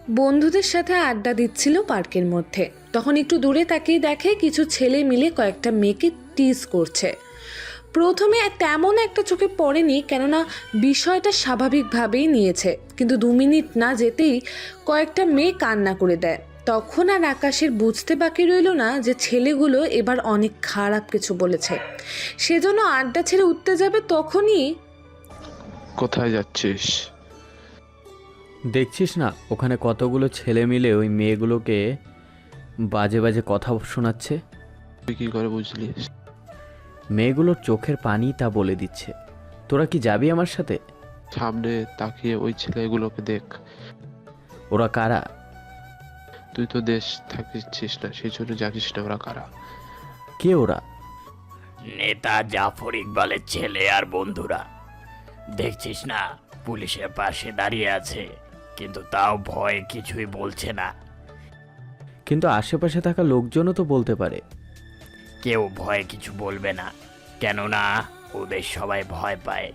বন্ধুদের সাথে আড্ডা দিচ্ছিল পার্কের মধ্যে। তখন একটু দূরে তাকিয়ে দেখে কিছু ছেলে মিলে কয়েকটা মেয়েকে টিজ করছে। প্রথমে তেমন একটা চোখে পড়েনি, কেননা বিষয়টা স্বাভাবিকভাবেই নিয়েছে। কিন্তু 2 মিনিট না যেতেই কয়েকটা মেয়ে কান্না করে দেয়। তখন আর আকাশের বুঝতে বাকি রইল না যে ছেলেগুলো এবার অনেক খারাপ কিছু বলেছে। সেজন্য আড্ডা ছেড়ে উঠতে যাবে, তখনই কোথায় যাচ্ছিস? দেখছিস না ওখানে কতগুলো ছেলে মিলে ওই মেয়েগুলোকে বাজে বাজে কথা শোনাচ্ছে। তুই কি করে বুঝলি? মেয়েগুলোর চোখের পানি তা বলে দিচ্ছে। তোরা কি যাবি আমার সাথে? সামনে তাকিয়ে ওই ছেলেগুলোকে দেখ। ওরা কারা? তুই তো দেশ থাকিস না, সেই জন্য জানিস না ওরা কারা। কে ওরা? নেতা জাফর ইকবালের ছেলে আর বন্ধুরা। দেখছিস না পুলিশের পাশে দাঁড়িয়ে আছে, কিন্তু তাও ভয়ে কিছুই বলছে না। কিন্তু আশেপাশে থাকা লোকজনও তো বলতে পারে। কেউ ভয়ে কিছু বলবে না, কেননা ওদের সবাই ভয় পায়।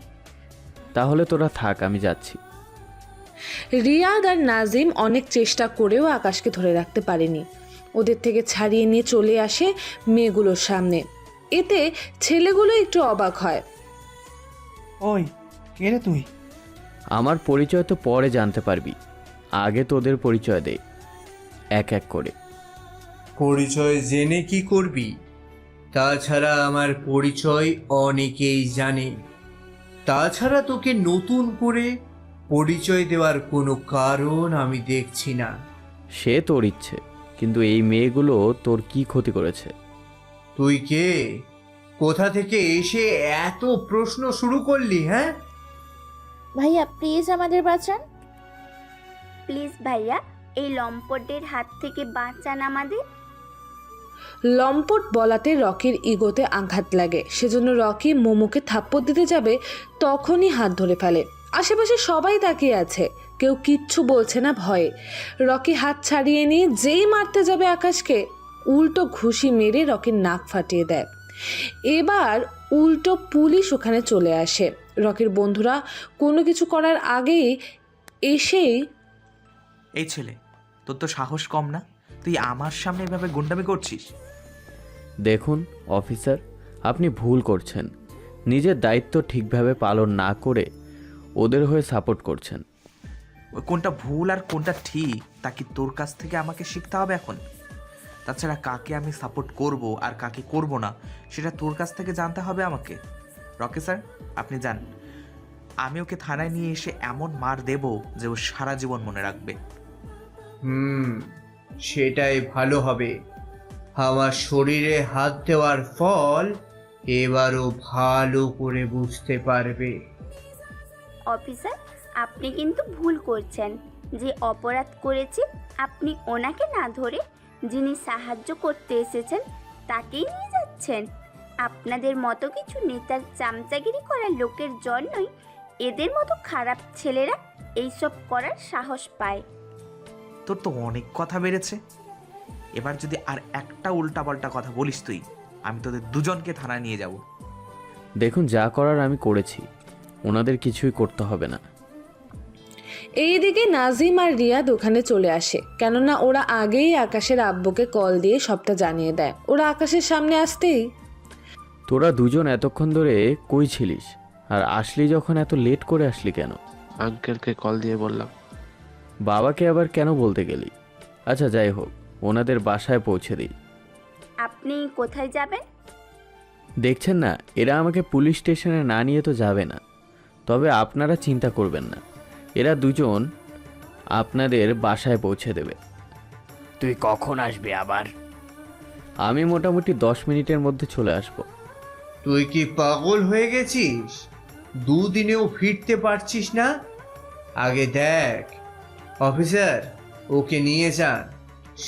তাহলে তোরা থাক, আমি যাচ্ছি। রিয়াদ আর নাজিম অনেক চেষ্টা করেও আকাশকে ধরে রাখতে পারেনি। ওদের থেকে ছাড়িয়ে নিয়ে চলে আসে মেয়েগুলোর সামনে। এতে ছেলেগুলো একটু অবাক হয়। ওই কে রে তুই? আমার পরিচয় তো পরে জানতে পারবি, আগে তোদের পরিচয় দে এক এক করে। পরিচয় জেনে কি করবি? তাছাড়া আমার পরিচয় অনেকেই জানে। তাছাড়া তোকে নতুন করে পরিচয় দেওয়ার কোনো কারণ আমি দেখছি না। সে তোর ইচ্ছে, কিন্তু এই মেয়েগুলো তোর কি ক্ষতি করেছে? তুই কে? কোথা থেকে এসে এত প্রশ্ন শুরু করলি? হ্যাঁ ভাইয়া প্লিজ আমাদের বাঁচান। প্লিজ ভাইয়া, এই লম্পটের হাত থেকে বাঁচান আমাদের। লম্পট বলাতে রকির ইগোতে আঘাত লাগে। সেজন্য রকি মোমোকে থাপ্পড় দিতে যাবে, তখনই হাত ধরে ফেলে। আশেপাশে সবাই তাকিয়ে আছে, কেউ কিচ্ছু বলছে না ভয়ে। রকি হাত ছাড়িয়ে নিয়ে যেই মারতে যাবে আকাশকে, উল্টো ঘুষি মেরে রকির নাক ফাটিয়ে দেয়। এবার উল্টো পুলিশ ওখানে চলে আসে। রকির বন্ধুরা কোনো কিছু করার আগেই এসেই, এই ছেলে, তোর তো সাহস কম না? তুই আমার সামনে এভাবে গুন্ডামি করছিস? দেখুন অফিসার, আপনি ভুল করছেন। নিজের দায়িত্ব ঠিকভাবে পালন না করে ওদের হয়ে সাপোর্ট করছেন। ওই কোনটা ভুল আর কোনটা ঠিক তা কি তোর কাছ থেকে আমাকে শিখতে হবে এখন? তাছাড়া কাকে আমি সাপোর্ট করব আর কাকে করব না সেটা তোর কাছ থেকে জানতে হবে আমাকে। রকি স্যার, আপনি যান। আমি ওকে থানায় নিয়ে এসে এমন মার দেব যে ও সারা জীবন মনে রাখবে। সেটাই ভালো হবে। আমার শরীরে হাত দেওয়ার ফল এবারও ভালো করে বুঝতে পারবে। অফিসার, আপনি কিন্তু ভুল করছেন। যে অপরাধ করেছে আপনি ওনাকে না ধরে যিনি সাহায্য করতে এসেছেন তাকেই নিয়ে যাচ্ছেন। আপনাদের মতো কিছু নেতার চামচাগিরি করার লোকের জন্যই এদের মতো খারাপ ছেলেরা এইসব করার সাহস পায়। তোর তো অনেক কথা বেড়েছে। এবার যদি আর একটা উল্টাপাল্টা কথা বলিস তুই, আমি তোদের দুজনকে থানায় নিয়ে যাব। দেখুন, যা করার আমি করেছি, ওনাদের কিছুই করতে হবে না। এইদিকে নাজিম আর রিয়াদ ওখানে চলে আসে, কেননা ওরা আগেই আকাশের আব্বুকে কল দিয়ে সবটা জানিয়ে দেয়। ওরা আকাশের সামনে আসতেই, তোরা দুজন এতক্ষণ ধরে কই ছিলিস? আর আসলি যখন এত লেট করে আসলি কেন? আঙ্কেলকে কল দিয়ে বললাম। বাবাকে আবার কেন বলতে গেলি? আচ্ছা যাই হোক, ওনাদের বাসায় পৌঁছে দিই। আপনি কোথায় যাবেন? দেখছেন না, এরা আমাকে পুলিশ স্টেশনে না নিয়ে তো যাবে না। তবে আপনারা চিন্তা করবেন না, এরা দুজন আপনাদের বাসায় পৌঁছে দেবে। তুই কখন আসবি আবার? আমি মোটামুটি 10 মিনিটের মধ্যে চলে আসব। তুই কি পাগল হয়ে গেছিস? 2 দিনেও ফিরতে পারছিস না? আগে দেখ। অফিসার, ওকে নিয়ে যান,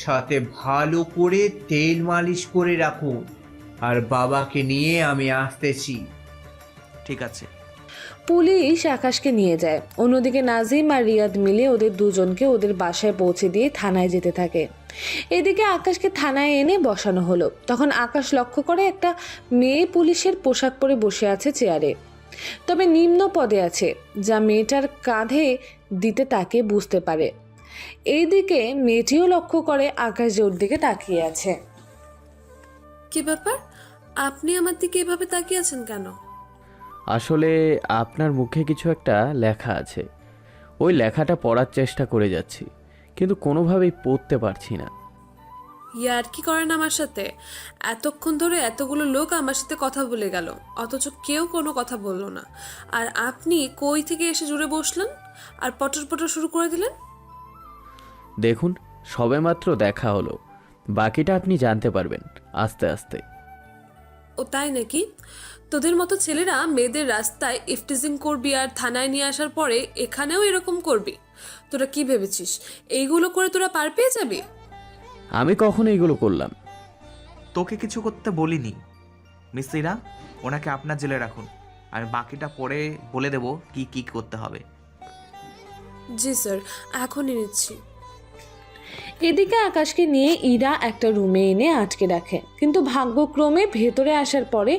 সাথে ভালো করে তেল মালিশ করে রাখুন। আর বাবাকে নিয়ে আমি আসতেছি। ঠিক আছে। পুলিশ আকাশকে নিয়ে যায়। অন্যদিকে নাজিম আর রিয়াদ মিলে ওদের দুজনকে ওদের বাসায় পৌঁছে দিয়ে থানায় যেতে থাকে। এদিকে আকাশকে থানায় এনে বসানো হলো। তখন আকাশ লক্ষ্য করে একটা মেয়ে পুলিশের পোশাক পরে বসে আছে চেয়ারে, তবে নিম্ন পদে আছে, যা মেয়েটার কাঁধে দিতে তাকে বুঝতে পারে। এইদিকে মেয়েটিও লক্ষ্য করে আকাশ যে ওর দিকে তাকিয়ে আছে। কি ব্যাপার, আপনি আমার দিকে এভাবে তাকিয়ে আছেন কেন? আসলে আপনার মুখে কিছু একটা লেখা আছে, ওই লেখাটা পড়ার চেষ্টা করে যাচ্ছি, কিন্তু কোনোভাবেই পড়তে পারছি না। ইয়ার কি করেন আমার সাথে? এতক্ষণ ধরে এতগুলো লোক আমার সাথে কথা বলে গেল, অথচ কেউ কোনো কথা বললো না, আর আপনি কই থেকে এসে জুড়ে বসলেন আর পটর পটর শুরু করে দিলেন। দেখুন, সবেমাত্র দেখা হলো, বাকিটা আপনি জানতে পারবেন আস্তে আস্তে। ও তাই নাকি? তোদের মতো ছেলেরা মেয়েদের রাস্তায় ইফটিজিং করবি আর থানায় নিয়ে আসার পরে এখানেও এরকম করবি? তোরা কি ভেবেছিস এইগুলো করে তোরা পার পেয়ে যাবি? আমি কখন এইগুলো করলাম? তোকে কিছু করতে বলিনি। মিস ইরা, ওনাকে আপনার জেলে রাখুন, আমি বাকিটা পরে বলে দেব কি কি করতে হবে। জি স্যার, এখনই নিচ্ছি। এদিকে আকাশকে নিয়ে ইরা একটা রুমে এনে আটকে রাখে, কিন্তু ভাগ্যক্রমে ভেতরে আসার পরে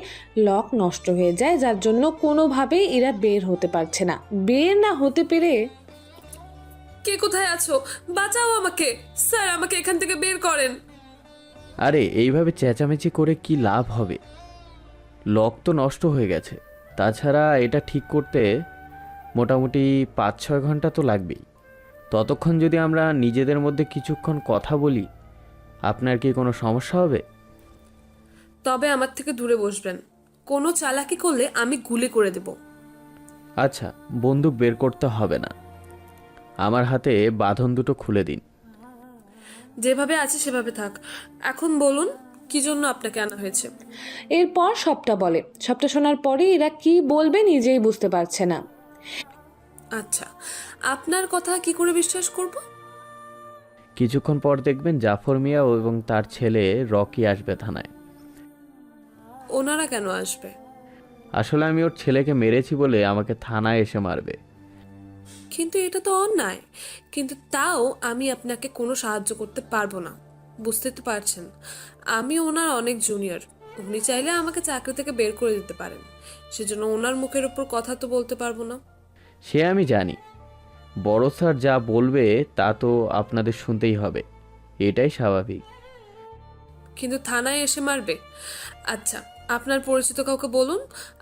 লক নষ্ট হয়ে যায়, যার জন্য কোনোভাবেই ইরা বের হতে পারছে না। বের না হতে পেরে কে কোথায় আছো? বাঁচাও আমাকে স্যার, আমাকে এখান থেকে বের করেন। আরে এইভাবে চেঁচামেচি করে কি লাভ হবে? লক তো নষ্ট হয়ে গেছে, তাছাড়া এটা ঠিক করতে মোটামুটি 5-6 ঘন্টা তো লাগবেই। ততক্ষণ যদি আমরা নিজেদের মধ্যে কিছুক্ষণ কথা বলি, আপনার কি কোনো সমস্যা হবে? তবে আমার থেকে দূরে বসবেন, কোনো চালাকি করলে আমি গুলি করে দেব। আচ্ছা, বন্দুক বের করতে হবে না, আমার হাতে বাঁধন দুটো খুলে দিন। যেভাবে আছে সেভাবে থাক। এখন বলুন কি জন্য আপনাকে আনা হয়েছে? এরপর সবটা বলে। সবটা শোনার পরে এরা কি বলবে নিজেই বুঝতে পারছে না। আচ্ছা, আপনার কথা কি করে বিশ্বাস করব? কিছুক্ষণ পর দেখবেন জাফর মিয়া এবং তার ছেলে রকি আসবে থানায়। ওনারা কেন আসবে? আসলে আমি ওর ছেলেকে মেরেছি বলে আমাকে থানায় এসে মারবে। কিন্তু এটা তো অন্যায়। কিন্তু তাও আমি আপনাকে কোনো সাহায্য করতে পারবো না, বুঝতে তো পারছেন। আমি ওনার অনেক জুনিয়র, উনি চাইলে আমাকে চাকরি থেকে বের করে দিতে পারেন, সেজন্য ওনার মুখের উপর কথা তো বলতে পারবো না। সে আমি জানি, বড় স্যার যা বলবে তা তো আপনাদের শুনতেই হবে, এটাই স্বাভাবিক। কিন্তু থানায় এসে মারবে? আচ্ছা, আপনার পরিচিত কাউকে বলুন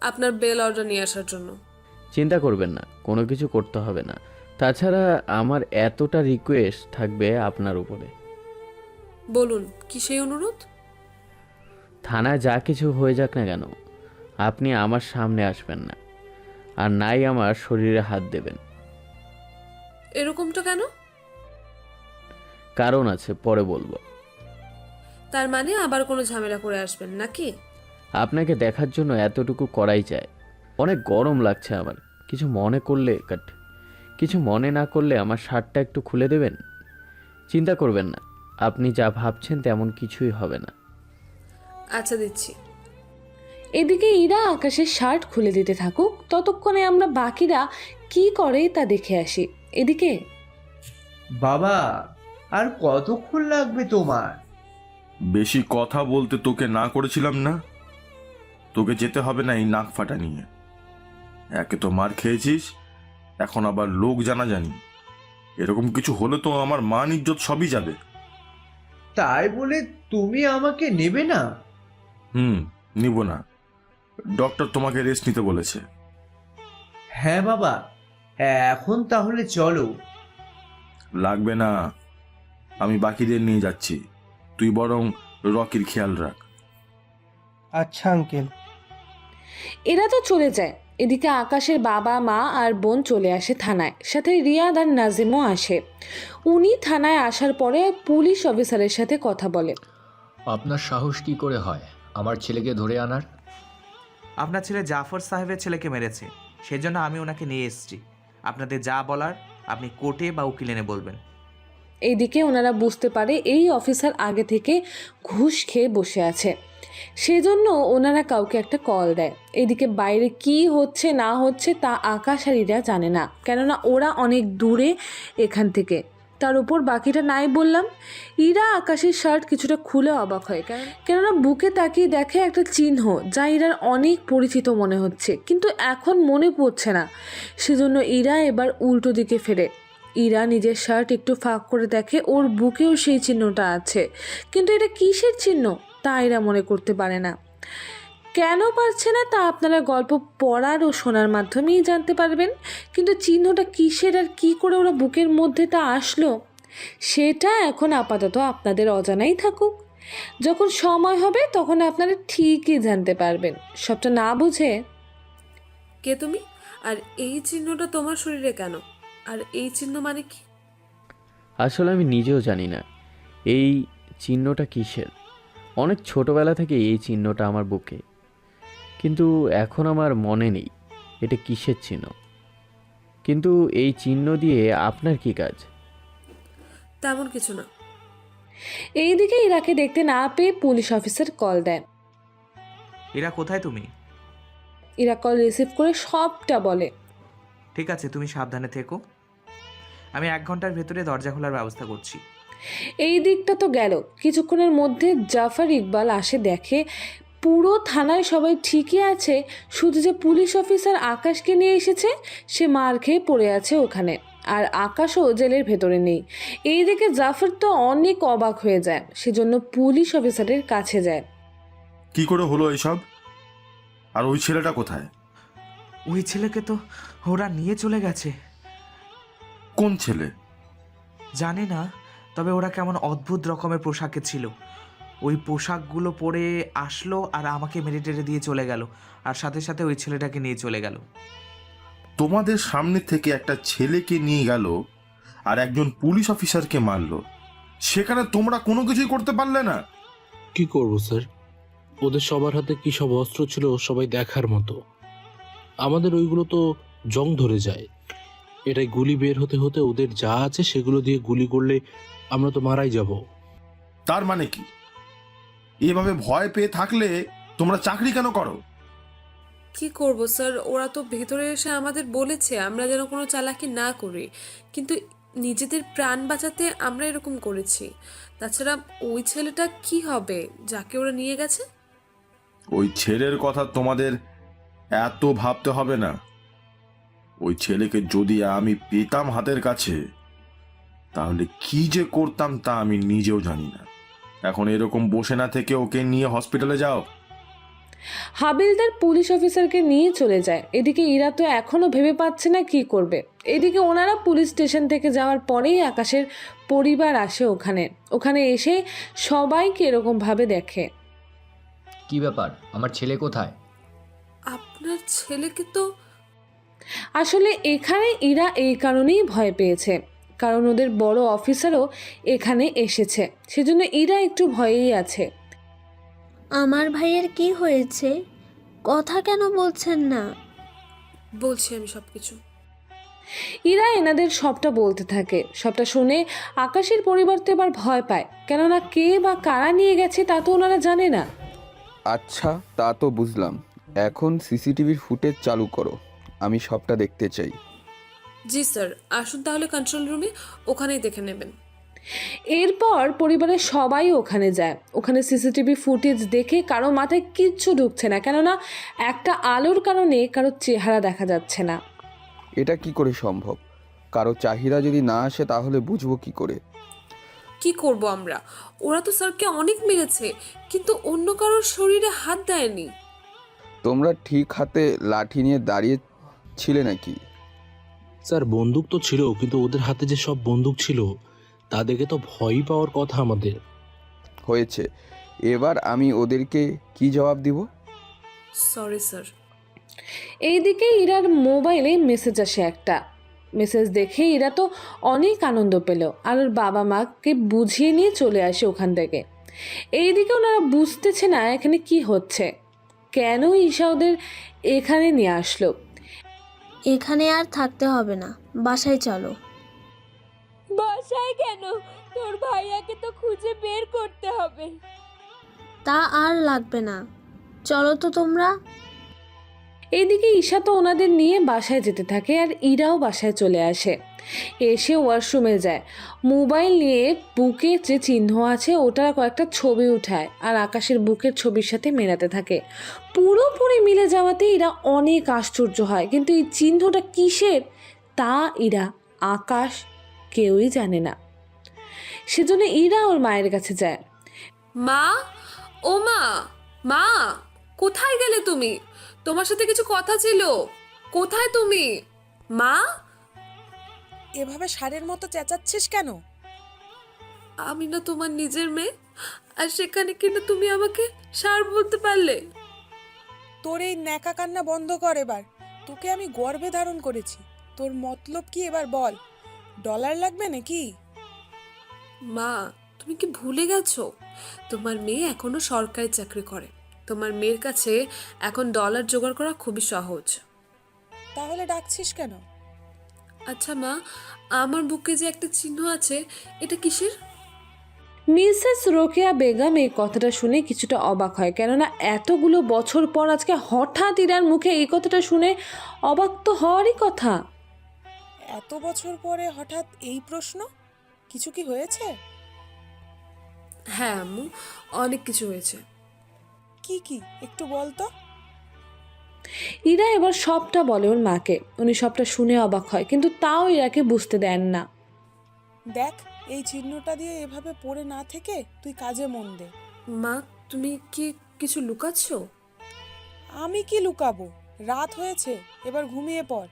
আপনার বেল অর্ডার নিয়ে আসার জন্য। চিন্তা করবেন না, কোনো কিছু করতে হবে না। তাছাড়া আমার এতটা রিকোয়েস্ট থাকবে আপনার উপরে। বলুন কি সেই অনুরোধ? থানায় যা কিছু হয়ে যাক না কেন, আপনি আমার সামনে আসবেন না, আর নাই আমার শরীরে হাত দেবেন। এরকমটা কেন? কারণ আছে, পরে বলবো। তার মানে আবার কোনো ঝামেলা করে আসবেন নাকি? আপনাকে দেখার জন্য এতটুকু করাই যায়। অনেক গরম লাগছে আমার, কিছু মনে না করলে আমার শার্টটা একটু খুলে দেবেন? চিন্তা করবেন না, আপনি যা ভাবছেন তেমন কিছুই হবে না। আচ্ছা, দিচ্ছি। এদিকে ইরা আকাশের শার্ট খুলে দিতে থাকুক, ততক্ষণে আমরা বাকিরা কি করে তা দেখে আসি। এদিকে বাবা, আর কতক্ষণ লাগবে তোমার? বেশি কথা বলতে তোকে না করেছিলাম না? তোকে যেতে হবে না এই নাক ফাটা নিয়ে। একে তো মার খেয়েছিস, এখন আবার লোক জানাজানি। এরকম কিছু হলে তো আমার মান ইজ্জত সবই যাবে। তাই বলে তুমি আমাকে নেবে না? নিব না। ডক্টর তোমাকে রেস্ট নিতে বলেছে। হ্যাঁ বাবা, এখন তাহলে চলো। লাগবে না, আমি বাকিদের নিয়ে যাচ্ছি, তুই বরং রকির খেয়াল রাখ। আচ্ছা আঙ্কেল। এরা তো চলে যায়। এদিকে আকাশের বাবা মা আর বোন চলে আসে থানায়, সাথে রিয়াদ আর নাজিমও আসে। উনি থানায় আসার পরে পুলিশ অফিসারের সাথে কথা বলে। আপনার সাহস কি করে হয় আমার ছেলেকে ধরে আনার? আপনার ছেলে জাফর সাহেবের ছেলেকে মেরেছে, সেজন্য আমি ওনাকে নিয়ে এসেছি। আপনাদের যা বলার আপনি কোর্টে বা উকিল এনে বলবেন। এইদিকে ওনারা বুঝতে পারে এই অফিসার আগে থেকে ঘুষ খেয়ে বসে আছে, সেজন্য ওনারা কাউকে একটা কল দেয়। এদিকে বাইরে কি হচ্ছে না হচ্ছে তা আকাশ আর ইরা জানে না, কেননা ওরা অনেক দূরে এখান থেকে। তার উপর বাকিটা নাই বললাম। ইরা আকাশের শার্ট কিছুটা খুলে অবাক হয়, কেননা বুকে তাকিয়ে দেখে একটা চিহ্ন যা ইরার অনেক পরিচিত মনে হচ্ছে, কিন্তু এখন মনে পড়ছে না। সেজন্য ইরা এবার উল্টো দিকে ফেরে। ইরা নিজের শার্ট একটু ফাঁক করে দেখে ওর বুকেও সেই চিহ্নটা আছে, কিন্তু এটা কিসের চিহ্ন তা ইরা মনে করতে পারে না। কেন পারছে না তা আপনারা গল্প পড়ার ও শোনার মাধ্যমেই জানতে পারবেন, কিন্তু চিহ্নটা কিসের আর কি করে ওরা বুকের মধ্যে তা আসলো সেটা এখন আপাতত আপনাদের অজানাই থাকুক। যখন সময় হবে তখন আপনারা ঠিকই জানতে পারবেন। সবটা না বুঝে কে তুমি? আর এই চিহ্নটা তোমার শরীরে কেন? আর এই চিহ্ন মানে কি? আসলে আমি নিজেও জানি না এই চিহ্নটা কিসের। অনেক ছোটবেলা থেকে এই চিহ্নটা আমার বুকে, কিন্তু এখন আমার মনে নেই এটা কিসের চিহ্ন। কিন্তু এই চিহ্ন দিয়ে আপনার কি কাজ? তেমন কিছু না। এইদিকে ইরাকে দেখতে না পেয়ে পুলিশ অফিসার কল দেয়। এরা কোথায় তুমি? ইরা কল রিসিভ করে সবটা বলে। ঠিক আছে, তুমি সাবধানে থেকো। আমি 1 ঘন্টার ভেতরে দরজা খোলার ব্যবস্থা করছি। এই দিকটা তো গেল, কিছুক্ষণের মধ্যে জাফর ইকবাল আসে, দেখে পুরো থানায় সবাই ঠিকই আছে, শুধু যে পুলিশ অফিসার আকাশকে নিয়ে এসেছে সে মার খেয়ে পড়ে আছে ওখানে, আর আকাশও জেলের ভেতরে নেই। এইদিকে জাফর তো অনেক অবাক হয়ে যায়, সেজন্য পুলিশ অফিসারের কাছে যায়। কি করে হলো এসব? আর ওই ছেলেটা কোথায়? ওই ছেলেকে তো ওরা নিয়ে চলে গেছে। কোন ছেলে? জানি না, তবে ওরা কেমন অদ্ভুত রকমের পোশাকে ছিল। ওই পোশাকগুলো পরে আসলো আর আমাকে মেরে টেরে দিয়ে চলে গেল, আর সাথে সাথে ওই ছেলেটাকে নিয়ে চলে গেল। তোমাদের সামনে থেকে একটা ছেলেকে নিয়ে গেল আর একজন পুলিশ অফিসারকে মারলো, সেখানে তোমরা কোনো কিছুই করতে পারলে না? কি করব স্যার, ওদের সবার হাতে কি সব অস্ত্র ছিল সবাই দেখার মতো। আমাদের ওইগুলো তো জং ধরে যায়। এটাই গুলি বের হতে হতে ওদের যা আছে সেগুলো দিয়ে গুলি করলে আমরা তো মারাই যাব। তার মানে কি? এভাবে ভয় পেয়ে থাকলে তোমরা চাকরি কেন করো? কি করব স্যার, ওরা তো ভেতরে এসে আমাদের বলেছে আমরা যেন কোনো চালাকি না করি, কিন্তু নিজেদের প্রাণ বাঁচাতে আমরা এরকম করেছি। তাছাড়া ওই ছেলেটা কি হবে যাকে ওরা নিয়ে গেছে? ওই ছেলের কথা তোমাদের এত ভাবতে হবে না। ওই ছেলেকে যদি আমি পেতাম হাতের কাছে, তাহলে কি যে করতাম তা আমি নিজেও জানি না। এখন এরকম বসে না থেকে ওকে নিয়ে হসপিটালে যাও। হাবিলদার পুলিশ অফিসারকে নিয়ে চলে যায়। এদিকে ইরা তো এখনো ভেবে পাচ্ছে না কি করবে। এদিকে ওনারা পুলিশ স্টেশন থেকে যাওয়ার পরেই আকাশের পরিবার আসে ওখানে এসে সবাইকে এরকমভাবে দেখে। কি ব্যাপার, আমার ছেলে কোথায়? আপনার ছেলেকে তো আসলে এখানে ইরা এই কারণেই ভয় পেয়েছে, কারণ ওদের বড় অফিসারও এখানে এসেছে, সেজন্য ইরা একটু ভয়েই আছে। আমার ভাইয়ের কি হয়েছে? কথা কেন বলছেন না? বলছি আমি সবকিছু। ইরা এনাদের সবটা বলতে থাকে। সবটা শুনে আকাশের পরিবার তো এবার ভয় পায়, কেননা কে বা কারা নিয়ে গেছে তা তো ওনারা জানে না। আচ্ছা, তা তো বুঝলাম। এখন সিসিটিভির ফুটেজ চালু করো, আমি সবটা দেখতে চাই। জি স্যার, আসুন তাহলে কন্ট্রোল রুমে, ওখানেই দেখে নেবেন। এরপর পরিবারের সবাই ওখানে যায়। ওখানে সিসিটিভি ফুটেজ দেখে কারো মাথায় কিচ্ছু ঢুকছে না, কেননা একটা আলোর কারণে কারো চেহারা দেখা যাচ্ছে না। এটা কি করে সম্ভব? কারো চাহিদা যদি না আসে তাহলে বুঝবো কি করে? কি করব আমরা? ওরা তো স্যারকে অনেক মেরেছে, কিন্তু অন্য কারোর শরীরে হাত দেয়নি। তোমরা ঠিক হাতে লাঠি নিয়ে দাঁড়িয়ে ছিলে নাকি? স্যার বন্দুক তো ছিল, কিন্তু ওদের হাতে যে সব বন্দুক ছিল তা দেখে তো ভয়ই পাওয়ার কথা আমাদের। হয়েছে, এবার আমি ওদেরকে কি জবাব দিব? Sorry sir. এইদিকে ইরার মোবাইলে মেসেজ আসে একটা। মেসেজ দেখে ইরা তো অনেক আনন্দ পেল, আর ওর বাবা মাকে বুঝিয়ে নিয়ে চলে আসে ওখান থেকে। এইদিকে ওনারা বুঝতেছে না এখানে কি হচ্ছে, কেন ঈশা ওদের এখানে নিয়ে আসলো। এখানে আর থাকতে হবে না, বাসায় চলো। বাসায় কেন? তোর ভাইয়াকে তো খুঁজে বের করতে হবে। তা আর লাগবে না, চলো তো তোমরা। এইদিকে ঈশা তো ওনাদের নিয়ে বাসায় যেতে থাকে, আর ইরাও বাসায় চলে আসে। এসে ওয়াশরুমে যায়, মোবাইল নিয়ে বুকে যে চিহ্ন আছে ওটার কয়েকটা ছবি উঠায় আর আকাশের বুকের ছবির সাথে মেলাতে থাকে। পুরোপুরি মিলে যাওয়াতে ইরা অনেক আশ্চর্য হয়, কিন্তু এই চিহ্নটা কিসের তা ইরা, আকাশ কেউই জানে না। সেজন্য ইরা ওর মায়ের কাছে যায়। মা, ও মা, মা, কোথায় গেলে তুমি? তোমার সাথে কিছু কথা ছিল। কোথায় তুমি মা? এভাবে ষাঁড়ের মতো চেঁচাচ্ছিস কেন? আমি না তোমার নিজের মেয়ে, আর সেখানে কিনা তুমি আমাকে ষাঁড় বলতে পারলে? তোর এই ন্যাকা কান্না বন্ধ কর এবার। তোকে আমি গর্ভে ধারণ করেছি। তোর মতলব কি এবার বল? ডলার লাগবে নাকি? মা, তুমি কি ভুলে গেছো? তোমার মেয়ে এখনো সরকারি চাকরি করে। তোমার মেয়ের কাছে এখন ডলার জোগাড় করা খুবই সহজ। তাহলে ডাকছিস কেন? আচ্ছা মা, আমার বুকে যে একটা চিহ্ন আছে, এটা কিসের? মিসেস রোকেয়া বেগম এই কথাটা শুনে কিছুটা অবাক হয়, কেননা এতগুলো বছর পর আজকে হঠাৎ ইরার মুখে এই কথাটা শুনে অবাক তো হওয়ারই কথা। এত বছর পরে হঠাৎ এই প্রশ্ন? কিছু কি হয়েছে? হ্যাঁ আম্মু, অনেক কিছু হয়েছে। কি কি একটু বল তো। ইরা এবার সবটা বলে ওর মাকে। উনি সবটা শুনে অবাক হয়, কিন্তু তাও ইরাকে বুঝতে দেন না। দেখ, এই চিহ্নটা দিয়ে এভাবে পড়ে না থেকে তুই কাজে মন দে। মা, তুমি কি কিছু লুকাচ্ছ? আমি কি লুকাবো? রাত হয়েছে, এবার ঘুমিয়ে পড়।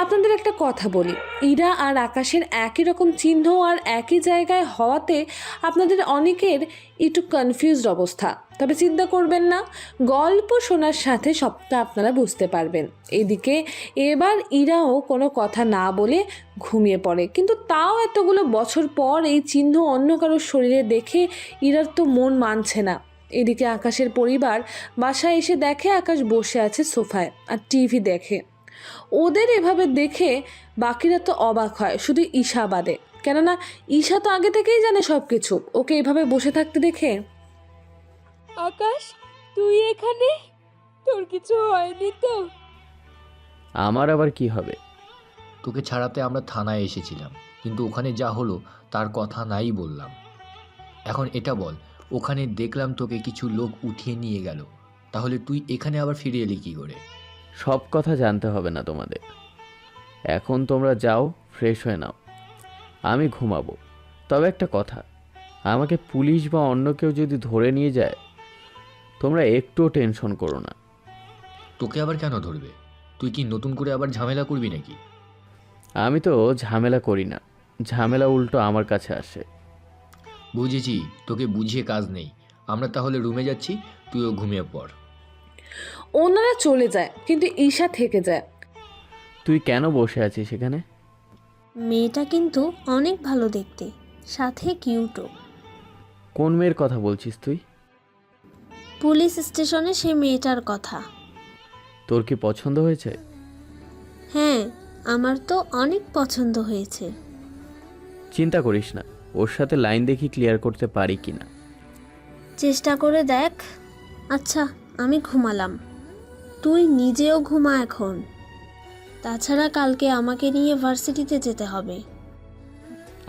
আপনাদের একটা কথা বলি, ইরা আর আকাশের একই রকম চিহ্ন আর একই জায়গায় হওয়াতে আপনাদের অনেকের একটু কনফিউজড অবস্থা। তবে চিন্তা করবেন না, গল্প শোনার সাথে সবটা আপনারা বুঝতে পারবেন। এদিকে এবার ইরাও কোনো কথা না বলে ঘুমিয়ে পড়ে, কিন্তু তাও এতগুলো বছর পর এই চিহ্ন অন্য কারোর শরীরে দেখে ইরার তো মন মানছে না। এদিকে আকাশের পরিবার বাসায় এসে দেখে আকাশ বসে আছে সোফায় আর টিভি দেখে। ওদের এভাবে দেখে বাকিরা তো অবাক হয়, শুধু ঈশা বাদে, কেননা ঈশা তো আগে থেকেই জানে সব কিছু। ওকে এভাবে বসে থাকতে দেখে, আকাশ, তুই এখানে? তোর কিছু হয়নি তো? আমার আবার কি হবে? তোকে ছাড়াতে আমরা থানায় এসেছিলাম, কিন্তু ওখানে যা হলো তার কথা নাই বললাম। এখন এটা বল, ওখানে দেখলাম তোকে কিছু লোক উঠিয়ে নিয়ে গেল, তাহলে তুই এখানে আবার ফিরে এলি কি করে? সব কথা জানতে হবে না তোমাদের। এখন তোমরা যাও, ফ্রেশ হয়ে নাও, আমি ঘুমাবো। তবে একটা কথা, আমাকে পুলিশ বা অন্য কেউ যদি ধরে নিয়ে যায়, তোমরা একটুও টেনশন করো না। তোকে আবার কেন ধরবে? তুই কি নতুন করে আবার ঝামেলা করবি নাকি? আমি তো ঝামেলা করি না, ঝামেলা উল্টো আমার কাছে আসে। বুঝেছি, তোকে বুঝিয়ে কাজ নেই। আমরা তাহলে রুমে যাচ্ছি, তুইও ঘুমিয়ে পড়। ওনারা চলে যায়, কিন্তু ঈশা থেকে যায়। তুই কেন বসে আছিস এখানে? মেয়েটা কিন্তু অনেক ভালো দেখতে, সাথে কিউটও। কোন মেয়ের কথা বলছিস তুই? পুলিশ স্টেশনে সেই মেয়েটার কথা। তোর কি পছন্দ হয়েছে? হ্যাঁ, আমার তো অনেক পছন্দ হয়েছে। চিন্তা করিস না, ওর সাথে লাইন দেখি ক্লিয়ার করতে পারি কি না। চেষ্টা করে দেখ। আচ্ছা, আমি ঘুমালাম, তুই নিজেও ঘুমা এখন। তাছাড়া কালকে আমাকে নিয়ে ভার্সিটিতে যেতে হবে।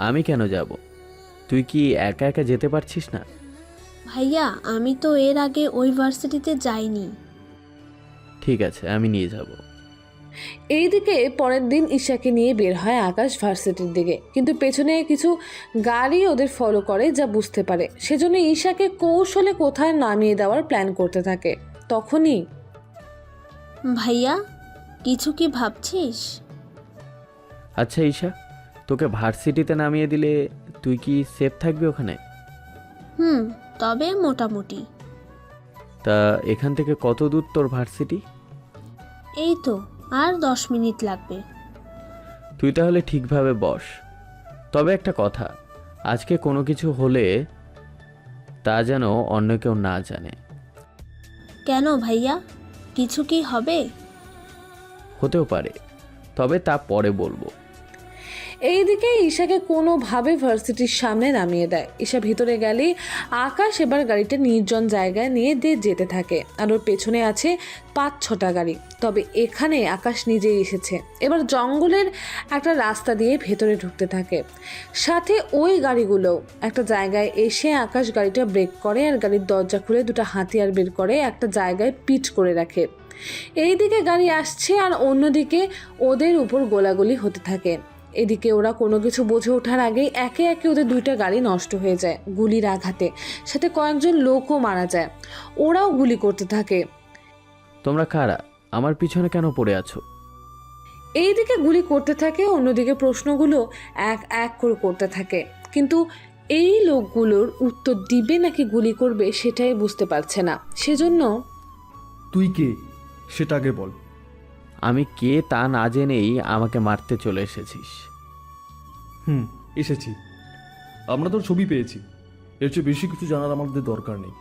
আমি কেন যাব? তুই কি একা একা যেতে পারছিস না? ভাইয়া, আমি তো এর আগে ওই ভার্সিটিতে যাইনি। ঠিক আছে, আমি নিয়ে যাব। এইদিকে পরের দিন ঈশাকে নিয়ে বের হয় আকাশ ভার্সিটির দিকে, কিন্তু পেছনে কিছু গাড়ি ওদের ফলো করে যা বুঝতে পারে। সেজন্য ঈশাকে কৌশলে কোথায় নামিয়ে দেওয়ার প্ল্যান করতে থাকে। তখনই, ভাইয়া, কিছু কি ভাবছিস? আচ্ছা ঈশা, তোকে ভার্সিটিতে নামিয়ে দিলে তুই কি সেফ থাকবি ওখানে? তবে মোটামুটি। তা এখান থেকে কত দূর তোর ভার্সিটি? এই তো আর 10 মিনিট লাগবে। তুই তাহলে ঠিকভাবে বস। তবে একটা কথা, আজকে কোনো কিছু হলে তা যেন অন্য কেউ না জানে। কেন ভাইয়া, কিছু কি হবে? হতেও পারে, তবে তা পরে বলবো। এইদিকে ঈশাকে কোনোভাবে ভার্সিটির সামনে নামিয়ে দেয়। ঈশা ভিতরে গেলেই আকাশ এবার গাড়িটা নির্জন জায়গায় নিয়ে দিয়ে যেতে থাকে, আর ওর পেছনে আছে 5-6টা গাড়ি। তবে এখানে আকাশ নিজেই এসেছে। এবার জঙ্গলের একটা রাস্তা দিয়ে ভেতরে ঢুকতে থাকে। সাথে ওই গাড়িগুলোও একটা জায়গায় এসে আকাশ গাড়িটা ব্রেক করে আর গাড়ির দরজা খুলে দুটো হাতিয়ার বের করে একটা জায়গায় পিট করে রাখে। এইদিকে গাড়ি আসছে আর অন্যদিকে ওদের উপর গোলাগুলি হতে থাকে। এদিকে ওরা কোনো কিছু বুঝে ওঠার আগেই একে একে ওদের দুইটা গাড়ি নষ্ট হয়ে যায় গুলির আঘাতে, সাথে কয়েকজন লোকও মারা যায়। ওরাও গুলি করতে থাকে। তোমরা কারা? আমার পিছনে কেন পড়ে আছো? এইদিকে গুলি করতে থাকে, অন্যদিকে প্রশ্নগুলো এক এক করে করতে থাকে, কিন্তু এই লোকগুলোর উত্তর দিবে নাকি গুলি করবে সেটাই বুঝতে পারছে না। সেজন্য তুই কে সেটা আগে বল। আমি কে তা না জেনেই আমাকে মারতে চলে এসেছিস। এসেছি। আমরা তোর ছবি পেয়েছি, এর চেয়ে বেশি কিছু জানার আমাদের দরকার নেই।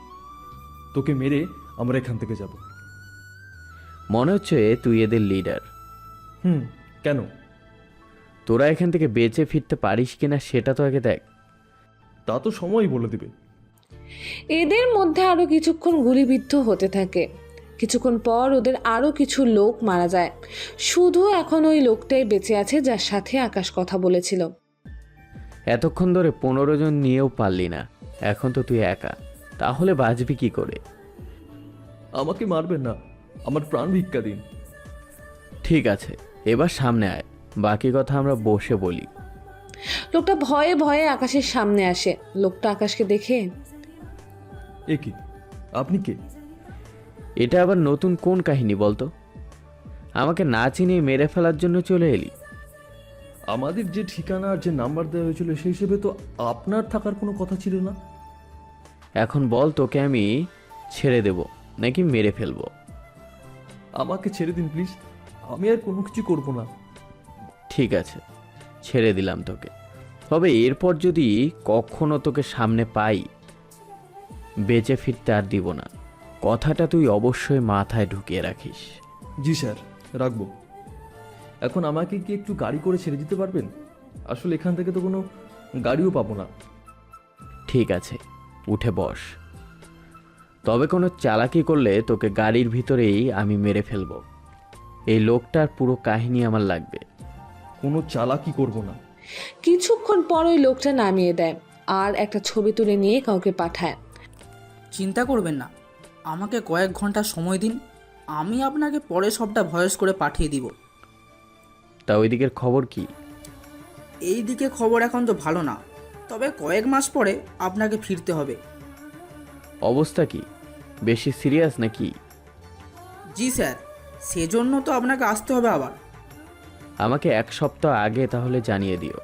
তোকে মেরে আমরা এখান থেকে যাব। মনে হচ্ছে তুই এদের লিডার। কেন? তোরা এখান থেকে বেঁচে ফিরতে পারিস কিনা সেটা তো আগে দেখ। তা তো সময়ই বলে দেবে। এদের মধ্যে আরো কিছুক্ষণ গুলিবিদ্ধ হতে থাকে। কিছুক্ষণ পর ওদের আরো কিছু লোক মারা যায়। শুধু এখন ওই লোকটাই বেঁচে আছে যার সাথে আকাশ কথা বলেছিল। এতক্ষণ ধরে 15 জন নিয়েও পারলি না, এখন তো তুই একা, তাহলে বাঁচবি কি করে? আমাকে মারবেন না, আমার প্রাণ ভিক্ষা দিন। ঠিক আছে, এবার সামনে আয়, বাকি কথা আমরা বসে বলি। লোকটা ভয়ে ভয়ে আকাশের সামনে আসে। লোকটা আকাশকে দেখে, এ কি, আপনি কে? এটা আবার নতুন কোন কাহিনী বলতো? আমাকে না চিনিয়ে মেরে ফেলার জন্য চলে এলি? আমাদের যে ঠিকানা আর যে নাম্বার দেওয়া হয়েছিল সেই হিসেবে তো আপনার থাকার কোনো কথা ছিল না। এখন বল, তোকে আমি ছেড়ে দেব নাকি মেরে ফেলবো? আমাকে ছেড়ে দিন প্লিজ, আমি আর কোনো কিছু করব না। ঠিক আছে, ছেড়ে দিলাম তোকে। তবে এরপর যদি কখনো তোকে সামনে পাই, বেঁচে ফিরতে আর দিব না। কথাটা তুই অবশ্যই মাথায় ঢুকিয়ে রাখিস। জি স্যার, রাখবো। এখন আমাকে কি একটু গাড়ি করে ছেড়ে দিতে পারবেন? আসলে এখান থেকে তো কোনো গাড়িও পাবো না। ঠিক আছে, উঠে বস। তবে কোনো চালাকি করলে তোকে গাড়ির ভিতরেই আমি মেরে ফেলবো। এই লোকটার পুরো কাহিনী আমার লাগবে। কোনো চালাকি করব না। কিছুক্ষণ পর ওই লোকটা নামিয়ে দেয় আর একটা ছবি তুলে নিয়ে কাউকে পাঠায়। চিন্তা করবেন না, আমাকে কয়েক ঘন্টা সময় দিন, আমি আপনাকে পরে সবটা ভয়েস করে পাঠিয়ে দিব। তা ওই দিকের খবর কি? এই দিকে খবর এখন তো ভালো না, তবে কয়েক মাস পরে আপনাকে ফিরতে হবে। অবস্থা কি, বেশি সিরিয়াস নাকি? জি স্যার, সেজন্য তো আপনাকে আসতে হবে আবার। আমাকে 1 সপ্তাহ আগে তাহলে জানিয়ে দিও।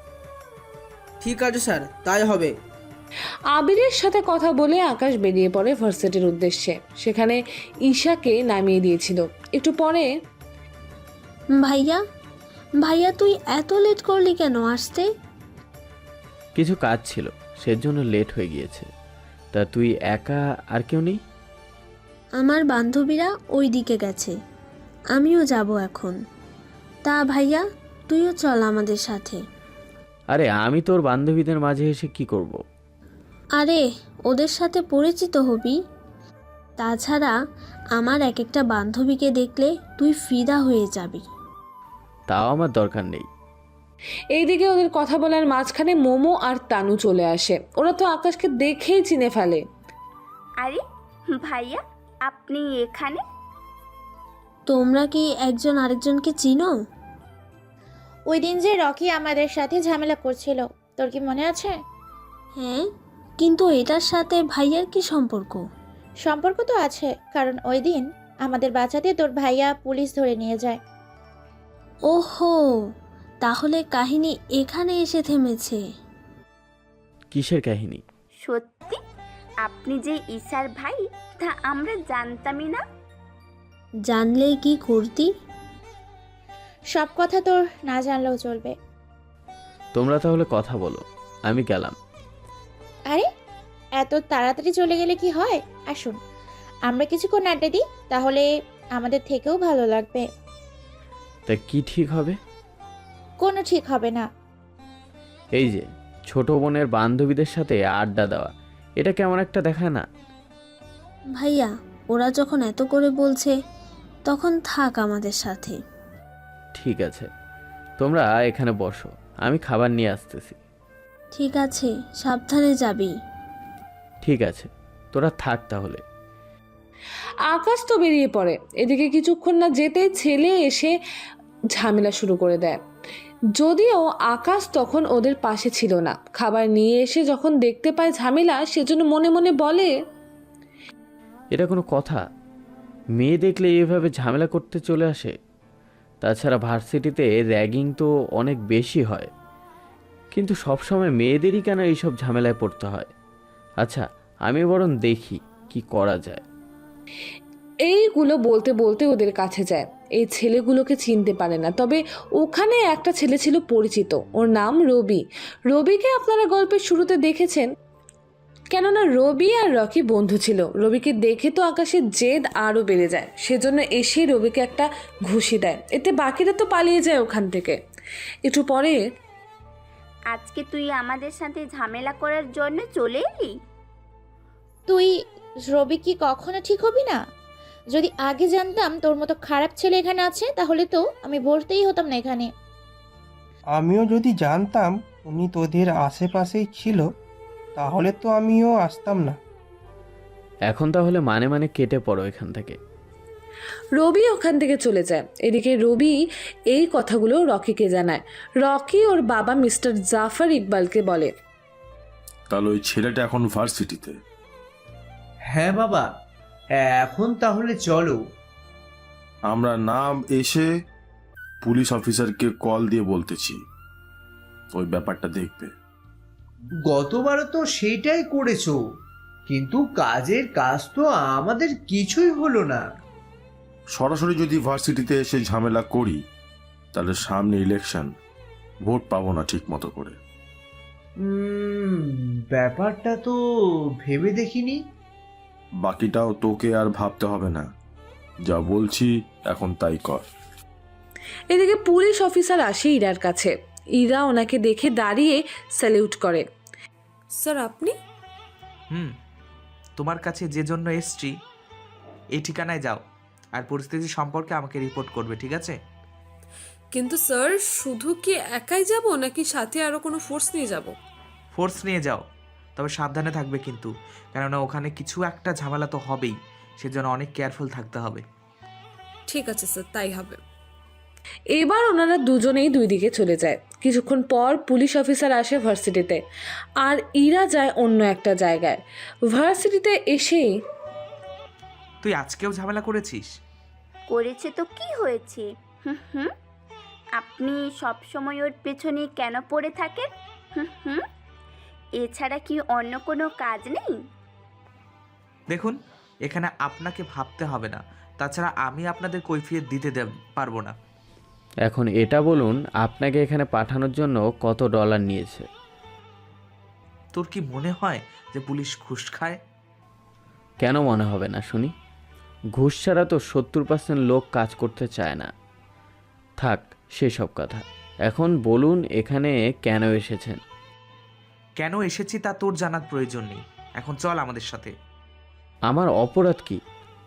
ঠিক আছে স্যার, তাই হবে। আবিরের সাথে কথা বলে আকাশ বেরিয়ে পড়ে ভার্সিটির উদ্দেশ্যে। সেখানে ঈশাকে নামিয়ে দিয়েছিল। একটু পরে, ভাইয়া ভাইয়া তুই এত লেট করলি কেন আসতে? কিছু কাজ ছিল, সেজন্য লেট হয়ে গিয়েছে। তা তুই একা, আর কেউ নেই? আমার বান্ধবীরা ওই দিকে গেছে, আমিও যাব এখন। তা ভাইয়া তুইও চল আমাদের সাথে। আরে আমি তোর বান্ধবীদের মাঝে এসে কি করব? আরে ওদের সাথে পরিচিত হবি। তাছাড়া আমার এক একটা বান্ধবীকে দেখলে তুই ফিদা হয়ে যাবি। তাও আমার দরকার নেই। এইদিকে ওদের কথা বলার মাঝখানে মোমো আর তানু চলে আসে। ওরা তো আকাশকে দেখেই চিনে ফেলে। আরে ভাইয়া, আপনি এখানে? তোমরা কি একজন আরেকজনকে চিনো? ওই দিন যে রকি আমাদের সাথে ঝামেলা করছিল, তোর কি মনে আছে? হ্যাঁ, কিন্তু এটার সাথে ভাইয়ার কি সম্পর্ক? সম্পর্ক তো আছে, কারণ ওই দিন আমাদের বাঁচাতে তোর ভাইয়া পুলিশ ধরে নিয়ে যায়। ওহো, তাহলে কাহিনী এখানে এসে থেমেছে। কিসের কাহিনী? সত্যি আপনি যে ঈশার ভাই তা আমরা জানতামই না। জানলে কি করতি? সব কথা তোর না জানলেও চলবে। তোমরা তাহলে কথা বলো, আমি গেলাম। আরে এত তাড়াতাড়ি চলে গেলে কি হয়? আসুন আমরা কিছুক্ষণ আড্ডা দিই, তাহলে আমাদের থেকেও ভালো লাগবে। তা কি ঠিক হবে? কোনো ঠিক হবে না। এই যে ছোট বোনের বান্ধবীদের সাথে আড্ডা দেওয়া, এটা কেমন একটা দেখায় না? ভাইয়া ওরা যখন এত করে বলছে তখন থাক আমাদের সাথে। ঠিক আছে, তোমরা এখানে বসো, আমি খাবার নিয়ে আসতেছি। ঠিক আছে, সাবধানে যাবি। ঠিক আছে, তোরা থাক তাহলে। আকাশ তো বেরিয়ে পড়ে। এদিকে কিছুক্ষণ না যেতে ছেলে এসে ঝামেলা শুরু করে দেয়। যদিও আকাশ তখন ওদের পাশে ছিল না। খাবার নিয়ে এসে যখন দেখতে পায় ঝামেলা, সেজন্য মনে মনে বলে, এটা কোনো কথা? মেয়ে দেখলে এভাবে ঝামেলা করতে চলে আসে। তাছাড়া ভার্সিটিতে র্যাগিং তো অনেক বেশি হয়, কিন্তু সবসময় মেয়েদেরই কেন এইসব ঝামেলায় পড়তে হয়? আচ্ছা, আমি বরং দেখি কি করা যায়। এইগুলো বলতে বলতে ওদের কাছে যায়। এই ছেলেগুলোকে চিনতে পারে না, তবে ওখানে একটা ছেলে ছিল পরিচিত, ওর নাম রবি। রবিকে আপনারা গল্পের শুরুতে দেখেছেন, কেননা রবি আর রকি বন্ধু ছিল। রবিকে দেখে তো আকাশের জেদ আরও বেড়ে যায়, সেজন্য এসে রবিকে একটা ঘুষি দেয়। এতে বাকিরা তো পালিয়ে যায় ওখান থেকে। একটু পরে, আজকে তুই আমাদের সাথে ঝামেলা করার জন্য চলে এলি? তুই রবি কি কখনো ঠিক হবি না? যদি আগে জানতাম তোর মতো খারাপ ছেলে এখানে আছে তাহলে তো আমি ভর্তিই হতাম না এখানে। আমিও যদি জানতাম উনি তোদের আশেপাশেই ছিল তাহলে তো আমিও আসতাম না। এখন তাহলে মানে মানে কেটে পড়ো এখান থেকে। রবি ওখান থেকে চলে যায়। এদিকে রবি এই কথাগুলো রকিকে জানায়। রকি ওর বাবা মিস্টার জাফর ইকবালকে বলে, তাহলে ওই ছেলেটা এখন ভার্সিটিতে? হ্যাঁ বাবা, এখন তাহলে চলো। আমরা নাম এসে পুলিশ অফিসারকে কল দিয়ে বলতেছি, ওই ব্যাপারটা দেখবে। গতবারও তো সেইটাই করেছো, কিন্তু কাজের কাজ তো আমাদের কিছুই হলো না। সরাসরি যদি ভার্সিটিতে এসে ঝামেলা করি তাহলে সামনে ইলেকশন, ভোট পাবো না ঠিক মতো করে। ব্যাপারটা তো ভেবে দেখিনি। বাকিটাও তোকে আর ভাবতে হবে না, যা বলছি এখন তাই কর। এদিকে পুলিশ অফিসার আসে ইরার কাছে। ইরা ওনাকে দেখে দাঁড়িয়ে স্যালিউট করে। স্যার আপনি? তোমার কাছে যে জন্য এসছি এই ঠিকানায় যাও, আর পরিস্থিতি সম্পর্কে আমাকে রিপোর্ট করবে, ঠিক আছে? কিন্তু স্যার শুধু কি একাই যাব নাকি সাথে আরো কোনো ফোর্স নিয়ে যাব? ফোর্স নিয়ে যাও, তবে সাবধানে থাকবে কিন্তু, কেননা ওখানে কিছু একটা ঝামেলা তো হবেই, সেজন্য অনেক কেয়ারফুল থাকতে হবে। ঠিক আছে স্যার, তাই হবে। এবার ওনারা দুজনেই দুই দিকে চলে যায়। কিছুক্ষণ পর পুলিশ অফিসার আসে ভার্সিটিতে, আর ইরা যায় অন্য একটা জায়গায়। ভার্সিটিতে এসেই, তুই আজকেও ঝামেলা করেছিস? করেছে তো কি হয়েছে? আপনি সব সময় ওর পেছনে কেন পড়ে থাকেন? এছাড়া কি অন্য কোনো কাজ নেই? দেখুন, এখানে আপনাকে ভাবতে হবে না, তাছাড়া আমি আপনাদের কৈফিয়ত দিতে পারবো না। এখন এটা বলুন, আপনাকে এখানে পাঠানোর জন্য কত ডলার নিয়েছে? তোর কি মনে হয় যে পুলিশ ঘুষ খায়? কেন মনে হবে না শুনি? ঘুষ ছাড়া তো 70% লোক কাজ করতে চায় না। থাক সেসব কথা, এখন বলুন এখানে কেন এসেছেন? কেন এসেছি তা তোর জানার প্রয়োজন নেই, এখন চল আমাদের সাথে। আমার অপরাধ কি?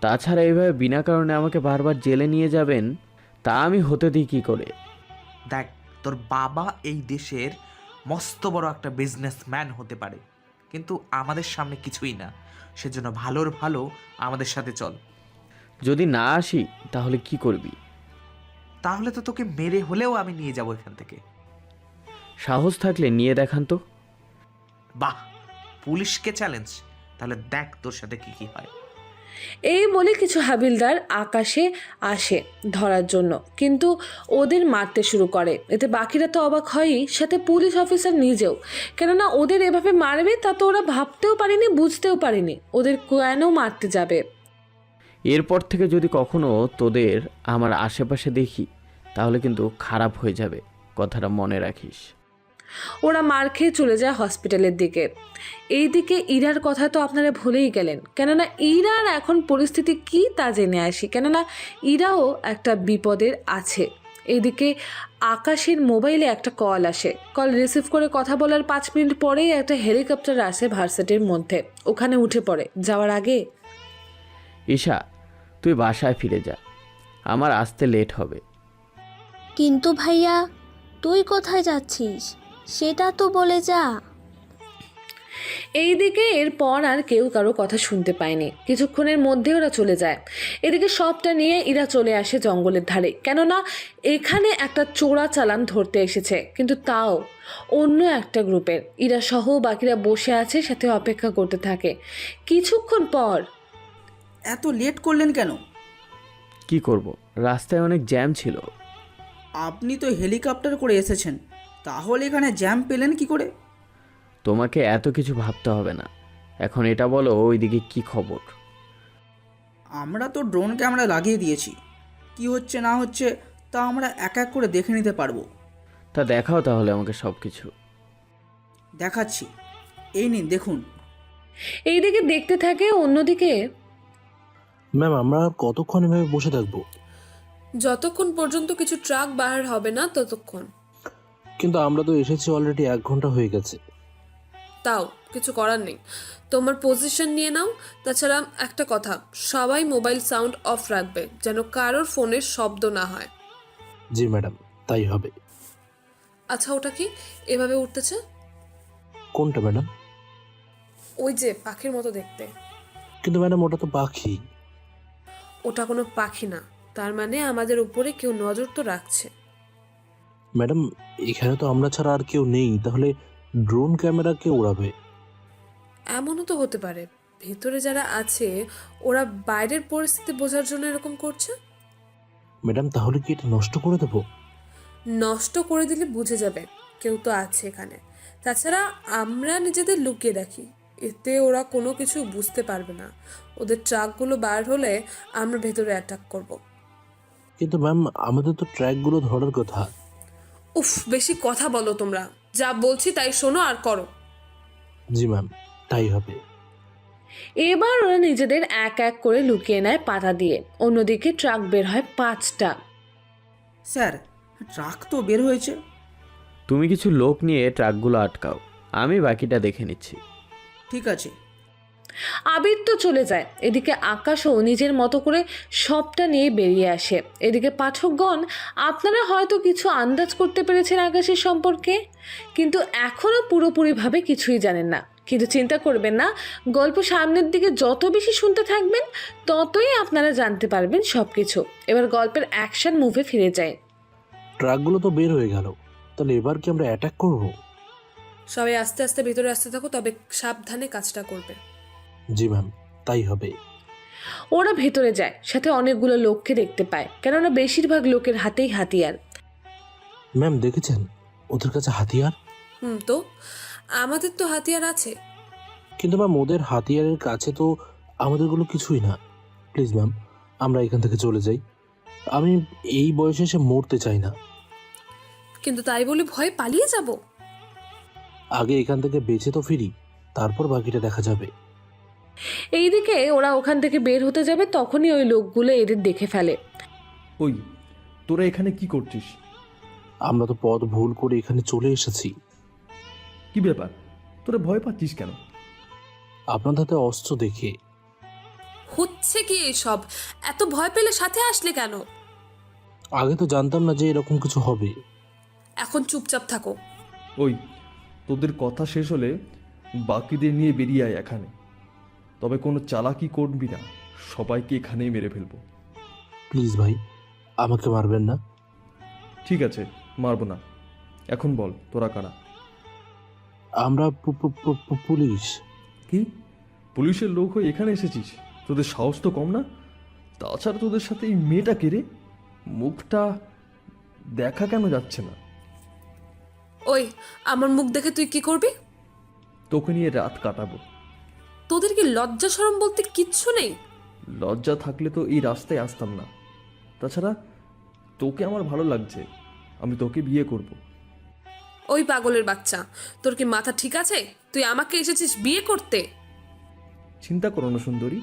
তাছাড়া এইভাবে বিনা কারণে আমাকে বারবার জেলে নিয়ে যাবেন, তা আমি হতে দিই কি করে? দেখ, তোর বাবা এই দেশের মস্ত বড় একটা বিজনেসম্যান হতে পারে, কিন্তু আমাদের সামনে কিছুই না, সেজন্য ভালোর ভালো আমাদের সাথে চল। যদি না আসি তাহলে কি করবি? তাহলে তো তোকে মেরে হলেও আমি নিয়ে যাব এখান থেকে। সাহস থাকলে নিয়ে দেখান তো। বাহ, পুলিশকে চ্যালেঞ্জ, তাহলে দেখ তোর সাথে কি কি হয়। এই বলে কিছু হাবিলদার আকাশে আসে ধরার জন্য, কিন্তু ওদের মারতে শুরু করে। এতে বাকিরা তো অবাক হয়ই, সাথে পুলিশ অফিসার নিজেও, কেননা ওদের এভাবে মারবে তা তো ওরা ভাবতেও পারেনি, বুঝতেও পারেনি ওদের কেন মারতে যাবে। এরপর থেকে যদি কখনো তোদের আমার আশেপাশে দেখি তাহলে কিন্তু খারাপ হয়ে যাবে, কথাটা মনে রাখিস। ওরা মার খেয়ে চলে যায় হসপিটালের দিকে। এইদিকে ইরার কথা তো আপনারা ভুলেই গেলেন, কেননা ইরার এখন পরিস্থিতি কি তা জেনে আসি, কেননা ইরাও একটা বিপদের আছে। এইদিকে আকাশের মোবাইলে একটা কল আসে। কল রিসিভ করে কথা বলার 5 মিনিট পরেই একটা হেলিকপ্টার আসে ভার্সিটির মধ্যে। ওখানে উঠে পড়ে। যাওয়ার আগে, ঈশা তুই বাসায় ফিরে যা, আমার আসতে লেট হবে। কিন্তু ভাইয়া, তুই কোথায় যাচ্ছিস সেটা তো বলে যা। এইদিকে এরপর আর কেউ কারো কথা শুনতে পায়নি। কিছুক্ষণের মধ্যে ওরা চলে যায়। এদিকে সবটা নিয়ে ইরা চলে আসে জঙ্গলের ধারে, কেননা এখানে একটা চোরা চালান ধরতে এসেছে, কিন্তু তাও অন্য একটা গ্রুপের। ইরা সহ বাকিরা বসে আছে, সাথে অপেক্ষা করতে থাকে। কিছুক্ষণ পর, এত লেট করলেন কেন? কি করব, রাস্তায় অনেক জ্যাম ছিল। আপনি তো হেলিকপ্টার করে এসেছেন, তাহলে এখানে জ্যাম পেলেন কি করে? তোমাকে এত কিছু ভাবতে হবে না, এখন এটা বলো ওইদিকে কি খবর? আমরা তো ড্রোন ক্যামেরা লাগিয়ে দিয়েছি, কি হচ্ছে না হচ্ছে তা আমরা এক এক করে দেখে নিতে পারবো। তা দেখাও তাহলে আমাকে সব কিছু। দেখাচ্ছি, এই নিন দেখুন। এইদিকে দেখতে থাকে। অন্যদিকে, ম্যাম আমরা আর কতক্ষণ এভাবে বসে থাকবো? যতক্ষণ পর্যন্ত কিছু ট্রাক বাহার হবে না ততক্ষণ। কিন্তু আমরা তো এসেছি অলরেডি 1 ঘন্টা হয়ে গেছে। তাও কিছু করার নেই, তোমার পজিশন নিয়ে নাও। তাছাড়া একটা কথা, সবাই মোবাইল সাউন্ড অফ রাখবে, যেন কারোর ফোনের শব্দ না হয়। জি ম্যাডাম, তাই হবে। আচ্ছা, ওটা কি এভাবে উঠতেছে? কোনটা ম্যাডাম? ওই যে পাখির মতো দেখতে। কিন্তু ম্যাডাম ওটা তো পাখি। ওটা কোনো পাখি না, তার মানে আমাদের উপরে কেউ নজর তো রাখছে। ম্যাডাম এখানে তো আমরা ছাড়া আর কেউ নেই, তাহলে ড্রোন ক্যামেরা কে উড়াবে? এমনও তো হতে পারে ভেতরে যারা আছে ওরা বাইরের পরিস্থিতি বোঝার জন্য এরকম করছে। ম্যাডাম তাহলে কি এটা নষ্ট করে দেবো? নষ্ট করে দিলে বুঝে যাবে কেউ তো আছে এখানে। তাছাড়া আমরা নিজেদের লুকিয়ে রাখি, এতে ওরা কোনো কিছু বুঝতে পারবে না। ওদের ট্রাকগুলো বার হলে আমরা ভেতরে অ্যাটাক করব। কিন্তু ম্যাম আমাদের তো ট্র্যাকগুলো ধরার কথা। উফ, বেশি কথা বলো তোমরা, যা বলছি তাই শোনো আর করো। জি ম্যাম, তাই হবে। এবার ওরা নিজেদের এক এক করে লুকিয়ে নেয় পাতা দিয়ে। অন্যদিকে ট্রাক বের হয় 5টা। স্যার, ট্রাক তো বের হয়েছে। তুমি কিছু লোক নিয়ে ট্রাকগুলো আটকাও, আমি বাকিটা দেখে নিচ্ছি। ঠিক আছে। আবির তো চলে যায়। এদিকে আকাশও নিজের মতো করে সবটা নিয়ে বেরিয়ে আসে। এদিকে পাঠকগণ, আপনারা হয়তো কিছু আন্দাজ করতে পেরেছেন আকাশের সম্পর্কে, কিন্তু এখনও পুরোপুরিভাবে কিছুই জানেন না। কিন্তু চিন্তা করবেন না, গল্প সামনের দিকে যত বেশি শুনতে থাকবেন ততই আপনারা জানতে পারবেন সব কিছু। এবার গল্পের অ্যাকশন মুভে ফিরে যায়। ট্রাকগুলো তো বের হয়ে গেল, তাহলে এবার কি আমরা অ্যাটাক করব? সবাই আস্তে আস্তে ভেতরে আসতে থাকো, তবে সাবধানে কাজটা করবে। জি ম্যাম, তাই হবে। ওরা ভেতরে যায়, সাথে অনেকগুলো লোককে দেখতে পায়, কেননা বেশিরভাগ লোকের হাতেই হাতিয়ার। ম্যাম দেখেছেন ওদের কাছে হাতিয়ার? তো আমাদের তো হাতিয়ার আছে। কিন্তু ম্যাম ওদের হাতিয়ারের কাছে তো আমাদেরগুলো কিছুই না। প্লিজ ম্যাম, আমরা এখান থেকে চলে যাই। আমি এই বয়সে এসে মরতে চাই না। কিন্তু তাই বলে ভয় পালিয়ে যাব? আগে এখান থেকে বেঁচে তো ফিরি, তারপর বাকিটা দেখা যাবে। এইদিকে ওরা ওখান থেকে বের হতে যাবে, তখনই ওই লোকগুলো এদের দেখে ফেলে। ওই, তোরা এখানে কি করছিস? আমরা তো পথ ভুল করে এখানে চলে এসেছি। কি ব্যাপার, তোরা ভয় পাচ্ছিস কেন? আপনার হাতে অস্ত্র দেখে। হচ্ছে কি এসব? এত ভয় পেলে সাথে আসলে কেন? আগে তো জানতাম না যে এরকম কিছু হবে। এখন চুপচাপ থাকো। ওই, তোদের কথা শেষ হলে বাকিদের নিয়ে বেরিয়ে আয় এখানে। তবে কোনো চালাকি করবি না, সবাইকে এখানেই মেরে ফেলবো। প্লিজ ভাই, আমাকে মারবেন না। ঠিক আছে, মারবো না। এখন বল, তোরা কারা? আমরা পুলিশ। কি, পুলিশের লোক হয়ে এখানে এসেছিস? তোদের সাহস তো কম না? তাছাড়া তোদের সাথে এই মেয়েটা কে রে? মুখটা দেখা কেন যাচ্ছে না? ওই, আমার মুখ দেখে তুই কি করবি? তোকে নিয়ে রাত কাটাবো। তোদের কি লজ্জা শরম বলতে কিচ্ছু নেই? লজ্জা থাকলে তো এই রাস্তায় আসতাম না। তাছাড়া তোকে আমার ভালো লাগছে, আমি তোকে বিয়ে করব। ওই পাগলের বাচ্চা, তোর কি মাথা ঠিক আছে? তুই আমাকে এসেছিস বিয়ে করতে? চিন্তা করো না সুন্দরী,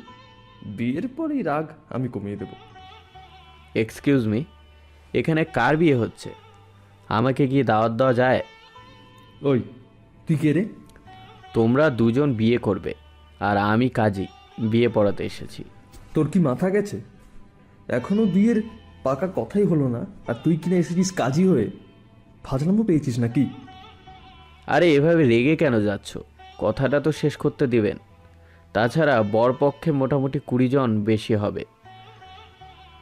বিয়ের পরেই রাগ আমি কমিয়ে দেব। এক্সকিউজ মি, এখানে কার বিয়ে হচ্ছে? আমাকে কি দাওয়াত দেওয়া যায়? ওই, তুই কে রে? তোমরা দুজন বিয়ে করবে, আর আমি কাজী, বিয়ে পড়াতে এসেছি। তোর কি মাথা গেছে? এখনো বিয়ের পাকা কথাই হলো না, আর তুই কিনা এসেছিস কাজী হয়ে? ফাজলামো পেয়েছিস নাকি? আরে এভাবে রেগে কেন যাচ্ছ? কথাটা তো শেষ করতে দিবেন। তাছাড়া বরপক্ষে মোটামুটি 20 জন বেশি হবে,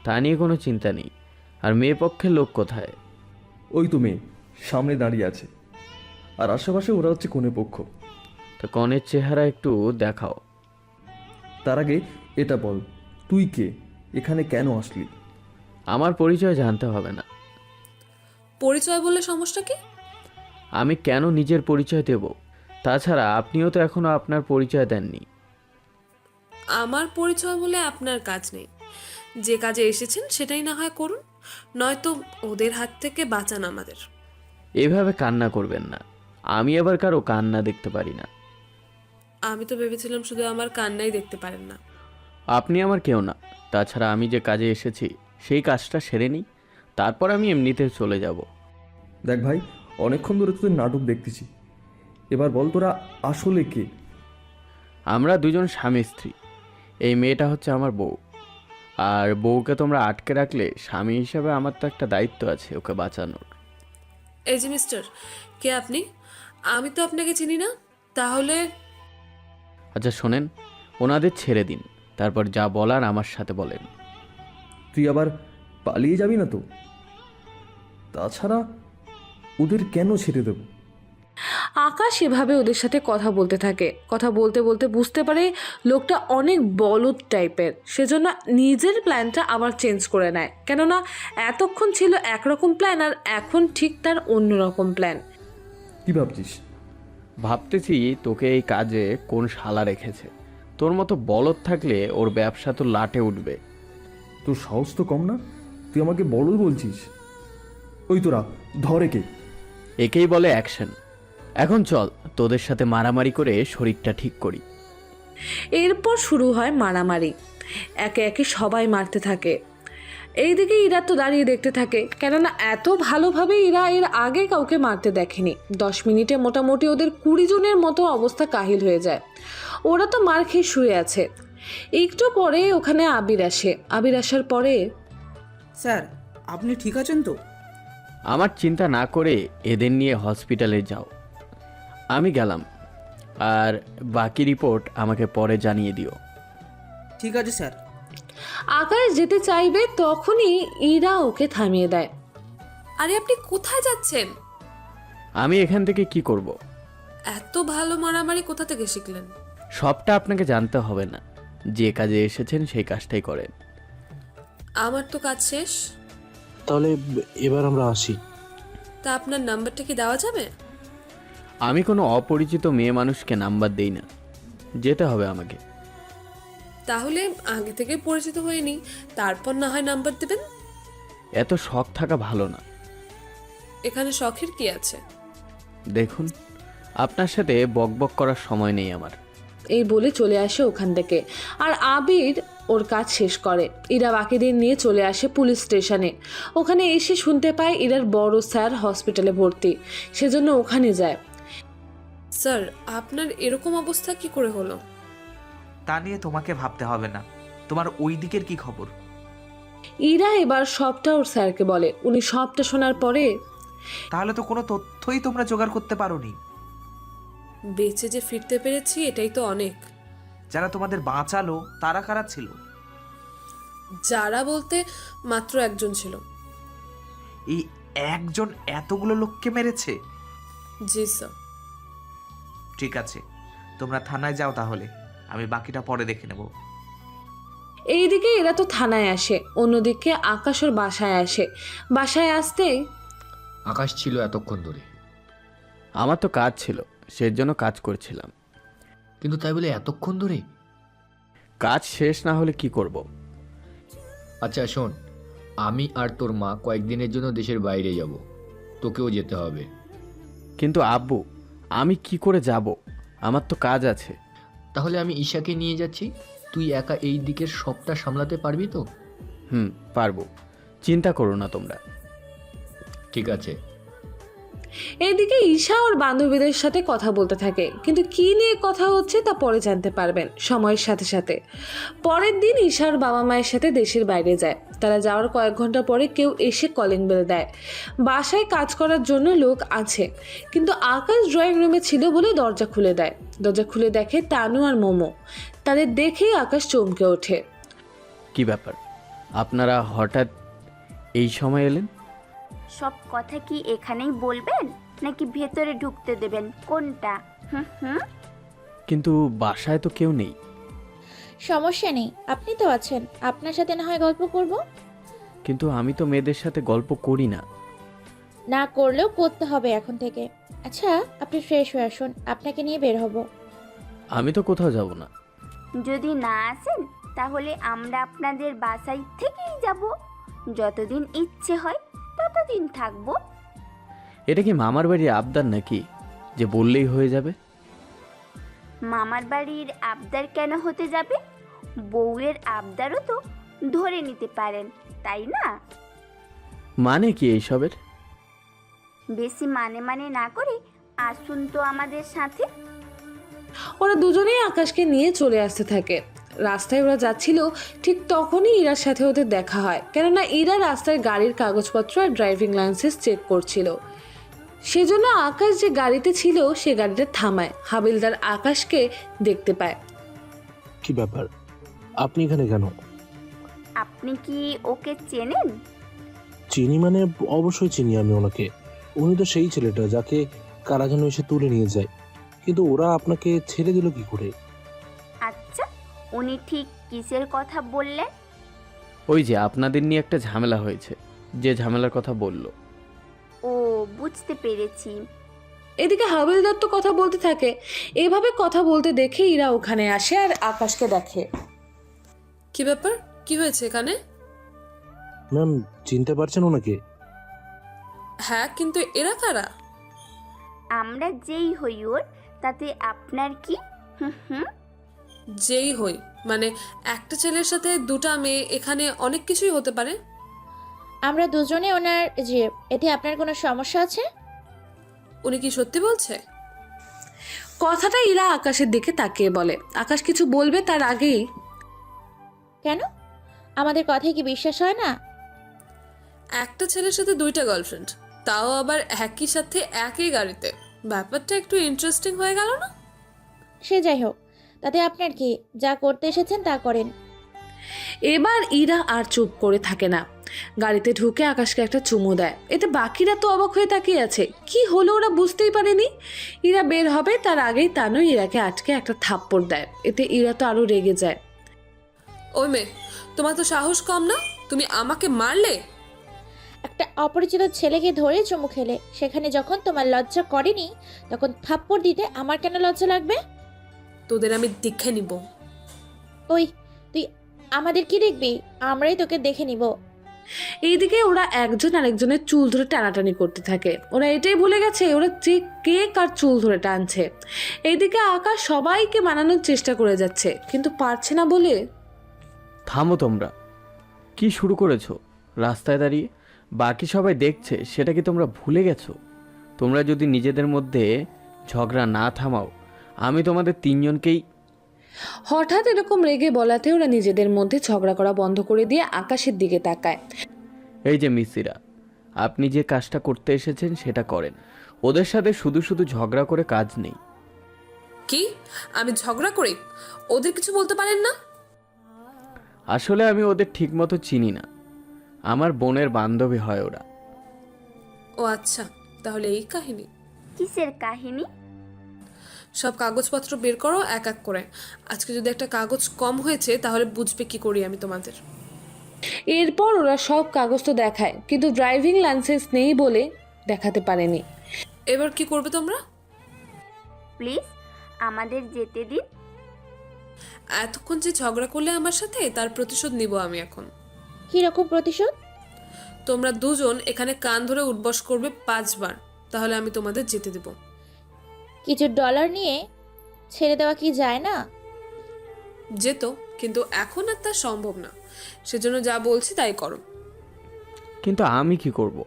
তা নিয়ে কোনো চিন্তা নেই। আর মেয়ে পক্ষের লোক কোথায়? ওই তো মেয়ে সামনে দাঁড়িয়ে আছে, আর আশেপাশে ওরা হচ্ছে কনে পক্ষ। তো কনের চেহারা একটু দেখাও। তার আগে এটা বল, তুই কে, এখানে কেন আসলি? আমার পরিচয় জানতে হবে না। পরিচয় বললে সমস্যা কি? আমি কেন নিজের পরিচয় দেব? তাছাড়া আপনিও তো এখনো আপনার পরিচয় দেননি। আমার পরিচয় বলে আপনার কাজ নেই। যে কাজে এসেছেন সেটাই না হয় করুন, নয়তো ওদের হাত থেকে বাঁচান আমাদের। এভাবে কান্না করবেন না, আমি আবার কারো কান্না দেখতে পারি না। আমি তো ভেবেছিলাম শুধু আমার কান্নাই দেখতে পারেন না। আপনি আমার কেউ না। তাছাড়া আমি যে কাজে এসেছি সেই কাজটা সেরে নিই, তারপর আমি এমনিতে চলে যাব। দেখ ভাই, অনেকক্ষণ ধরে তোদের নাটক দেখতেছি, এবার বল তোরা আসলে কে? আমরা দুজন স্বামী স্ত্রী। এই মেয়েটা হচ্ছে আমার বউ, আর বউকে তোমরা আটকে রাখলে স্বামী হিসাবে আমার তো একটা দায়িত্ব আছে ওকে বাঁচানোর। এই যে মিস্টার, কে আপনি? আমি তো আপনাকে চিনি না। তাহলে আচ্ছা শোনেন, ওনাদের ছেড়ে দিন, তারপর যা বলার আমার সাথে বলেন। তুই আবার পালিয়ে যাবি না তো? তাছাড়া ওদের কেন ছেড়ে দেব? আকাশ এভাবে ওদের সাথে কথা বলতে থাকে। কথা বলতে বলতে বুঝতে পারে লোকটা অনেক বলদ টাইপের, সেজন্য নিজের প্ল্যানটা আবার চেঞ্জ করে নেয়। কেননা এতক্ষণ ছিল একরকম প্ল্যান, আর এখন ঠিক তার অন্যরকম প্ল্যান। কি ভাবছিস? ভাবতেছি তোকে এই কাজে কোন শালা রেখেছে। তোর মতো বলদ থাকলে ওর ব্যবসা তো লাটে উঠবে। তোর সাহস তো কম না, তুই আমাকে বলদ বলছিস? ওই তোরা ধরে কে? একেই বলে অ্যাকশন। এখন চল তোদের সাথে মারামারি করে শরীরটা ঠিক করি। এরপর শুরু হয় মারামারি। একে একে সবাই মারতে থাকে। এইদিকে ইরা তো দাঁড়িয়ে দেখতে থাকে, কেননা এত ভালোভাবে ইরা এর আগে কাউকে মারতে দেখেনি। 10 মিনিটে মোটামুটি ওদের 20 জনের মতো অবস্থা কাহিল হয়ে যায়। ওরা তো মার খেয়ে শুয়ে আছে। একটু পরে ওখানে আবির আসে। আবির আসার পরে, স্যার আপনি ঠিক আছেন তো? আমার চিন্তা না করে এদের নিয়ে হসপিটালে যাও। আমি গেলাম, আর বাকি রিপোর্ট আমাকে পরে জানিয়ে দিও। ঠিক আছে স্যার। আকাশ যেতে চাইবে তখনই ইরা ওকে থামিয়ে দেয়। আরে আপনি কোথায় যাচ্ছেন? আমি এখান থেকে কি করব? এত ভালো মারামারি কোথা থেকে শিখলেন? সবটা আপনাকে জানতে হবে না, যে কাজে এসেছেন সেই কাজটাই করেন। আমার তো কাজ শেষ। তাহলে এবার আমরা আসি। তা আপনার নাম্বারটা কি দেওয়া যাবে? আমি কোনো অপরিচিত মেয়ে মানুষকে নাম্বার দেই না, যেতে হবে আমাকে। তাহলে আগে থেকে পরিচিত হয়ে নিই, তারপর না হয় নাম্বার দেবেন। এত শখ থাকা ভালো না। এখানে শখের কি আছে? দেখুন, আপনার সাথে বকবক করার সময় নেই আমার। এই বলে চলে আসে ওখান থেকে। আর আবির ওর কাজ শেষ করে। ইরা বাকিদের নিয়ে চলে আসে পুলিশ স্টেশনে। ওখানে এসে শুনতে পায় ইরার বড় স্যার হসপিটালে ভর্তি, সেজন্য ওখানে যায়। স্যার আপনার এরকম অবস্থা কি করে হলো? তা নিয়ে তোমাকে ভাবতে হবে না। তোমার ওই দিকের কি খবর? ইরা এবার সবটা ওর স্যারকে বলে। উনি সবটা শোনার পরে, তাহলে তো কোনো তথ্যই তোমরা জোগাড় করতে পারোনি। বেঁচে যে ফিরতে পেরেছি এটাই তো অনেক। যারা তোমাদের বাঁচালো তারা কারা ছিল? যারা বলতে মাত্র একজন ছিল। এই একজন এতগুলো লোককে মেরেছে? জি স্যার। ঠিক আছে, তোমরা থানায় যাও, তাহলে আমি বাকিটা পরে দেখে নেব। এইদিকে এরা তো থানায় আসে, অন্যদিকে আকাশ ওর বাসায় আসে। বাসায় আসতেই, আকাশ ছিল এতক্ষণ ধরে? আমার তো কাজ ছিল, সেজন্য কাজ করছিলাম। কিন্তু তাই বলে এতক্ষণ ধরে? কাজ শেষ না হলে কি করব? আচ্ছা শোন, আমি আর তোর মা কয়েকদিনের জন্য দেশের বাইরে যাব, তোকেও যেতে হবে। কিন্তু আব্বু, আমি কি করে যাব? আমার তো কাজ আছে। তাহলে আমি ঈশাকে নিয়ে যাচ্ছি, তুই একা এই দিকের সবটা সামলাতে পারবি তো? পারবো, চিন্তা করো না তোমরা। ঠিক আছে। এইদিকে ঈশা ওর বান্ধবীদের সাথে কথা বলতে থাকে, কিন্তু কি নিয়ে কথা হচ্ছে তা পরে জানতে পারবেন সময়ের সাথে সাথে। পরের দিন ঈশার বাবা মায়ের সাথে দেশের বাইরে যায়। তারা যাওয়ার কয়েক ঘন্টা পরে কেউ এসে কলিং বেল দেয়। বাসায় কাজ করার জন্য লোক আছে, কিন্তু আকাশ ড্রয়িং রুমে ছিল বলে দরজা খুলে দেয়। দরজা খুলে দেখে তানু আর মোমো। তাদের দেখেই আকাশ চমকে ওঠে। কি ব্যাপার, আপনারা হঠাৎ এই সময় এলেন? সব কথা কি এখানেই বলবেন নাকি ভেতরে ঢুকতে দেবেন, কোনটা? হুম। কিন্তু বাসায় তো কেউ নেই। সমস্যা নেই, আপনি তো আছেন, আপনার সাথে না হয় গল্প করব। কিন্তু আমি তো মেয়েদের সাথে গল্প করি না। না করলেও করতে হবে এখন থেকে। আচ্ছা, আপনি ফ্রেশ হয়ে আসুন, আপনাকে নিয়ে বের হব। আমি তো কোথাও যাব না। যদি না আসেন তাহলে আমরা আপনাদের বাসায় থেকেই যাব। যতদিন ইচ্ছে হয় ততদিন থাকবো। এটা কি মামার বাড়ির আবদার নাকি যে বললেই হয়ে যাবে? মামার বাড়ির আবদার কেন হতে যাবে? বউয়ের আবদারও তো ধরে নিতে পারেন, তাই না? মানে কি এইসবের? বেশি মানে না করে আসুন তো আমাদের সাথে। ওরা দুজনেই আকাশকে নিয়ে চলে আসতে থাকে। রাস্তায় ওরা যাচ্ছিল, ঠিক তখনই ইরার সাথে ওদের দেখা হয়। কেননা ইরা রাস্তায় গাড়ির কাগজপত্র আর ড্রাইভিং লাইসেন্স চেক করছিল। সেজন্য আকাশ যে গাড়িতে ছিল সে গাড়িটা থামায়। হাবিলদার আকাশকে দেখতে পায়। কি ব্যাপার, আপনি এখানে কেন? আপনি কি ওকে চেনেন? চিনি মানে অবশ্যই চিনি আমি ওনাকে। উনি তো সেই ছেলেটা যাকে কারা যেন এসে তুলে নিয়ে যায়, কিন্তু ওরা আপনাকে ছেড়ে দিল কি করে? আচ্ছা, উনি ঠিক কিসের কথা বললেন? ওই যে আপনাদের নিয়ে একটা ঝামেলা হয়েছে, যে ঝামেলার কথা বলল। ও, বুঝতে পেরেছি। এদিকে হাবিলদার তো কথা বলতে থাকে। এভাবে কথা বলতে দেখে ইরা ওখানে আসে আর আকাশকে দেখে। কি ব্যাপার, কি হয়েছে এখানে? ম্যাম, চিনতে পারছেন ওনাকে? হ্যাঁ, কিন্তু এরা কারা? আমরা যেই হই ওর, তাতে আপনার কি? হুম। যেই হই মানে একটা ছেলের সাথে দুটা মেয়ে, এখানে অনেক কিছুই হতে পারে। আমরা দুজনে ওনার যে, এতে আপনার কোনো সমস্যা আছে? উনি কি সত্যি বলছে? কথাটা ইরা আকাশের দিকে তাকিয়ে বলে। আকাশ কিছু বলবে তার আগেই, কেন, আমাদের কথায় কি বিশ্বাস হয় না? একটা ছেলের সাথে দুইটা গার্লফ্রেন্ড, তাও আবার একই সাথে একই গাড়িতে, ব্যাপারটা একটু ইন্টারেস্টিং হয়ে গেল না? সে যাই হোক, তাতে আপনার কি, যা করতে এসেছেন তা করেন। এবার ইরা আর চুপ করে থাকে না। গাড়িতে ঢুকে আকাশকে একটা চুমু দেয়। এতে বাকিরা তো অবাক হয়ে তাকিয়ে আছে। কি হলো ওরা বুঝতেই পারেনি। ইরা বের হবে তার আগেই তানু ইরাকে আটকে একটা থাপ্পড় দেয়। এতে ইরা তো আরো রেগে যায়। ওই মেয়ে, তোমার তো সাহস কম না, তুমি আমাকে মারলে? একটা অপরিচিত ছেলেকে ধরে চুমু খেলে, সেখানে যখন তোমার লজ্জা করেনি তখন থাপ্পড় দিতে আমার কেন লজ্জা লাগবে? তোদের আমি দেখে নিব। ওই, তুই আমাদের কি দেখবি? আমরাই তোকে দেখে নিব। এইদিকে ওরা একজন আরেকজনের চুল ধরে টানাটানি করতে থাকে। ওরা এটাই ভুলে গেছে ওরা কে কার চুল ধরে টানছে। এইদিকে আকাশ সবাইকে মানানোর চেষ্টা করে যাচ্ছে, কিন্তু পারছে না বলে। থামো তোমরা, কি শুরু করেছো রাস্তায় দাঁড়িয়ে? বাকি সবাই দেখছে, সেটা কি তোমরা ভুলে গেছো? তোমরা যদি নিজেদের মধ্যে ঝগড়া না থামাও, আমি তোমাদের তিনজনকেই। হঠাৎ এরকম রেগে বলাতে ওরা নিজেদের মধ্যে ঝগড়া করা বন্ধ করে দিয়ে আকাশের দিকে তাকায়। এই যে মিসিরা, আপনি যে কাজটা করতে এসেছেন সেটা করেন। ওদের সাথে শুধু শুধু ঝগড়া করে কাজ নেই। কি, আমি ঝগড়া করি? ওদের কিছু বলতে পারেন না? আসলে আমি ওদের ঠিকমতো চিনি না, আমার বোনের বান্ধবী হয় ওরা। ও আচ্ছা, তাহলে এই কাহিনী। কিসের কাহিনী? সব কাগজপত্র বের করো এক এক করে। আজকে যদি একটা কাগজ কম হয়েছে তাহলে বুঝবে কি করি আমি তোমাদের। এরপর ওরা সব কাগজ তো দেখায়, কিন্তু ড্রাইভিং লাইসেন্স নেই বলে দেখাতে পারেনি। এবার কি করবে তোমরা? প্লিজ আমাদের যেতে দিন। এতক্ষণ যে ঝগড়া করলে আমার সাথে, তার প্রতিশোধ নিব আমি এখন। কি রকম প্রতিশোধ? তোমরা দুজন এখানে কান ধরে উঠবস করবে 5 বার, তাহলে আমি তোমাদের যেতে দেব। কিছু ডলার নিয়ে ছেড়ে দেওয়া কি যায় না? যেত, কিন্তু এখন আর তা সম্ভব না। সেজন্য যা বলছি তাই করো। কিন্তু আমি কি করব?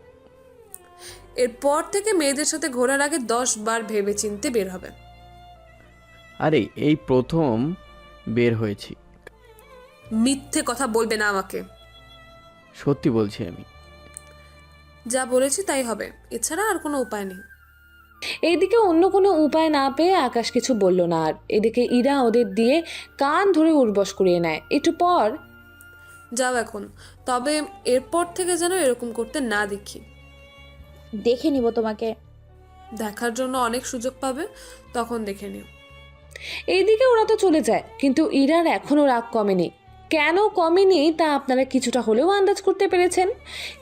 এরপর থেকে মেয়েদের সাথে ঘোরার আগে 10 বার ভেবে চিনতে বের হবে। আরে এই প্রথম বের হয়েছি, মিথ্যে কথা বলবে না আমাকে। সত্যি বলছি আমি। যা বলেছি তাই হবে, এছাড়া আর কোনো উপায় নেই। এইদিকে অন্য কোনো উপায় না পেয়ে আকাশ কিছু বলল না আর। এদিকে ইরা ওদের দিয়ে কান ধরে উর্বশ করিয়ে নেয়। একটু পর, যাও এখন, তবে এরপর থেকে যেন এরকম করতে না দেখি। দেখে নিব তোমাকে। দেখার জন্য অনেক সুযোগ পাবে, তখন দেখে নিও। এইদিকে ওরা তো চলে যায়, কিন্তু ইরার এখনও রাগ কমেনি। কেন কমেনি তা আপনারা কিছুটা হলেও আন্দাজ করতে পেরেছেন।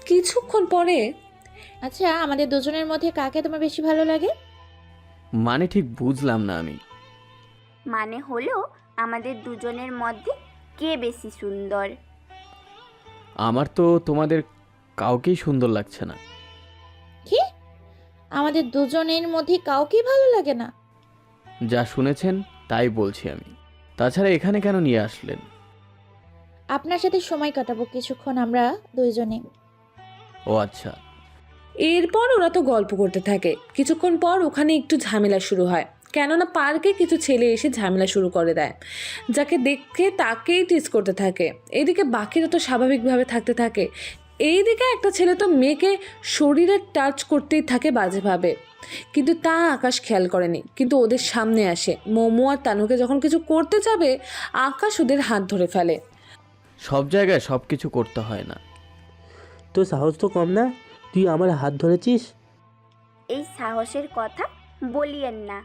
কিছুক্ষণ পরে, আচ্ছা, আমাদের দুজনের মধ্যে কাকে তোমার বেশি ভালো লাগে? মানে ঠিক বুঝলাম না আমি। মানে হলো আমাদের দুজনের মধ্যে কে বেশি সুন্দর। আমার তো তোমাদের কাউকেই সুন্দর লাগছে না। কি? আমাদের দুজনের মধ্যে কাউকেই ভালো লাগে না? যা শুনেছেন তাই বলছি আমি। তাছাড়া এখানে কেন নিয়ে আসলেন? আপনার সাথে সময় কাটাবো কিছুক্ষণ আমরা দুইজনে। ও আচ্ছা। এরপর ওরা তো গল্প করতে থাকে। কিছুক্ষণ পর ওখানে একটু ঝামেলা শুরু হয়, কেননা পার্কে কিছু ছেলে এসে ঝামেলা শুরু করে দেয়। যাকে দেখে তাকেই টিজ করতে থাকে। এদিকে বাকিরা তো স্বাভাবিকভাবে থাকতে থাকে। এইদিকে একটা ছেলে তো মেয়েকে শরীরে টাচ করতেই থাকে বাজেভাবে, কিন্তু তা আকাশ খেয়াল করেনি। কিন্তু ওদের সামনে আসে। মোমো আর তানুকে যখন কিছু করতে যাবে, আকাশ ওদের হাত ধরে ফেলে। সব জায়গায় সব কিছু করতে হয় না। তোর সাহস তো কম না, তুই আমার হাত ধরেছিস। এই সাহসের কথা বলিয়েন না,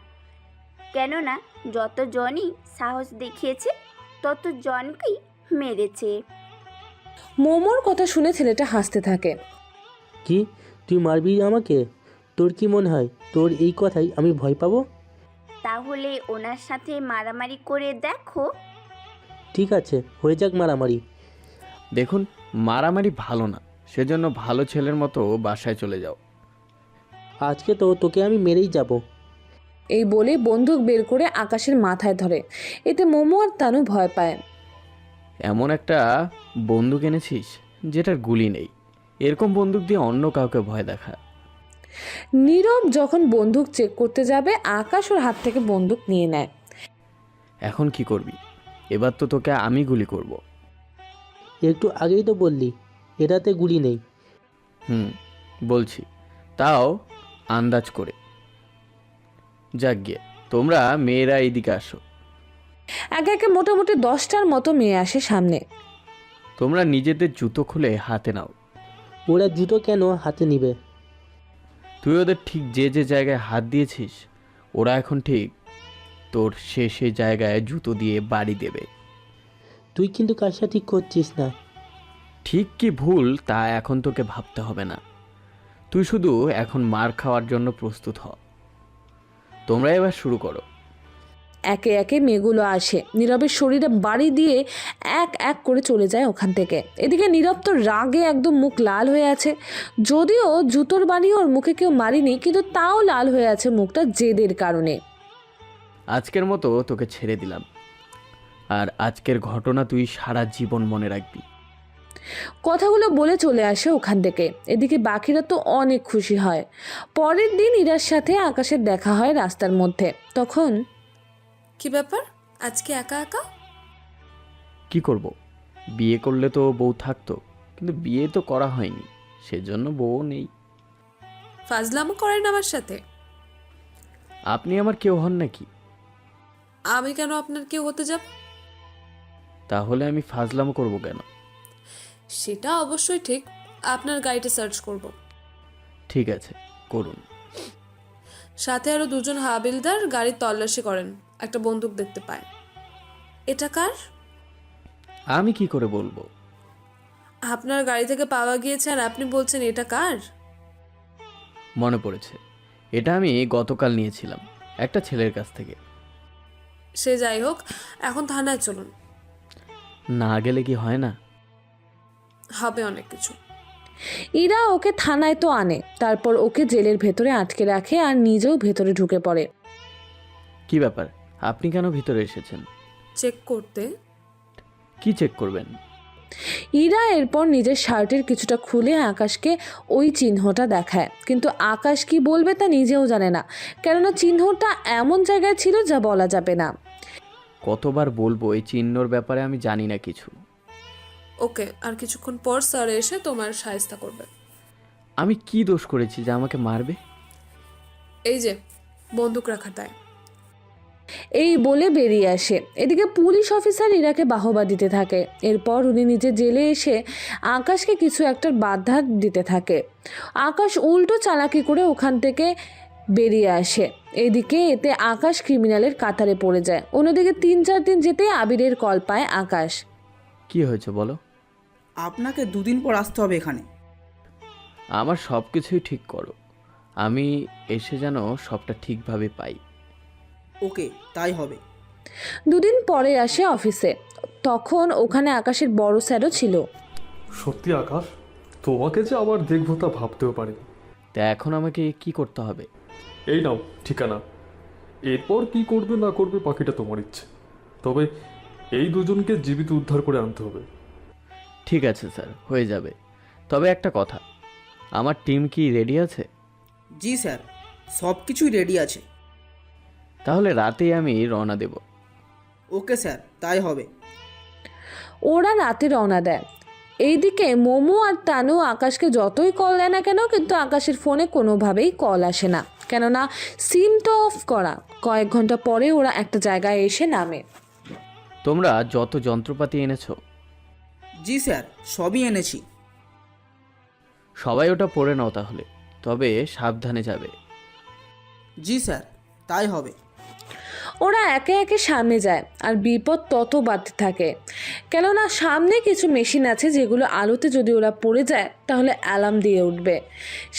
কেননা যতজনই সাহস দেখিয়েছে ততজনকেই মেরেছে। মোমোর কথা শুনে ছেলেটা হাসতে থাকে। কি, তুই মারবি আমাকে? তোর কি মনে হয় তোর এই কথাই আমি ভয় পাবো? তাহলে ওনার সাথে মারামারি করে দেখো। ঠিক আছে, হয়ে যাক মারামারি। দেখুন, মারামারি ভালো না, সেজন্য ভালো ছেলের মতো বাসায় চলে যাও। আজকে তো তোকে আমি মেরেই যাব। এই বলে বন্দুক বের করে আকাশের মাথায় ধরে। এতে মোমো আর তানু ভয় পায়। এমন একটা বন্দুক এনেছিস যেটার গুলি নেই। এরকম বন্দুক দিয়ে অন্য কাউকে ভয় দেখা। নীরব যখন বন্দুক চেক করতে যাবে, আকাশ ওর হাত থেকে বন্দুক নিয়ে নেয়। এখন কি করবি? এবার তো তোকে আমি গুলি করব। একটু আগেই তো বললি এটাতে গুলি নেই। বলছি, তাও আন্দাজ করে। যাক গিয়ে, তোমরা মেয়েরা এইদিকে আসো। একে একে মোটামুটি 10টার মতো মেয়ে আসে সামনে। তোমরা নিজেদের জুতো খুলে হাতে নাও। ওরা জুতো কেন হাতে নিবে? তুই ওদের ঠিক যে যে জায়গায় হাত দিয়েছিস, ওরা এখন ঠিক তোর সেই জায়গায় জুতো দিয়ে বাড়ি দেবে। তুই কিন্তু কাজটা ঠিক করছিস না। ঠিক কি ভুল তা এখন তোকে ভাবতে হবে না। তুই শুধু এখন মার খাওয়ার জন্য প্রস্তুত হ। তোমরা এবার শুরু করো। একে একে মেয়েগুলো আসে, নীরবের শরীরে বাড়ি দিয়ে এক এক করে চলে যায় ওখান থেকে। এদিকে নীরব তো রাগে একদম মুখ লাল হয়ে আছে। যদিও জুতোর বাড়ি ওর মুখে কেউ মারিনি, কিন্তু তাও লাল হয়ে আছে মুখটা জেদের কারণে। আজকের মতো তোকে ছেড়ে দিলাম, আর আজকের ঘটনা তুই সারা জীবন মনে রাখবি। কথাগুলো বলে চলে আসে ওখান থেকে। এদিকে বাকিরা তো অনেক খুশি হয়। পরের দিন ইরার সাথে আকাশের দেখা হয় রাস্তার মধ্যে। তখন, কি ব্যাপার, আজকে একা একা? কি করব, বিয়ে করলে তো বউ থাকতো, কিন্তু বিয়ে তো করা হয়নি, সেজন্য বউ নেই। ফাজলামো করেন আমার সাথে? আপনি আমার কেউ হন নাকি? আমি কেন আপনার কেউ হতে যাব? তাহলে আমি ফাজলামো করব কেন? সেটা অবশ্যই ঠিক। আপনার গাড়িটা সার্চ করব। ঠিক আছে, করুন। সাথে আরো 2জন হাবিলদার গাড়ির তল্লাশি করেন। একটা বন্দুক দেখতে পায়। এটা কার? আমি কি করে বলবো? আপনার গাড়ি থেকে পাওয়া গিয়েছে আর আপনি বলছেন এটা কার? মনে পড়েছে, এটা আমি গতকাল নিয়েছিলাম একটা ছেলের কাছ থেকে। সে যাই হোক, এখন থানায় চলুন। না গেলে কি হয় না? হবে অনেক কিছু। ইরা ওকে থানায় তো আনে, তারপর ওকে জেলের ভেতরে আটকে রাখে আর নিজেও ভেতরে ঢুকে পড়ে। কি ব্যাপার, আপনি কেন ভিতরে এসেছেন? চেক করতে। কি চেক করবেন? ইরা এরপর নিজের শার্টের কিছুটা খুলে আকাশকে ওই চিহ্নটা দেখায়, কিন্তু আকাশ কি বলবে তা নিজেও জানে না, কেননা চিহ্নটা এমন জায়গায় ছিল যা বলা যাবে না। কতবার বলবো এই চিহ্নর ব্যাপারে আমি জানি না কিছু। ওকে, আর কিছুক্ষণ পর স্যার এসে তোমার সাহায্য করবে। আমি কি দোষ করেছি যে আমাকে মারবে? এই যে বন্দুক রাখার দায়। এই বলে বেরিয়ে আসে। এদিকে পুলিশ অফিসার ইরাকে বাহবা দিতে থাকে। এরপর উনি নিজে জেলে এসে আকাশকে কিছু একটা বাধা দিতে থাকে। আকাশ উল্টো চালাকি করে ওখান থেকে বেরিয়ে আসে। এদিকে এতে আকাশ ক্রিমিনালের কাতারে পড়ে যায়। অন্যদিকে 3-4 দিন যেতেই আবিরের কল পায় আকাশ। কি হয়েছে বলো? আপনাকে 2 দিন পর আসতে হবে এখানে। আমার সব কিছুই ঠিক করো, আমি এসে যেন সবটা ঠিকভাবে পাই। ওকে, তাই হবে। 2 দিন পরে আসে অফিসে। তখন ওখানে আকাশের বড় স্যারও ছিল। সত্যি আকাশ, তোমাকে যে আবার দেখবো তা ভাবতেও পারিনি। তা এখন আমাকে কি করতে হবে? এই নাও ঠিকানা, এরপর কি করবে না করবে বাকিটা তোমার ইচ্ছে, তবে এই দুজনকে জীবিত উদ্ধার করে আনতে হবে। ঠিক আছে স্যার, হয়ে যাবে। তবে একটা কথা, আমার টিম কি রেডি আছে? জি স্যার, সব কিছুই রেডি আছে। তাহলে রাতেই আমি রওনা দেব। ওকে স্যার, তাই হবে। ওরা রাতে রওনা দেয়। এইদিকে মোমো আর তানু আকাশকে যতই কল দেয় না কেন, কিন্তু আকাশের ফোনে কোনোভাবেই কল আসে না, কেননা সিমটা অফ করা। কয়েক ঘন্টা পরে ওরা একটা জায়গায় এসে নামে। তোমরা যত যন্ত্রপাতি এনেছো? জি স্যার, সবই এনেছি। সবাই ওটা পড়ে নাও তাহলে, তবে সাবধানে যাবে। জি স্যার, তাই হবে। ওরা একে একে সামনে যায় আর বিপদ তত বাড়তে থাকে, কেননা সামনে কিছু মেশিন আছে যেগুলো আলোতে যদি ওরা পড়ে যায় তাহলে অ্যালার্ম দিয়ে উঠবে।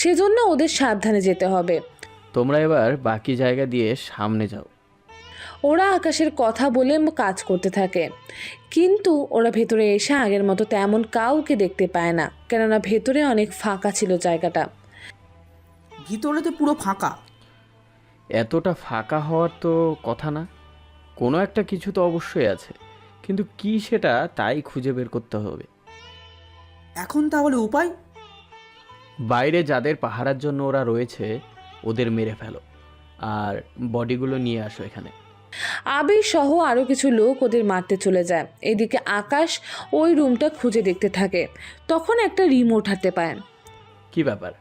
সেজন্য ওদের সাবধানে যেতে হবে। তোমরা এবার বাকি জায়গা দিয়ে সামনে যাও। ওরা আকাশের কথা বলে কাজ করতে থাকে, কিন্তু ওরা ভেতরে এসে আগের মতো তেমন কাউকে দেখতে পায় না, কেননা ভেতরে অনেক ফাঁকা ছিল জায়গাটা। ভিতরে তো পুরো ফাঁকা। এতটা ফাঁকা হওয়ার তো কথা না, কোনো একটা কিছু তো অবশ্যই আছে, কিন্তু কি সেটা তাই খুঁজে বের করতে হবে। এখন তাহলে উপায়? বাইরে যাদের পাহারার জন্য ওরা রয়েছে ওদের মেরে ফেলো, আর বডিগুলো নিয়ে আসো এখানে। আবির সহ আরও কিছু লোক ওদের মারতে চলে যায়। এদিকে আকাশ ওই রুমটা খুঁজে দেখতে থাকে। তখন একটা রিমোট হাতে পায়। কি ব্যাপার,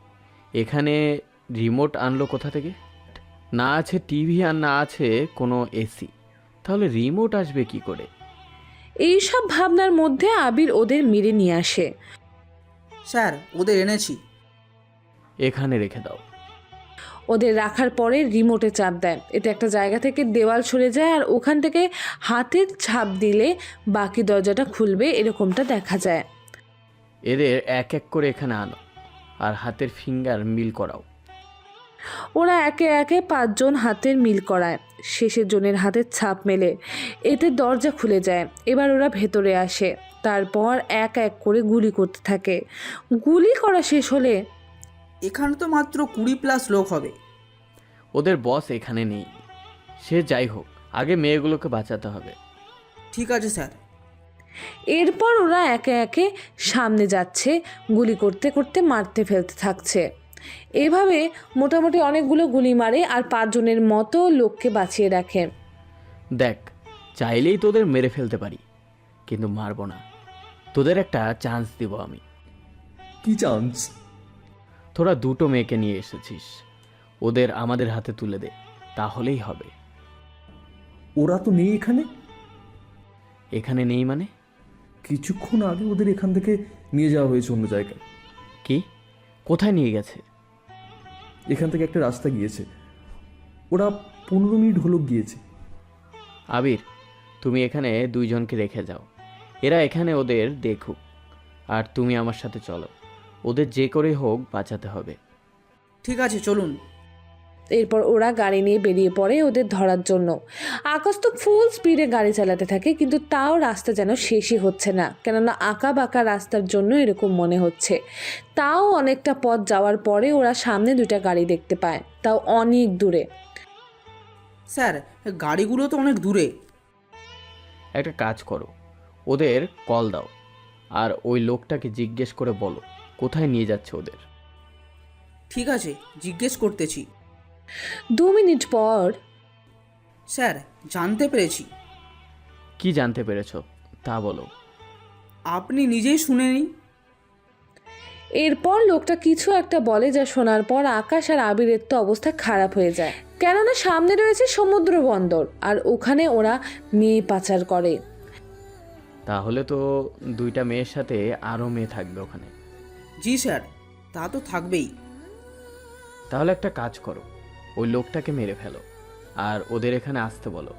এখানে রিমোট আনলো কোথা থেকে? না আছে টিভি আর না আছে কোনো এসি, তাহলে রিমোট আসবে কি করে? এইসব ভাবনার মধ্যে আবির ওদের মেরে নিয়ে আসে। স্যার, ওদের এনেছি। এখানে রেখে দাও। ওদের রাখার পরে রিমোটে চাপ দেয়। এতে একটা জায়গা থেকে দেওয়াল সরে যায় আর ওখান থেকে হাতের ছাপ দিলে বাকি দরজাটা খুলবে, এরকমটা দেখা যায়। এদের এক এক করে এখানে আনো আর হাতের ফিঙ্গার মিল করাও। ওরা একে একে 5 জন হাতের মিল করায়। শেষের জনের হাতের ছাপ মেলে, এতে দরজা খুলে যায়। এবার ওরা ভেতরে আসে, তারপর এক এক করে গুলি করতে থাকে। গুলি করা শেষ হলে এখানে তো মাত্র 20+ লোক হবে। ওদের বস এখানে নেই, সে যাই হোক, আগে মেয়েগুলোকে বাঁচাতে হবে। ঠিক আছে স্যার। এরপর ওরা একে একে সামনে যাচ্ছে, গুলি করতে করতে মারতে ফেলতে থাকছে। এভাবে মোটামুটি অনেকগুলো গুলি মারে আর 5 জনের মতো লোককে বাঁচিয়ে রাখে। দেখ, চাইলেই তোদের মেরে ফেলতে পারি, কিন্তু মারবো না। তোদের একটা চান্স দিব আমি। কি চান্স? তোরা 2টো মেয়েকে নিয়ে এসেছিস, ওদের আমাদের হাতে তুলে দে, তাহলেই হবে। ওরা তো নেই এখানে। এখানে নেই মানে? কিছুক্ষণ আগে ওদের এখান থেকে নিয়ে যাওয়া হয়েছে অন্য জায়গায়। কি? কোথায় নিয়ে গেছে? এখান থেকে একটা রাস্তা গিয়েছে, ওরা 15 মিনিট হলো গিয়েছে। আবির, তুমি এখানে 2 জনকে রেখে যাও, এরা এখানে ওদের দেখুক, আর তুমি আমার সাথে চলো। ওদের যে করে হোক বাঁচাতে হবে। ঠিক আছে, চলুন। এরপর ওরা গাড়ি নিয়ে বেরিয়ে পড়ে ওদের ধরার জন্য। আকাশ তো ফুল স্পিডে গাড়ি চালাতে থাকে, কিন্তু তাও রাস্তা যেন শেষই হচ্ছে না, কেননা আঁকা বাঁকা রাস্তার জন্য এরকম মনে হচ্ছে। তাও অনেকটা পথ যাওয়ার পরে ওরা সামনে 2টা গাড়ি দেখতে পায়, তাও অনেক দূরে। স্যার, গাড়িগুলো তো অনেক দূরে। একটা কাজ করো, ওদের কল দাও, আর ওই লোকটাকে জিজ্ঞেস করে বলো কোথায় নিয়ে যাচ্ছে ওদের। ঠিক আছে, জিজ্ঞেস করতেছি। 2 মিনিট পর স্যার, জানতে পেরেছি। কি জানতে পেরেছো তা বলো। আপনি নিজেই শুনে নিন। এরপর লোকটা কিছু একটা বলে, যা শোনার পর আকাশ আর আবিরের তো অবস্থা খারাপ হয়ে যায়, কেননা সামনে রয়েছে সমুদ্র বন্দর আর ওখানে ওরা মেয়ে পাচার করে। তাহলে তো 2টা মেয়ের সাথে আরও মেয়ে থাকবে ওখানে। জি স্যার, তা তো থাকবেই। তাহলে একটা কাজ করো, ওই লোকটাকে মেরে ফেলো আর ওদের এখানে আসতে বলো।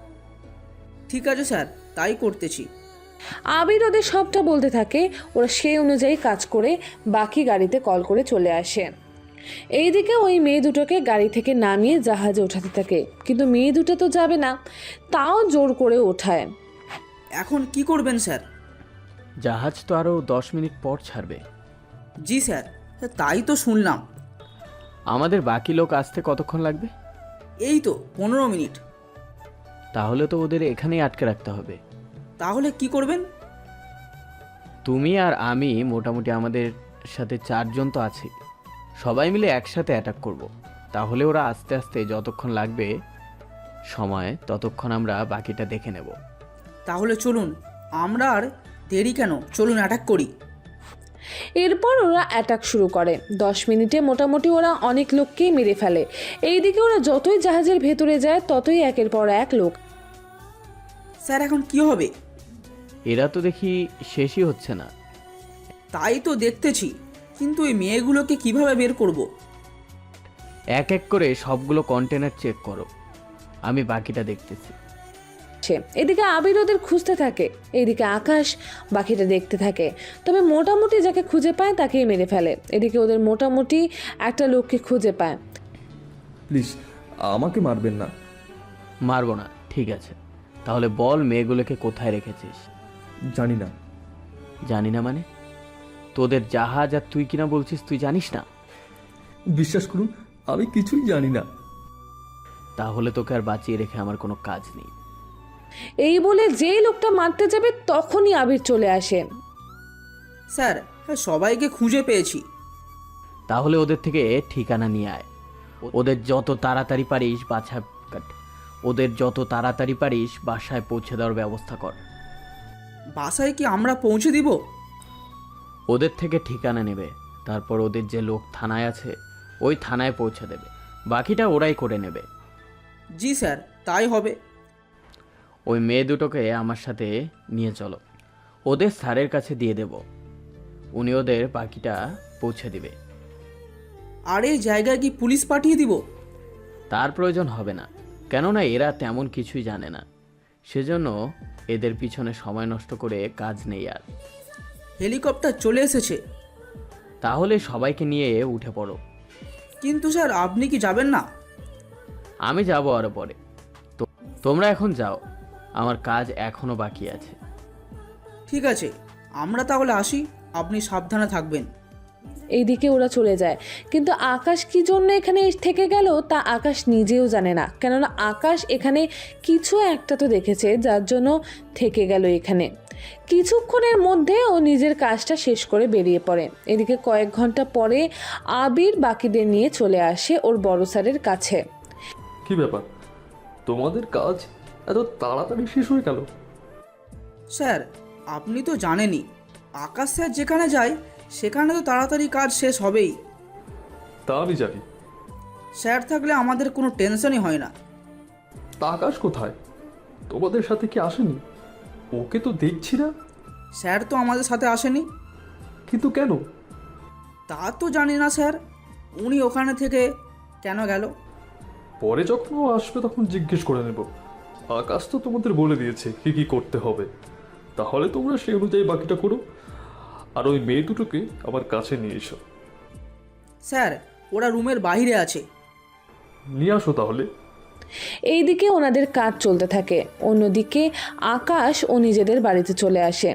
ঠিক আছে স্যার, তাই করতেছি। আবির ওদের সবটা বলতে থাকে, ওরা সেই অনুযায়ী কাজ করে বাকি গাড়িতে কল করে চলে আসে। এইদিকে ওই মেয়ে দুটোকে গাড়ি থেকে নামিয়ে জাহাজে ওঠাতে থাকে, কিন্তু মেয়ে দুটো তো যাবে না, তাও জোর করে ওঠায়। এখন কি করবেন স্যার? জাহাজ তো আরও 10 মিনিট পর ছাড়বে। জি স্যার, তাই তো শুনলাম। আমাদের বাকি লোক আসতে কতক্ষণ লাগবে? এই তো 15 মিনিট। তাহলে তো ওদের এখানেই আটকে রাখতে হবে। তাহলে কি করবেন? তুমি আর আমি মোটামুটি আমাদের সাথে 4 জন তো আছি, সবাই মিলে একসাথে অ্যাটাক করব। তাহলে ওরা আস্তে আস্তে যতক্ষণ লাগবে সময় ততক্ষণ আমরা বাকিটা দেখে নেব। তাহলে চলুন, আমরা আর দেরি কেন, চলুন অ্যাটাক করি। এরপর ওরা অ্যাটাক শুরু করে। 10 মিনিটে মোটামুটি ওরা অনেক লোককেই মেরে ফেলে। এইদিকে ওরা যতই জাহাজের ভেতরে যায় ততই একের পর এক লোক। স্যার, এখন কি হবে? এরা তো দেখি শেষই হচ্ছে না। তাই তো দেখতেছি, কিন্তু এই মেয়েগুলোকে কিভাবে বের করব? এক এক করে সবগুলো কন্টেনার চেক করো, আমি বাকিটা দেখতেছি। এদিকে আবির ওদের খুঁজতে থাকে, এইদিকে আকাশ বাকিটা দেখতে থাকে। তবে মোটামুটি যাকে খুঁজে পায় তাকেই মেরে ফেলে। এদিকে ওদের মোটামুটি একটা লোককে খুঁজে পায়। প্লিজ আমাকে মারবেন না। মারবো না, ঠিক আছে। তাহলে বল মেয়েগুলোকে কোথায় রেখেছিস? জানি না। জানি না মানে? তোদের জাহাজ আর তুই কিনা বলছিস তুই জানিস না? বিশ্বাস করুন, আমি কিছুই জানি না। তাহলে তোকে আর বাঁচিয়ে রেখে আমার কোনো কাজ নেই। এই বলে যেই লোকটা মারতে যাবে তখনই আবির চলে আসে। স্যার, সবাইকে খুঁজে পেয়েছি। তাহলে ওদের থেকে ঠিকানা নিয়ে আয়। ওদের যত তাড়াতাড়ি পারিস বাসায় পৌঁছে দেওয়ার ব্যবস্থা কর। বাসায় কি আমরা পৌঁছে দিব? ওদের থেকে ঠিকানা নেবে, তারপর ওদের যে লোক থানায় আছে ওই থানায় পৌঁছে দেবে, বাকিটা ওরাই করে নেবে। জি স্যার, তাই হবে। ওই মেয়ে দুটোকে আমার সাথে নিয়ে চলো, ওদের স্যারের কাছে দিয়ে দেব, উনি ওদের বাকিটা পৌঁছে দিবে। আর এই জায়গায় কি পুলিশ পাঠিয়ে দিব? তার প্রয়োজন হবে না, কেননা এরা তেমন কিছুই জানে না, সেজন্য এদের পিছনে সময় নষ্ট করে কাজ নেই আর। হেলিকপ্টার চলে এসেছে। তাহলে সবাইকে নিয়ে উঠে পড়ো। কিন্তু স্যার, আপনি কি যাবেন না? আমি যাব আরো পরে, তোমরা এখন যাও, আমার কাজ এখনো বাকি আছে। ঠিক আছে, আমরা তাহলে আসি, আপনি সাবধানে থাকবেন। এইদিকে ওরা চলে যায়, কিন্তু আকাশ কি জন্য এখানে থেকে গেল তা আকাশ নিজেও জানে না, কেননা আকাশ এখানে কিছু একটা তো দেখেছে যার জন্য থেকে গেল এখানে। কিছুক্ষণের মধ্যে ও নিজের কাজটা শেষ করে বেরিয়ে পড়ে। এদিকে কয়েক ঘন্টা পরে আবির বাকিদের নিয়ে চলে আসে ওর বড় স্যারের কাছে। কি ব্যাপার, তোমাদের কাজ এত তাড়াতাড়ি শেষ হয়ে গেল? স্যার, আপনি তো জানেনই, আকাশ স্যার যেখানে যায় সেখানে তো তাড়াতাড়ি কাজ শেষ হবেই। তা আমি জানি। স্যার থাকলে আমাদের কোনো টেনশনই হয় না। তা আকাশ কোথায়? তোমাদের সাথে কি আসেনি? ওকে তো দেখছি না। স্যার তো আমাদের সাথে আসেনি। কিন্তু কেন? তা তো জানি না স্যার, উনি ওখানে থেকে কেন গেল। পরে যখন ও আসবে তখন জিজ্ঞেস করে নেব। আকাশ তো তোমাদের বলে দিয়েছে কি কি করতে হবে, তাহলে তোমরা সেই অনুযায়ী বাকিটা করো। আর ওই মেয়ে দুটোকে আমার কাছে নিয়ে এসো। স্যার, ওরা রুমের বাইরে আছে। নিয়ে আসো তাহলে। এইদিকে ওনাদের কাজ চলতে থাকে, অন্যদিকে আকাশ ও নিজেদের বাড়িতে চলে আসে।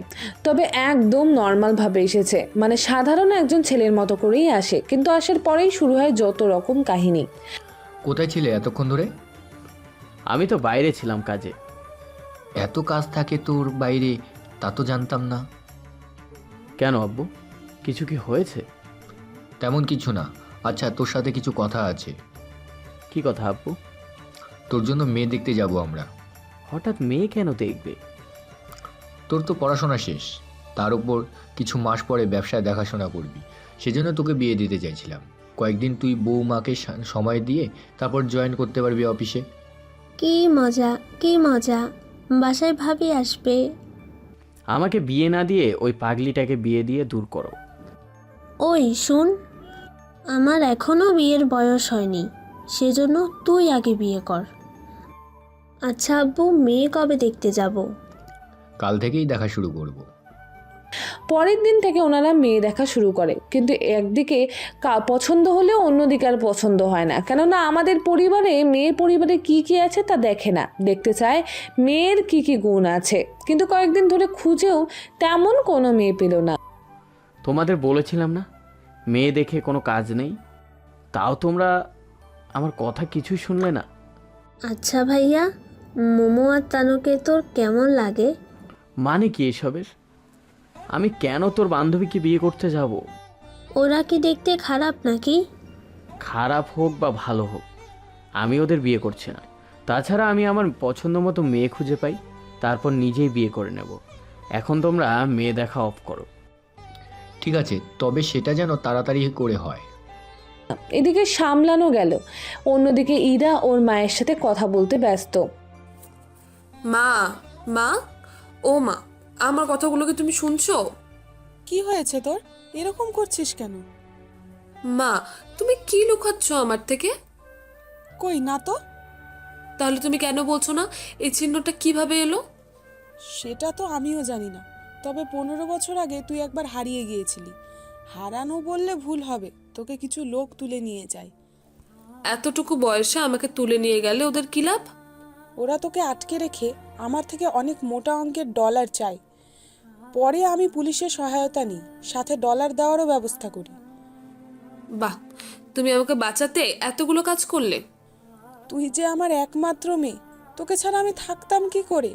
তবে একদম নর্মালভাবে এসেছে, মানে সাধারণ একজন ছেলের মতো করেই আসে, কিন্তু আসার পরেই শুরু হয় যত রকম কাহিনী। কোথায় ছিলে এতক্ষণ ধরে? আমি তো বাইরে ছিলাম কাজে। এত কাজ থাকে তোর বাইরে, তা তো জানতাম না। কেন আব্বু, কিছু কি হয়েছে? তেমন কিছু না। আচ্ছা, তোর সাথে কিছু কথা আছে। কি কথা আব্বু? তোর জন্য মেয়ে দেখতে যাব আমরা। হঠাৎ মেয়ে কেন দেখবে? তোর তো পড়াশোনা শেষ, তার উপর কিছু মাস পরে ব্যবসায় দেখাশোনা করবি, সেজন্য তোকে বিয়ে দিতে চাইছিলাম। কয়েকদিন তুই বৌমাকে সময় দিয়ে তারপর জয়েন করতে পারবি অফিসে। কি মজা, কি মজা! বাসায় ভাবি আসবে। আমাকে বিয়ে না দিয়ে ওই পাগলিটাকে বিয়ে দিয়ে দূর করো। ওই শুন, আমার এখনো বিয়ের বয়স হয়নি, সেজন্য তুই আগে বিয়ে কর। আচ্ছা আব্বু, মেয়ে কবে দেখতে যাব? কাল থেকেই দেখা শুরু করব। পরের দিন থেকে ওনারা মেয়ে দেখা শুরু করে, কিন্তু একদিকে পছন্দ হলেও অন্যদিকে আর পছন্দ হয় না। কেননা আমাদের পরিবারে মেয়ের পরিবারে কি কি আছে তা দেখে না, দেখতে চায় মেয়ের কি কি গুণ আছে। কিন্তু কয়েকদিন ধরে খুঁজেও তেমন কোনো মেয়ে পেল না। তোমাদের বলেছিলাম না মেয়ে দেখে কোনো কাজ নেই, তাও তোমরা আমার কথা কিছুই শুনলে না। আচ্ছা ভাইয়া, মোমো আর তানুকে তোর কেমন লাগে? মানে কি এসবের? আমি কেন তোর বান্ধবীকে বিয়ে করতে যাব? ওরা কি দেখতে খারাপ নাকি? খারাপ হোক বা ভালো হোক, আমি ওদের বিয়ে করছি না। তাছাড়া আমি আমার পছন্দ মতো মেয়ে খুঁজে পাই, তারপর নিজেই বিয়ে করে নেব। এখন তোমরা মেয়ে দেখা অফ করো। ঠিক আছে, তবে সেটা যেন তাড়াতাড়ি করে হয়। এদিকে সামলানো গেল, অন্যদিকে ইরা ওর মায়ের সাথে কথা বলতে ব্যস্ত। মা, মা, ও মা, আমার কথাগুলো কি তুমি শুনছো? কি হয়েছে তোর? এরকম করছিস কেন? মা, তুমি কি লুকাচ্ছ আমার থেকে? কই না তো। তাহলে তুমি কেন বলছো না এই চিহ্নটা কিভাবে এলো? সেটা তো আমিও জানি না, তবে 15 বছর আগে তুই একবার হারিয়ে গিয়েছিলি। হারানো বললে ভুল হবে, তোকে কিছু লোক তুলে নিয়ে যায়। এতটুকু বয়সে আমাকে তুলে নিয়ে গেলে ওদের কি লাভ? ওরা তোকে আটকে রেখে আমার থেকে অনেক মোটা অঙ্কের ডলার চাই। পরে আমি পুলিশের সহায়তা নিই, সাথে ডলার দেওয়ারও ব্যবস্থা করি। বাহ, তুমি আমাকে বাঁচাতে এতগুলো কাজ করলে। তুই যে আমার একমাত্র মেয়ে, তোকে ছাড়া আমি থাকতাম কি করে?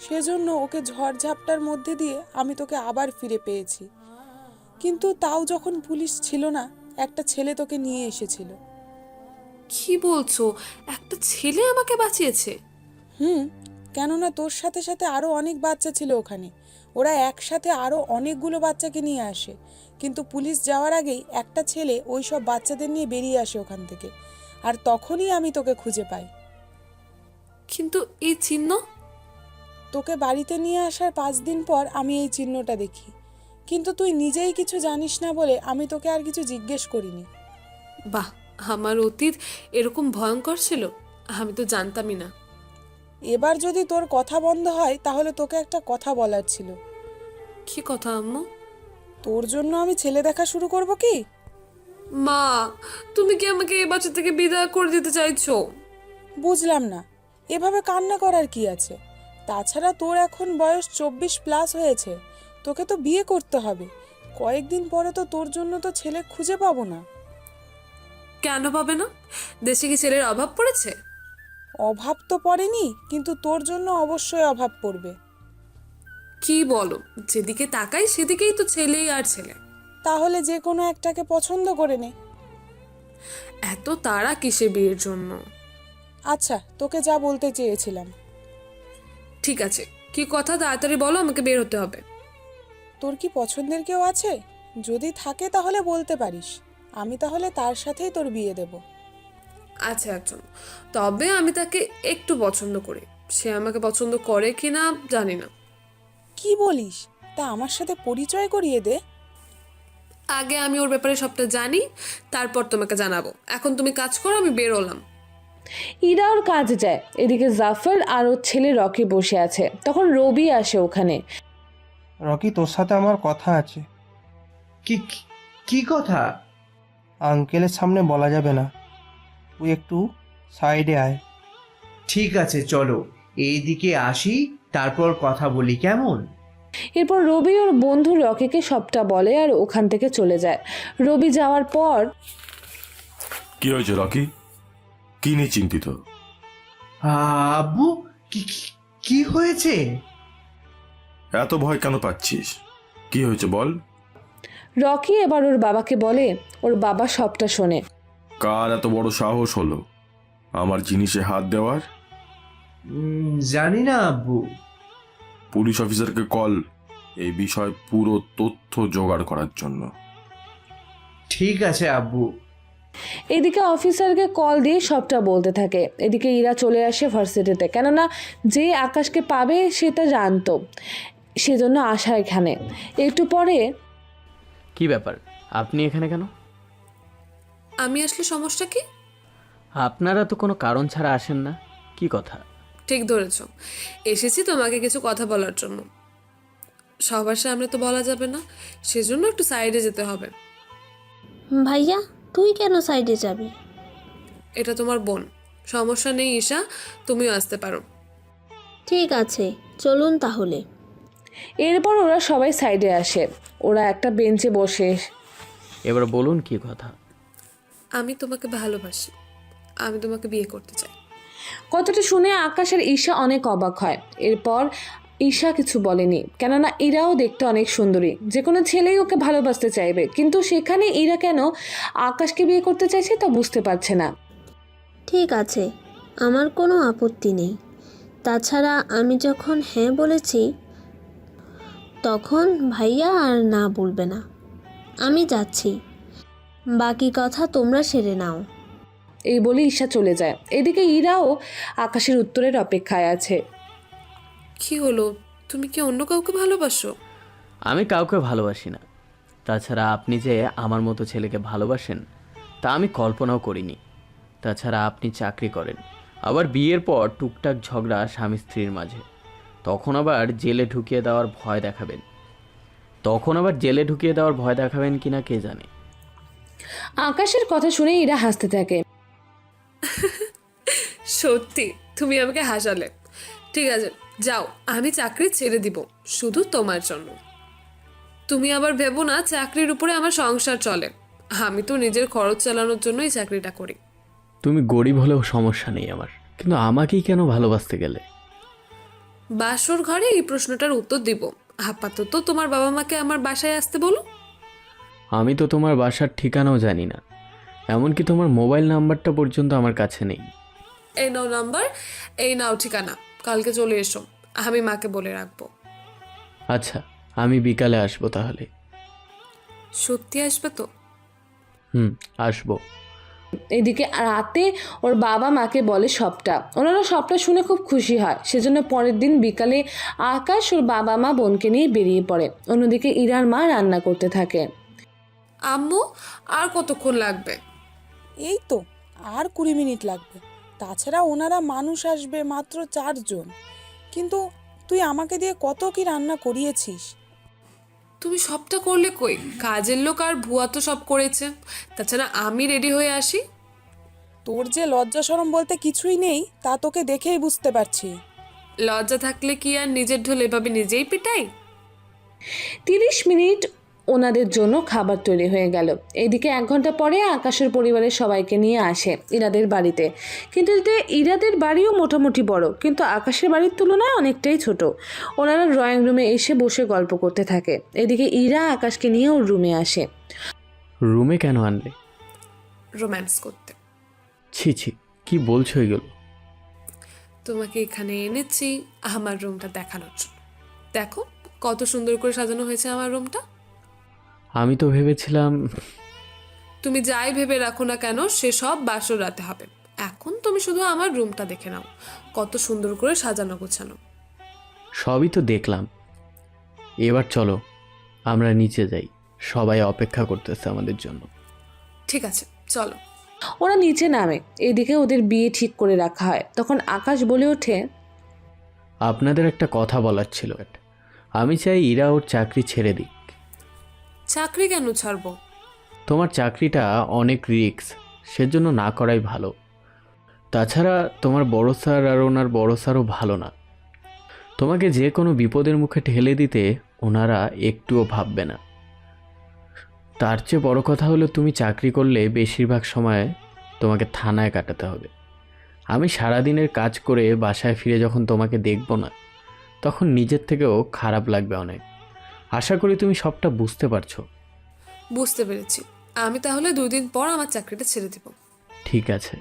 সেজন্য ওকে ঝড়ঝাপটার মধ্যে দিয়ে আমি তোকে আবার ফিরে পেয়েছি। কিন্তু তাও যখন পুলিশ ছিল না, একটা ছেলে তোকে নিয়ে এসেছিল। কি বলছো? একটা ছেলে আমাকে বাঁচিয়েছে? কেননা তোর সাথে সাথে আরো অনেক বাচ্চা ছিল ওখানে। ওরা একসাথে আরো অনেকগুলো বাচ্চাকে নিয়ে আসে, কিন্তু পুলিশ যাওয়ার আগেই একটা ছেলে ওই সব বাচ্চাদের নিয়ে বেরিয়ে আসে ওখান থেকে, আর তখনই আমি তোকে খুঁজে পাই। কিন্তু এই চিহ্ন? তোকে বাড়িতে নিয়ে আসার 5 দিন পর আমি এই চিহ্নটা দেখি, কিন্তু তুই নিজেই কিছু জানিস না বলে আমি তোকে আর কিছু জিজ্ঞেস করিনি। বাহ, আমার অতীত এরকম ভয়ঙ্কর ছিল? আমি তো জানতামই না। এবার যদি তোর কথা বন্ধ হয় তাহলে তোকে একটা কথা বলার ছিল। কি কথা আম্মু? তোর জন্য আমি ছেলে দেখা শুরু করব কি? মা, তুমি কি আমাকে এই বাচ্চা থেকে বিদায় করে দিতে চাইছো? বুঝলাম না, এভাবে কান্না করার কি আছে? তাছাড়া তোর এখন বয়স 24+ হয়েছে, তোকে তো বিয়ে করতে হবে। কয়েকদিন পরে তো তোর জন্য তো ছেলে খুঁজে পাবো না। কেন পাবে না? দেশে কি ছেলের অভাব পড়েছে? অভাব তো পড়েনি, কিন্তু তোর জন্য অবশ্যই অভাব পড়বে। কি বলো? যেদিকে তাকাই সেদিকেই তো ছেলেই আর ছেলে। তাহলে যে কোনো একটাকে পছন্দ করে নে। এত তাড়া কিসে বিয়ের জন্য? আচ্ছা, তোকে যা বলতে চেয়েছিলাম। ঠিক আছে, কি কথা তাড়াতাড়ি বলো, আমাকে বের হতে হবে। তোর কি পছন্দের কেউ আছে? যদি থাকে তাহলে বলতে পারিস, আমি তাহলে তার সাথেই তোর বিয়ে দেব। আচ্ছা, একজন, তবে আমি তাকে একটু পছন্দ করি। সে আমাকে পছন্দ করে কিনা জানি না। কি বলিস? তা আমার সাথে পরিচয় করিয়ে দে। আগে আমি ওর ব্যাপারে সবটা জানি, তারপর তোমাকে জানাবো। এখন তুমি কাজ করো, আমি বের হলাম। ইরা ওর কাজে যায়। এদিকে জাফর আর ওর ছেলে রকি বসে আছে। তখন রবি আসে ওখানে। রকি, তোর সাথে আমার কথা আছে। কি কি কথা? আঙ্কেলের সামনে বলা যাবে না, তুই একটু সাইডে আয়। ঠিক আছে, চলো এইদিকে আসি, তারপর কথা বলি, কেমন? এরপর রবি ওর বন্ধু রকিকে সবটা বলে আর ওখান থেকে চলে যায়। রবি যাওয়ার পর কি হয়েছে রকি? কি নিয়ে চিন্তিত? আব্বু, কি হয়েছে? এত ভয় কেন পাচ্ছিস? কি হয়েছে বল। রকি এবার ওর বাবাকে বলে, ওর বাবা সবটা শোনে। কার এত বড় সাহস হলো আমার জিনিসে হাত দেওয়ার? জানি না আব্বু। পুলিশ অফিসারকে কল এই বিষয়ে পুরো তথ্য জোগাড় করার জন্য। ঠিক আছে আব্বু। এদিকে অফিসারকে কল দিয়ে সবটা বলতে থাকে। এদিকে ইরা চলে আসে ভার্সিটিতে, কেননা যে আকাশকে পাবে সেটা জানতো, সেজন্য আসা এখানে। একটু পরে, কি ব্যাপার, আপনি এখানে কেন? আমি আসলে সমস্যা কি? আপনারা তো কোনো কারণ ছাড়া আসেন না, কি কথা? ঠিক ধরেছ, এসেছি তোমাকে কিছু কথা বলার জন্য। সবার সামনে তো বলা যাবে না, সেজন্য একটু সাইডে যেতে হবে। ভাইয়া, তুই কেন সাইডে যাবি? এটা তোমার বোন, সমস্যা নেই ঈশা, তুমিও আসতে পারো। ঠিক আছে, চলুন তাহলে। এরপর ওরা সবাই সাইডে আসে। ওরা একটা বেঞ্চে বসে। এবার বলুন কি কথা। আমি তোমাকে ভালোবাসি, আমি তোমাকে বিয়ে করতে চাই। কথাটা শুনে আকাশ আর ঈশা অনেক অবাক হয়। এরপর ঈশা কিছু বলেনি, কেননা ইরাও দেখতে অনেক সুন্দরী, যে কোনো ছেলেই ওকে ভালোবাসতে চাইবে, কিন্তু সেখানে ইরা কেন আকাশকে বিয়ে করতে চাইছে তা বুঝতে পারছে না। ঠিক আছে, আমার কোনো আপত্তি নেই। তাছাড়া আমি যখন হ্যাঁ বলেছি তখন ভাইয়া আর না বলবে না। আমি যাচ্ছি, বাকি কথা তোমরা সেরে নাও। এই বলে ঈশা চলে যায়। এদিকে ইরাও আকাশের উত্তরের অপেক্ষায় আছে। কি হলো, তুমি কি অন্য কাউকে ভালোবাসো? আমি কাউকে ভালোবাসি না। তাছাড়া আপনি যে আমার মতো ছেলেকে ভালোবাসেন তা আমি কল্পনাও করিনি। তাছাড়া আপনি চাকরি করেন, আবার বিয়ের পর টুকটাক ঝগড়া স্বামী স্ত্রীর মাঝে, তখন আবার জেলে ঢুকিয়ে দেওয়ার ভয় দেখাবেন কিনা কে জানে। আকাশের কথা শুনে ইরা হাসতে থাকে। সত্যি তুমি আমাকে হাসালে। ঠিক আছে, যাও, আমি চাকরি ছেড়ে দিব শুধু তোমার জন্য। তুমি আবার ভেবো না চাকরির উপরে আমার সংসার চলে। আমি তো নিজের খরচ চালানোর জন্যই চাকরিটা করি। তুমি গরিব হলেও সমস্যা নেই আমার, কিন্তু আমাকেই কেন ভালোবাসতে গেলে? বাসর ঘরে এই প্রশ্নটার উত্তর দিব। আপাতত তোমার বাবা মাকে আমার বাসায় আসতে বলো। আমি তো তোমার বাসার ঠিকানাও জানি না, এমনকি তোমার মোবাইল নাম্বারটা পর্যন্ত আমার কাছে নেই। এই নাও নাম্বার, এই নাও ঠিকানা, কালকে চলে এসো, আমি মাকে বলে রাখবো। আচ্ছা, আমি বিকালে আসবো তাহলে। সত্যি আসবে তো? আসবো। এদিকে রাতে ওর বাবা মাকে বলে সবটা। ওনারা সবটা শুনে খুব খুশি হয়, সেজন্য পরের দিন বিকালে আকাশ ওর বাবা মা বোনকে নিয়ে বেরিয়ে পড়ে। অন্যদিকে ইরার মা রান্না করতে থাকে। আম্মু, আর কতক্ষণ লাগবে? এই তো আর 20 মিনিট লাগবে। তাছাড়া ওনারা মানুষ আসবে মাত্র 4 জন। কিন্তু তুই আমাকে দিয়ে কত কি রান্না করিয়েছিস। তুমি সবটা করলে কই? কাজের লোক আর ভুয়া তো সব করেছে। তাছাড়া আমি রেডি হয়ে আসি। তোর যে লজ্জা শরম বলতে কিছুই নেই তা তোকে দেখেই বুঝতে পারছি। লজ্জা থাকলে কি আর নিজের ঢোল এভাবে নিজেই পিটাই? 30 মিনিট ওনাদের জন্য খাবার তৈরি হয়ে গেল। এদিকে 1 ঘন্টা পরে আকাশের পরিবারের সবাইকে নিয়ে আসে ইরাদের বাড়িতে। কিন্তু ইরাদের বাড়িও মোটামুটি বড়, কিন্তু আকাশের বাড়ির তুলনায় অনেকটাই ছোট। ওনারা ড্রয়িং রুমে এসে বসে গল্প করতে থাকে। এদিকে ইরা আকাশকে নিয়ে ওর রুমে আসে। রুমে কেন আনলে? রোম্যান্স করতে। ছি ছি, কি বলছো এগুলো? তোমাকে এখানে এনেছি আমার রুমটা দেখানোর জন্য। দেখো কত সুন্দর করে সাজানো হয়েছে আমার রুমটা। আমি তো ভেবেছিলাম। তুমি যাই ভেবে রাখো না কেন, সে সব বাসর রাতে হবে। এখন তুমি শুধু আমার রুমটা দেখে নাও, কত সুন্দর করে সাজানো গোছানো। সবই তো দেখলাম, এবার চলো আমরা নিচে যাই, সবাই অপেক্ষা করতেছে আমাদের জন্য। ঠিক আছে, চলো। ওরা নিচে নামে। এদিকে ওদের বিয়ে ঠিক করে রাখা হয়। তখন আকাশ বলে ওঠে, আপনাদের একটা কথা বলার ছিল। আমি চাই ইরা ওর চাকরি ছেড়ে দিক। চাকরি কেন ছাড়বো? তোমার চাকরিটা অনেক রিস্ক, সেজন্য না করাই ভালো। তাছাড়া তোমার বড় স্যার আর ওনার বড় স্যারও ভালো না। তোমাকে যে কোনো বিপদের মুখে ঠেলে দিতে ওনারা একটুও ভাববে না। তার চেয়ে বড় কথা হলো, তুমি চাকরি করলে বেশিরভাগ সময় তোমাকে থানায় কাটাতে হবে। আমি সারাদিনের কাজ করে বাসায় ফিরে যখন তোমাকে দেখব না, তখন নিজের থেকেও খারাপ লাগবে অনেক। আশা করি তুমি সবটা বুঝতে পারছো। বুঝতে পেরেছি। আমি তাহলে 2 দিন পর আমার চাকরিটা ছেড়ে দেব। ঠিক আছে,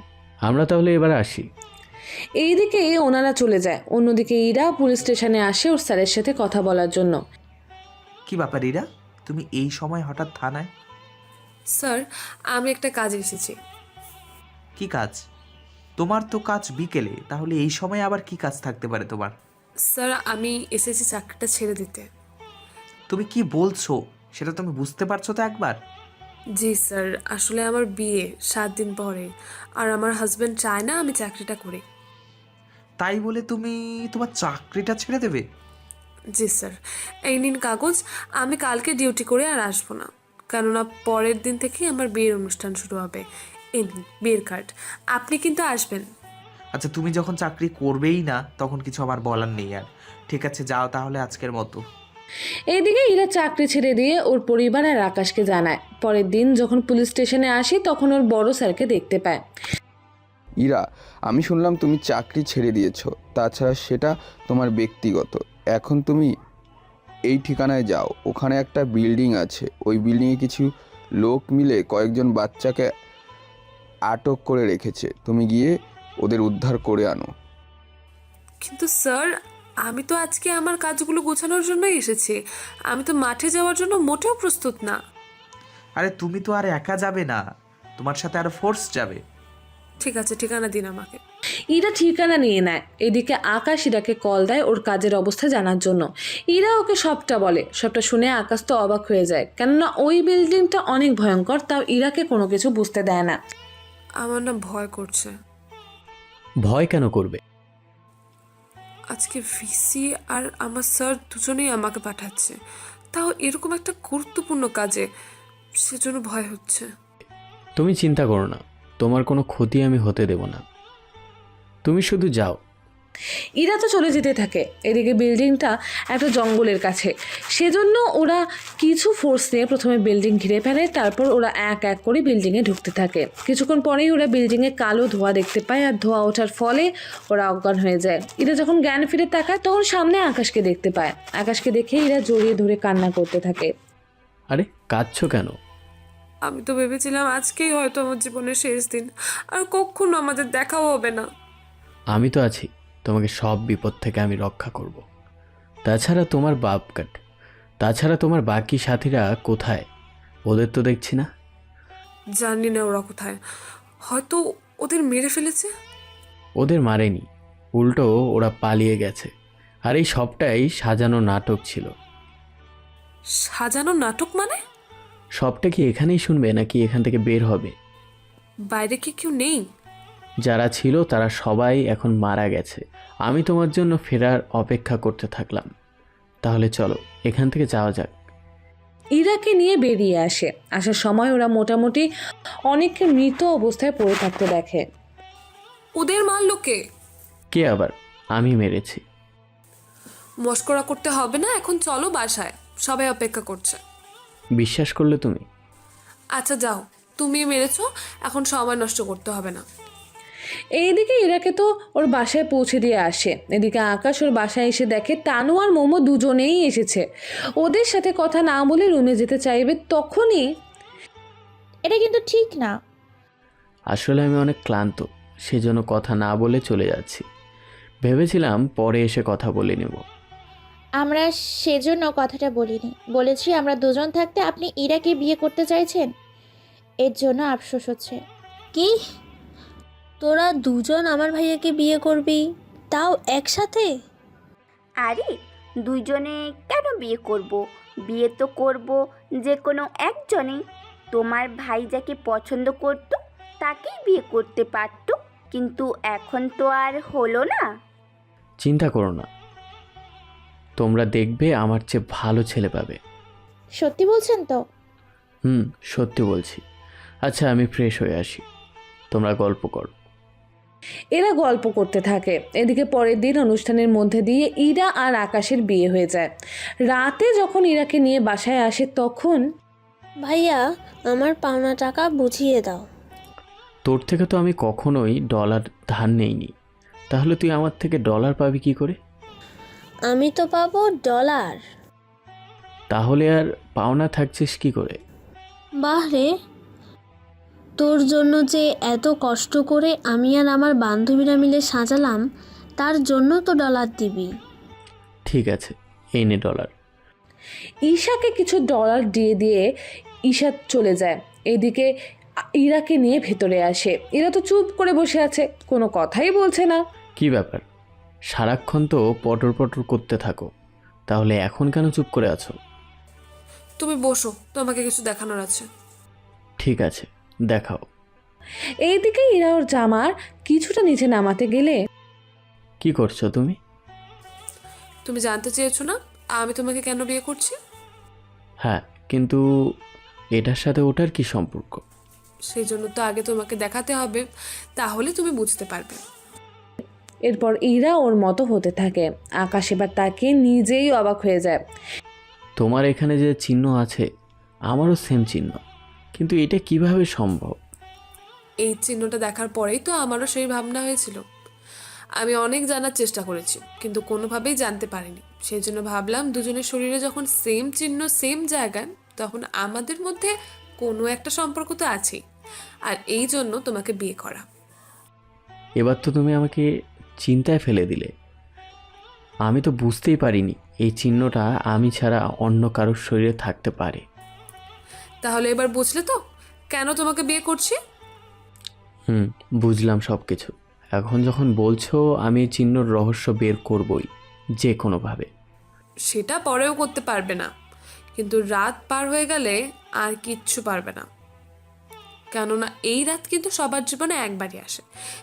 আমরা তাহলে এবার আসি। এইদিকে ওনারা চলে যায়। অন্যদিকে ইরা পুলিশ স্টেশনে আসে ওর স্যারের সাথে কথা বলার জন্য। কি ব্যাপার ইরা, তুমি এই সময় হঠাৎ থানায়? স্যার, আমি একটা কাজে এসেছি। কি কাজ? তোমার তো কাজ বিকেলে, তাহলে এই সময় আবার কি কাজ থাকতে পারে তোমার? স্যার, আমি এসেছি চাকরিটা ছেড়ে দিতে। তুমি কি বলছো সেটা তুমি বুঝতে পারছো তো একবার? জি স্যার, আসলে আমার বিয়ে 7 দিন পরে, আর আমার হাজব্যান্ড চায় না আমি চাকরিটা করি। তাই বলে তুমি তোমার চাকরিটা ছেড়ে দেবে? জি স্যার, এই নিন কাগজ। আমি কালকে ডিউটি করে আর আসবো না, কেননা পরের দিন থেকেই আমার বিয়ের অনুষ্ঠান শুরু হবে। এই নিন বিয়ের কার্ড, আপনি কিন্তু আসবেন। আচ্ছা, তুমি যখন চাকরি করবেই না তখন কিছু আমার বলার নেই আর। ঠিক আছে, যাও তাহলে আজকের মতো। এইদিকে ইরা চাকরি ছেড়ে দিয়ে ওর পরিবার আর আকাশকে জানায়। পরের দিন যখন পুলিশ স্টেশনে আসি তখন ওর বড় স্যারকে দেখতে পায়। ইরা, আমি শুনলাম তুমি চাকরি ছেড়ে দিয়েছো, তাছাড়া সেটা তোমার ব্যক্তিগত। এখন তুমি এই ঠিকানায় যাও, ওখানে একটা বিল্ডিং আছে, ওই বিল্ডিংয়ে কিছু লোক মিলে কয়েকজন বাচ্চাকে আটক করে রেখেছে, তুমি গিয়ে ওদের উদ্ধার করে আনো। কিন্তু স্যার, আমি তো আজকে আমার কাজগুলো গোছানোর জন্যই এসেছি। আমি তো মাঠে যাওয়ার জন্য মোটেও প্রস্তুত না। আরে তুমি তো আর একা যাবে না, তোমার সাথে আরো ফোর্স যাবে। ঠিক আছে, ঠিকানা দিন আমাকে। ইরা ঠিকানা নিয়ে নেয়। এদিকে আকাশ ইরাকে কল দেয় ওর কাজের অবস্থা জানার জন্য। ইরা ওকে সবটা বলে। সবটা শুনে আকাশ তো অবাক হয়ে যায়, কেননা ওই বিল্ডিংটা অনেক ভয়ঙ্কর, তাও ইরাকে কোনো কিছু বুঝতে দেয় না। আমার না ভয় করছে। ভয় কেন করবে? আজকে ভিসি আর আমার স্যার দুজনেই আমাকে পাঠাচ্ছে, তাও এরকম একটা গুরুত্বপূর্ণ কাজে, সেজন্য ভয় হচ্ছে। তুমি চিন্তা করো না, তোমার কোনো ক্ষতি আমি হতে দেব না, তুমি শুধু যাও। ইরা তো চলে যেতে থাকে। এদিকে বিল্ডিংটা একটা জঙ্গলের কাছে, সেজন্য ওরা কিছু ফোর্স নিয়ে প্রথমে বিল্ডিং ঘিরে ফেলে। তারপর ওরা এক এক করে বিল্ডিংয়ে ঢুকতে থাকে। কিছুক্ষণ পরেই ওরা বিল্ডিংয়ে কালো ধোঁয়া দেখতে পায়, আর ধোঁয়া ওঠার ফলে ওরা অজ্ঞান হয়ে যায়। ইরা যখন জ্ঞান ফিরে তাকায় তখন সামনে আকাশকে দেখতে পায়। আকাশকে দেখে ইরা জড়িয়ে ধরে কান্না করতে থাকে। আরে কাঁদছো কেন? আমি তো ভেবেছিলাম আজকেই হয়তো আমার জীবনের শেষ দিন, আর কখনো আমাদের দেখাও হবে না। আমি তো আছি, তোমাকে সব বিপদ থেকে আমি রক্ষা করব। তাছাড়া তোমার বাকি সাথীরা কোথায়? ওদের তো দেখছি না। জানি না ওরা কোথায়, হয়তো ওদের মেরে ফেলেছে। ওদের মারেনি, উল্টো ওরা পালিয়ে গেছে। আর এই সবটাই সাজানো নাটক ছিল। সাজানো নাটক মানে? সবটা কি এখানেই শুনবে নাকি এখান থেকে বের হবে? বাইরে কি কেউ নেই? যারা ছিল তারা সবাই এখন মারা গেছে। আমি তোমার জন্য ফেরার অপেক্ষা করতে থাকলাম। তাহলে চলো এখান থেকে যাওয়া যাক। ইরাকে নিয়ে বেরিয়ে আসে। আসার সময় ওরা মোটামুটি অনেককে মৃত অবস্থায় পড়ে থাকতে দেখে। ওদের মারলো কে? কে আবার? আমি মেরেছি। মস্করা করতে হবে না, এখন চলো বাসায়, সবাই অপেক্ষা করছে। বিশ্বাস করলে তুমি? আচ্ছা যাও, তুমি মেরেছো, এখন সময় নষ্ট করতে হবে না। এইদিকে ইরাকে তো ওর বাসায় পৌঁছে দিয়ে আসে। এদিকে আকাশ ওর বাসায় এসে দেখে তানু আর মোমো দুজনেই এসেছে। ওদের সাথে কথা না বলে রুমে যেতে চাইবে, তখনই এটা কিন্তু ঠিক না। আসলে আমি অনেক ক্লান্ত, সেজন্য কথা না বলে চলে যাচ্ছি। ভেবেছিলাম পরে এসে কথা বলে নেব। আমরা সেজন্য কথাটা বলিনি, বলেছি আমরা দুজন থাকতে আপনি ইরাকে বিয়ে করতে চাইছেন, এর জন্য আফসোস হচ্ছে। কি? তোরা দুজন আমার ভাইয়াকে বিয়ে করবি, তাও একসাথে? আরে দুইজনে কেন বিয়ে করব? বিয়ে তো করব যে কোনো একজনেই। তোমার ভাই যাকে পছন্দ করত তাকেই বিয়ে করতে পারত, কিন্তু এখন তো আর হলো না। চিন্তা করো না, তোমরা দেখবে আমার চেয়ে ভালো ছেলে পাবে। সত্যি বলছেন তো? সত্যি বলছি। আচ্ছা আমি ফ্রেশ হয়ে আসি, তোমরা গল্প করো। এরা গল্প করতে থাকে। এদিকে পরের দিন অনুষ্ঠানের মধ্যে দিয়ে ইরা আর আকাশের বিয়ে হয়ে যায়। রাতে যখন ইরাকে নিয়ে বাসায় আসে তখন, ভাইয়া আমার পাওনা টাকা বুঝিয়ে দাও। তোর থেকে তো আমি কখনোই ডলার ধার নেইনি, তাহলে তুই আমার থেকে ডলার পাবি কি করে? আমি তো পাবো ডলার। তাহলে আর পাওনা থাকছিস কি করে? বাহ রে, তোর জন্য যে এত কষ্ট করে আমি আর আমার বান্ধবীরা মিলে সাজালাম, তার জন্য তো ডলার দিবি। ঠিক আছে, এই নে ডলার। ঈশাকে কিছু ডলার দিয়ে দিয়ে ঈশা চলে যায়। এদিকে ইরাকে নিয়ে ভেতরে আসে। ইরা তো চুপ করে বসে আছে, কোনো কথাই বলছে না। কি ব্যাপার, সারাক্ষণ তো পটর পটর করতে থাকো, তাহলে এখন কেন চুপ করে আছো? তুমি বসো, তোমাকে কিছু দেখানোর আছে। ঠিক আছে, দেখাও। এইদিকে ইরা ওর জামার কিছুটা নিচে নামাতে গেলে, কি করছো তুমি? তুমি জানতে চেয়েছো না আমি তোমাকে কেন বিয়ে করছি? হ্যাঁ, কিন্তু এটার সাথে ওটার কি সম্পর্ক? সেই জন্য তো আগে তোমাকে দেখাতে হবে, তাহলে তুমি বুঝতে পারবে। এরপর ইরা ওর মতো হতে থাকে। আকাশ এবার তাকে নিজেই অবাক হয়ে যায়। তোমার এখানে যে চিহ্ন আছে আমারও সেম চিহ্ন, কিন্তু এটা কিভাবে সম্ভব? এই চিহ্নটা দেখার পরেই তো আমারও সেই ভাবনা হয়েছিল। আমি অনেক জানার চেষ্টা করেছি, কিন্তু কোনোভাবেই জানতে পারিনি। সেই জন্য ভাবলাম দুজনের শরীরে যখন সেম চিহ্ন সেম জায়গায়, তখন আমাদের মধ্যে কোনো একটা সম্পর্ক তো আছেই, আর এই জন্য তোমাকে বিয়ে করা। এবার তো তুমি আমাকে চিন্তায় ফেলে দিলে। আমি তো বুঝতেই পারিনি এই চিহ্নটা আমি ছাড়া অন্য কারোর শরীরে থাকতে পারে। তাহলে এবার বুঝলে তো কেন তোমাকে বিয়ে করছি? বুঝলাম সব কিছু। এখন যখন বলছো আমি এই চিহ্নর রহস্য বের করবই, যে কোনোভাবে। সেটা পরেও করতে পারবে না, কিন্তু রাত পার হয়ে গেলে আর কিচ্ছু পারবে না। কেননা এই রাত কিন্তু সবার জীবনে একবারই আসে,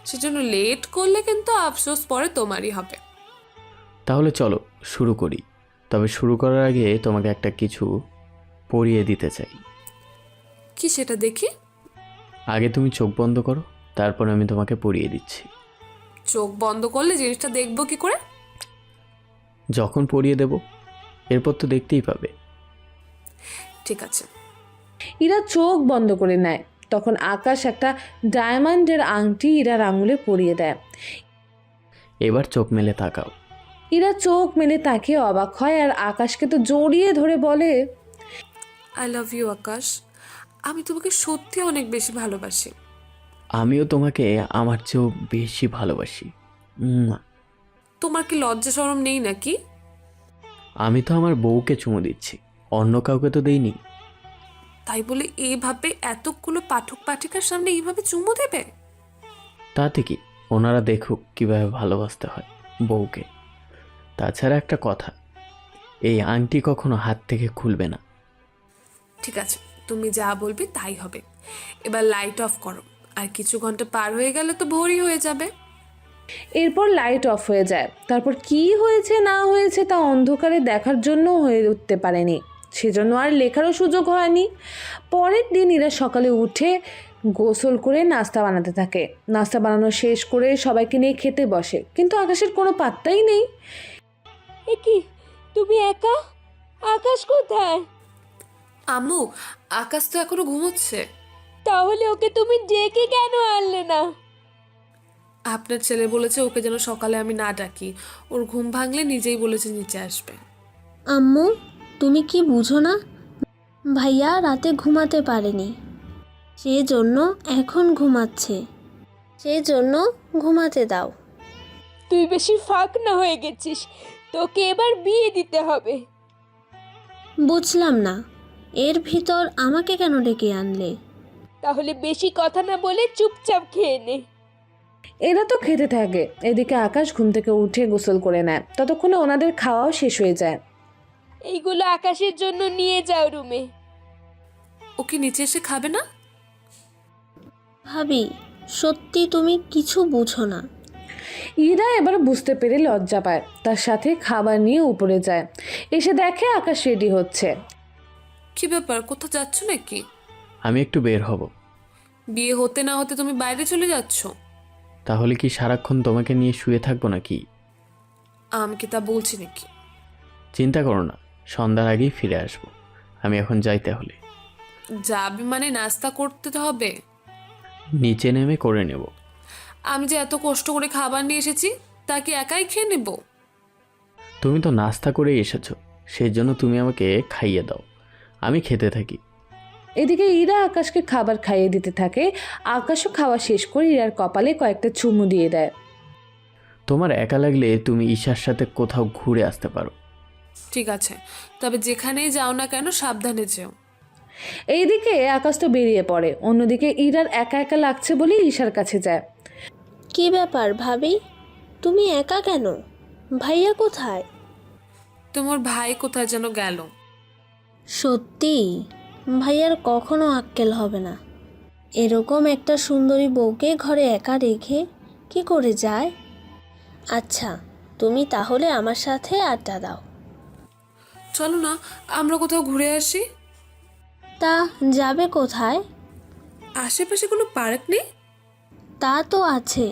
সেজন্য লেট করলে কিন্তু আফসোস পরে তোমারই হবে। তাহলে চলো শুরু করি, তবে শুরু করার আগে তোমাকে একটা কিছু পরিয়ে দিতে চাই। কি সেটা দেখি? আগে তুমি চোখ বন্ধ করো, তারপর আমি তোমাকে পরিয়ে দিচ্ছি। চোখ বন্ধ করলে জিনিসটা দেখবো কি করে? যখন পরিয়ে দেব, এরপর তো দেখতেই পাবে। ঠিক আছে। ইরা চোখ বন্ধ করে নেয়। তখন আকাশ একটা ডায়মন্ডের আংটি ইরার আঙুলে পরিয়ে দেয়। এবার চোখ মেলে তাকাও। ইরা চোখ মেলে তাকিয়ে অবাক হয় আর আকাশকে তো জড়িয়ে ধরে বলে, আই লাভ ইউ আকাশ, আমি তোমাকে সত্যি অনেক বেশি ভালোবাসি। আমিও তোমাকে আমার চেয়েও বেশি ভালোবাসি। তোমার কি লজ্জা শরম নেই নাকি? আমি তো আমার বউকে চুমু দিচ্ছি, অন্য কাউকে তো দেইনি। তাই বলে এইভাবে এতগুলো পাঠক পাঠিকার সামনে এইভাবে চুমু দেবে? তাতে কি, ওনারা দেখুক কিভাবে ভালোবাসতে হয় বউকে। তাছাড়া একটা কথা, এই আংটি কখনো হাত থেকে খুলবে না। ঠিক আছে, তুমি যা বলবে তাই হবে। এবার লাইট অফ করো, আর কিছু ঘন্টা পার হয়ে গেলে তো ভোরই হয়ে যাবে। এরপর লাইট অফ হয়ে যায়। তারপর কি হয়েছে না হয়েছে তা অন্ধকারে দেখার জন্য হয়ে উঠতে পারেনি, সেজন্য আর লেখারও সুযোগ হয়নি। পরের দিন ইরা সকালে উঠে গোসল করে নাস্তা বানাতে থাকে। নাস্তা বানানো শেষ করে সবাইকে নিয়ে খেতে বসে, কিন্তু আকাশের কোনো পাত্তাই নেই। এ কি, তুমি একা? আকাশ কোথায়? আম্মু, আকাশ তো এখনো ঘুমোচ্ছে। তাহলে ওকে তুমি ডেকে কেন আনলে না? আপনার ছেলে বলেছে ওকে যেন সকালে আমি না ডাকি, ওর ঘুম ভাঙলে নিজেই বলেছে নিচে আসবে। আম্মু, তুমি কি বুঝো না? ভাইয়া রাতে ঘুমাতে পারেনি, সেজন্য এখন ঘুমাচ্ছে। সেজন্য ঘুমাতে দাও। তুই বেশি ফাঁক না হয়ে গেছিস, তোকে এবার বিয়ে দিতে হবে। বুঝলাম না, এর ভিতর আমাকে কেন ডেকে আনলে? তাহলে বেশি কথা না বলে চুপচাপ খেয়ে নে। এরা তো খেতে থাকে। এদিকে আকাশ ঘুম থেকে উঠে গোসল করে নেয়। ততক্ষণে ওনাদের খাওয়াও শেষ হয়ে যায়। এইগুলো আকাশের জন্য নিয়ে যাও রুমে। ওকে নিচে এসে খাবে না? ভাবি, সত্যি তুমি কিছু বুঝো না। ইরা এবার বুঝতে পেরে লজ্জা পায়, তার সাথে খাবার নিয়ে উপরে যায়। এসে দেখে আকাশ রেডি হচ্ছে। কি ব্যাপার, কোথাও যাচ্ছ নাকি? আমি একটু বের হব। বিয়ে হতে না হতে তুমি বাইরে চলে যাচ্ছ? তাহলে কি সারাক্ষণ তোমাকে নিয়ে শুয়ে থাকবো নাকি? আমি কি তা বলছি নাকি? চিন্তা করো না, সন্ধ্যার আগেই ফিরে আসবো। আমি এখন যাই তাহলে। যাবে মানে নাস্তা করতে তো হবে। নিচে নেমে করে নেব। আমি যে এত কষ্ট করে খাবার নিয়ে এসেছি, তা কি একাই খেয়ে নেব? তুমি তো নাস্তা করেই এসেছো, সেই জন্য তুমি আমাকে খাইয়ে দাও, আমি খেতে থাকি। এদিকে ইরা আকাশকে খাবার খাইয়ে দিতে থাকে। আকাশও খাওয়া শেষ করে ইরার কপালে কয়েকটা চুমু দিয়ে দেয়। তোমার একা লাগলে তুমি ঈশার সাথে কোথাও ঘুরে আসতে পারো। ঠিক আছে, তবে যেখানেই যাও না কেন সাবধানে যেও। এইদিকে আকাশ তো বেরিয়ে পড়ে, অন্যদিকে ইরার একা একা লাগছে বলে ঈশার কাছে যায়। কি ব্যাপার ভাবি, তুমি একা কেন? ভাইয়া কোথায়? তোমার ভাই কোথায় যেন গেল। সত্যি ভাইয়ার কখনো আক্কেল হবে না, এরকম একটা সুন্দরী বউকে ঘরে একা রেখে কি করে যায়? আচ্ছা, তুমি তাহলে আমার সাথে আড্ডা দাও। চলো না আমরা কোথাও ঘুরে আসি। তা যাবে কোথায়? আশেপাশে কোনো পার্ক নেই? তা তো আছে,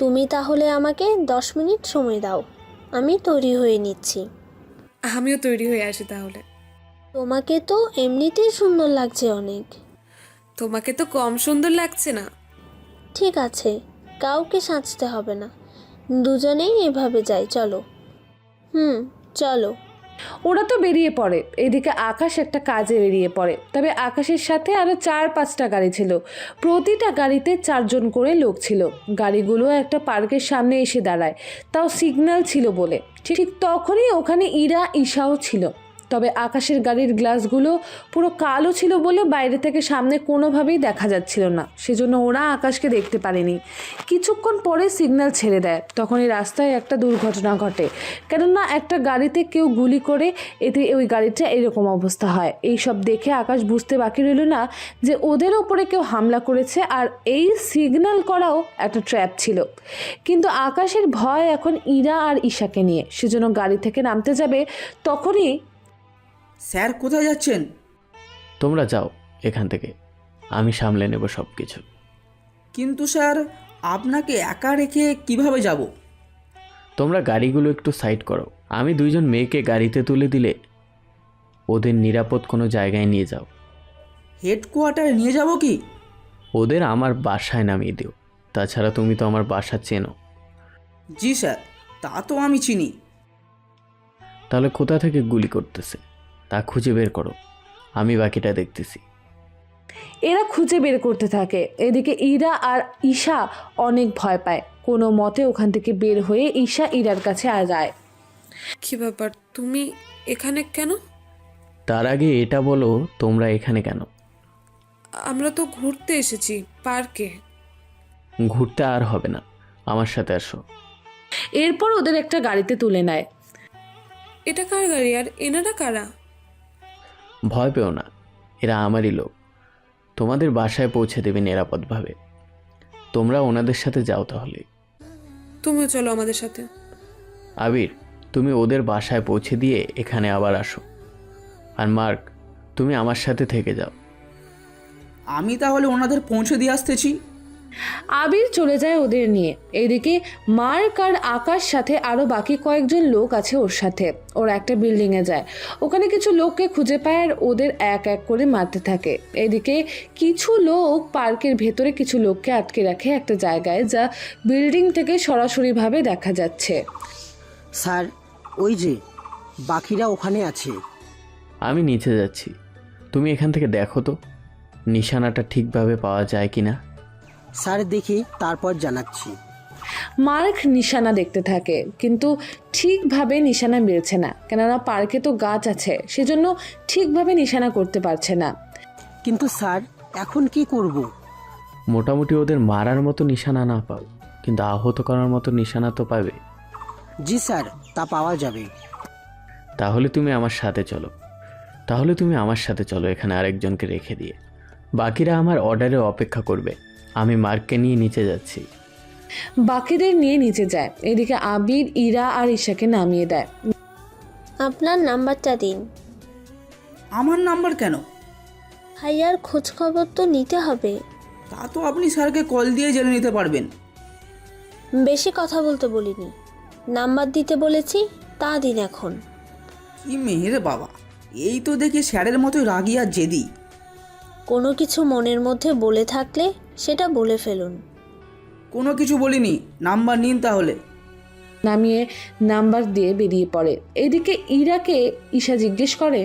তুমি তাহলে আমাকে 10 মিনিট সময় দাও, আমি তৈরি হয়ে নিচ্ছি। আমিও তৈরি হয়ে আসি তাহলে। তোমাকে তো এমনিতেই সুন্দর লাগছে অনেক। তোমাকে তো কম সুন্দর লাগছে না। ঠিক আছে, কাউকে সাজতে হবে না, দুজনেই এভাবে যাই, চলো। চলো। ওরা তো বেরিয়ে পড়ে। এদিকে আকাশ একটা কাজে বেরিয়ে পড়ে, তবে আকাশের সাথে আরও 4-5টা গাড়ি ছিল। প্রতিটা গাড়িতে 4 জন করে লোক ছিল। গাড়িগুলো একটা পার্কের সামনে এসে দাঁড়ায়, তাও সিগন্যাল ছিল বলে। ঠিক তখনই ওখানে ইরা ঈশাও ছিল। তবে আকাশের গাড়ির গ্লাসগুলো পুরো কালো ছিল বলে বাইরে থেকে সামনে কোনোভাবেই দেখা যাচ্ছিল না, সেজন্য ওরা আকাশকে দেখতে পারেনি। কিছুক্ষণ পরে সিগন্যাল ছেড়ে দেয়, তখনই রাস্তায় একটা দুর্ঘটনা ঘটে। কেননা একটা গাড়িতে কেউ গুলি করে, এতে ওই গাড়িটা এরকম অবস্থা হয়। এই সব দেখে আকাশ বুঝতে বাকি রইল না যে ওদের ওপরে কেউ হামলা করেছে, আর এই সিগন্যাল করাও একটা ট্র্যাপ ছিল। কিন্তু আকাশের ভয় এখন ইরা আর ঈশাকে নিয়ে, সেজন্য গাড়ি থেকে নামতে যাবে, তখনই স্যার কোথায় যাচ্ছেন? তোমরা যাও এখান থেকে, আমি সামলে নেব সব কিছু। কিন্তু স্যার, আপনাকে একা রেখে কিভাবে যাব? তোমরা গাড়িগুলো একটু সাইড করো, আমি 2 জন মেয়েকে গাড়িতে তুলে দিলে ওদের নিরাপদ কোনো জায়গায় নিয়ে যাও। হেডকোয়ার্টারে নিয়ে যাব কি? ওদের আমার বাসায় নামিয়ে দিও। তাছাড়া তুমি তো আমার বাসা চেনো। জি স্যার, তা তো আমি চিনি। তাহলে কোথা থেকে গুলি করতেছে তা খুঁজে বের করো, আমি বাকিটা দেখতেছি। এরা খুঁজে বের করতে থাকে। এদিকে ইরা আর ঈশা অনেক ভয় পায়। কোনো মতে ওখান থেকে বের হয়ে ঈশা ইরার কাছে যায়। কি ব্যাপার, তুমি এখানে কেন? তার আগে এটা বলো, তোমরা এখানে কেন? আমরা তো ঘুরতে এসেছি পার্কে। ঘুরতে আর হবে না, আমার সাথে আসো। এরপর ওদের একটা গাড়িতে তুলে নেয়। এটা কার গাড়ি আর এনারা কারা? ভয় পেও না, এরা আমারই লোক। তোমাদের বাসায় পৌঁছে দেবে নিরাপদভাবে। তোমরা ওনাদের সাথে যাও তাহলে। তুমিও চলো আমাদের সাথে। আবির, তুমি ওদের বাসায় পৌঁছে দিয়ে এখানে আবার আসো। আর মার্ক, তুমি আমার সাথে থেকে যাও। আমি তাহলে ওনাদের পৌঁছে দিয়ে আসতেছি। আবির চলে যায় ওদের নিয়ে। এদিকে মার্ক আর আকাশ সাথে আরও বাকি কয়েকজন লোক আছে ওর সাথে। ওরা একটা বিল্ডিংয়ে যায়, ওখানে কিছু লোককে খুঁজে পায় আর ওদের এক এক করে মারতে থাকে। এদিকে কিছু লোক পার্কের ভেতরে কিছু লোককে আটকে রাখে একটা জায়গায়, যা বিল্ডিং থেকে সরাসরিভাবে দেখা যাচ্ছে। স্যার, ওই যে বাকিরা ওখানে আছে। আমি নিচে যাচ্ছি, তুমি এখান থেকে দেখো তো নিশানাটা ঠিকভাবে পাওয়া যায় কিনা। স্যার দেখি, তারপর জানাচ্ছি। মার্ক নিশানা দেখতে থাকে, কিন্তু ঠিকভাবে নিশানা মিলছে না। কেননা পার্কে তো গাছ আছে, সেজন্য ঠিকভাবে নিশানা করতে পারছে না। কিন্তু স্যার, এখন কি করব? মোটামুটি ওদের মারার মতো নিশানা না পাও, কিন্তু আহত করার মতো নিশানা তো পাবে। জি স্যার, তা পাওয়া যাবে। তাহলে তুমি আমার সাথে চলো এখানে আরেকজনকে রেখে দিয়ে। বাকিরা আমার অর্ডারে অপেক্ষা করবে। আমি মার্ককে নিয়ে নিচে যাচ্ছি। বাকিদের নিয়ে নিচে যায়। এদিকে আবির ইরা আর ঈশাকে নামিয়ে দেয়। আপনার নাম্বারটা দিন। আমার নাম্বার কেন? ভাইয়ার খোঁজ খবর তো নিতে হবে। তা তো আপনি স্যারকে কল দিয়ে জেনে নিতে পারবেন। বেশি কথা বলতে বলিনি, নাম্বার দিতে বলেছি, তা দিন এখন। কি মেয়ে রে বাবা, এই তো দেখি স্যারের মতোই রাগী আর জেদি। কোনো কিছু মনের মধ্যে বলে থাকলে সেটা বলে ফেলুন। কোনো কিছু বলিনি, নাম্বার নিন তাহলে। নামিয়ে নাম্বার দিয়ে বেরিয়ে পড়ে। এদিকে ইরাকে ঈশা জিজ্ঞেস করে,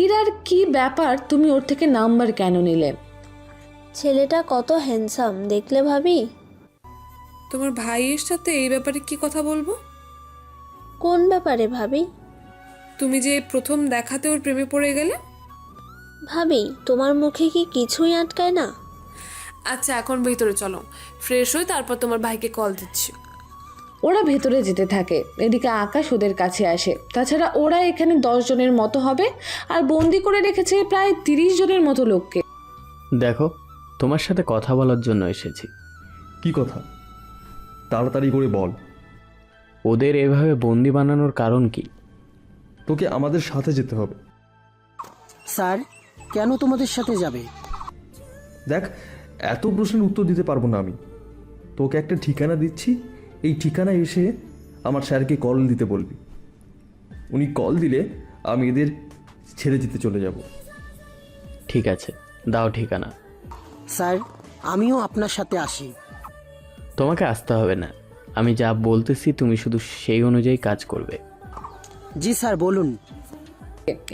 ইরার কি ব্যাপার, তুমি ওর থেকে নাম্বার কেন নিলে? ছেলেটা কত হ্যান্ডসাম দেখলে ভাবি। তোমার ভাইয়ের সাথে এই ব্যাপারে কি কথা বলবো? কোন ব্যাপারে ভাবি? তুমি যে প্রথম দেখাতে ওর প্রেমে পড়ে গেলে। ভাবি তোমার মুখে কি কিছুই আটকায় না? আচ্ছা এখন ভিতরে চলো, ফ্রেশ হয়ে তারপর তোমার ভাইকে কল দিচ্ছি। ওরা ভেতরে যেতে থাকে, এদিকে আকাশ ওদের কাছে আসে। তাছাড়া ওরা এখানে 10 জনের মতো হবে, আর বন্দি করে রেখেছে প্রায় 30 জনের মতো লোককে। দেখো, তোমার সাথে কথা বলার জন্য এসেছি। কি কথা? তাড়াতাড়ি করে বল। ওদের এভাবে বন্দি বানানোর কারণ কি? তোকে আমাদের সাথে যেতে হবে। স্যার, কেন তোমাদের সাথে যাবে? দেখ, এত প্রশ্নের উত্তর দিতে পারবো না আমি। তোকে একটা ঠিকানা দিচ্ছি, এই ঠিকানায় এসে আমার স্যারকে কল দিতে বলবি। উনি কল দিলে আমি এদের ছেড়ে দিতে চলে যাব। ঠিক আছে, দাও ঠিকানা। স্যার, আমিও আপনার সাথে আসি। তোমাকে আসতে হবে না, আমি যা বলতেছি তুমি শুধু সেই অনুযায়ী কাজ করবে। জি স্যার, বলুন।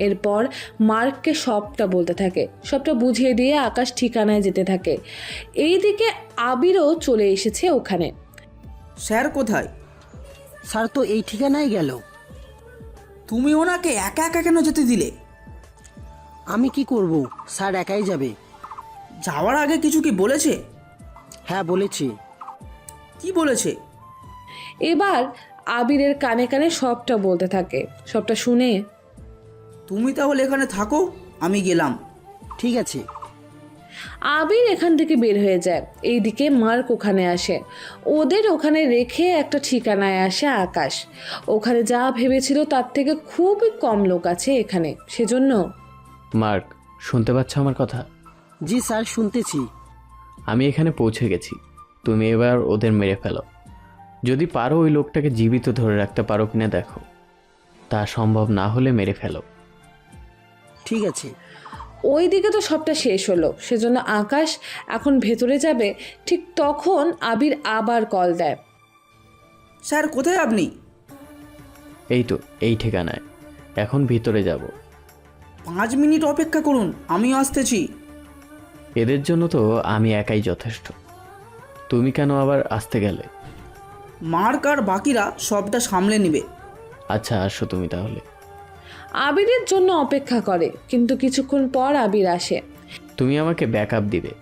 এরপর মার্ককে সবটা বলতে থাকে, সবটা বুঝিয়ে দিয়ে আকাশ ঠিকানায় যেতে থাকে। এইদিকে আবিরও চলে এসেছে ওখানে। স্যার কোথায়? স্যার তো এই ঠিকানায় গেল। তুমি ওনাকে একা একা কেন যেতে দিলে? আমি কি করব, স্যার একাই যাবে। যাওয়ার আগে কিছু কি বলেছে? হ্যাঁ বলেছি। কি বলেছে? এবার আবিরের কানে কানে সবটা বলতে থাকে। সবটা শুনে, তুমি তাহলে এখানে থাকো, আমি গেলাম। ঠিক আছে। আবির এখান থেকে বের হয়ে যায়। এইদিকে মার্ক ওখানে আসে। ওদের ওখানে রেখে একটা ঠিকানায় আসে আকাশ। ওখানে যা ভেবেছিল তার থেকে খুবই কম লোক আছে এখানে, সেজন্য। মার্ক, শুনতে পাচ্ছ আমার কথা? জি স্যার, শুনতেছি। আমি এখানে পৌঁছে গেছি, তুমি এবার ওদের মেরে ফেলো। যদি পারো ওই লোকটাকে জীবিত ধরে রাখতে পারো কিনা দেখো, তা সম্ভব না হলে মেরে ফেলো। ঠিক আছে। ওইদিকে তো সবটা শেষ হলো, সেজন্য আকাশ এখন ভেতরে যাবে। ঠিক তখন আবির আবার কল দেয়। স্যার কোথায় আপনি? এই তো এই ঠিকানায়, এখন ভিতরে যাব। 5 মিনিট অপেক্ষা করুন, আমিও আসতেছি। এদের জন্য তো আমি একাই যথেষ্ট, তুমি কেন আবার আসতে গেলে? মার্ক আর বাকিরা সবটা সামলে নেবে। আচ্ছা আসো তুমি তাহলে। আবিরের জন্য অপেক্ষা করে, কিন্তু কিছুক্ষণ পর আবির আসে। তুমি আমাকে ব্যাকআপ দিবে,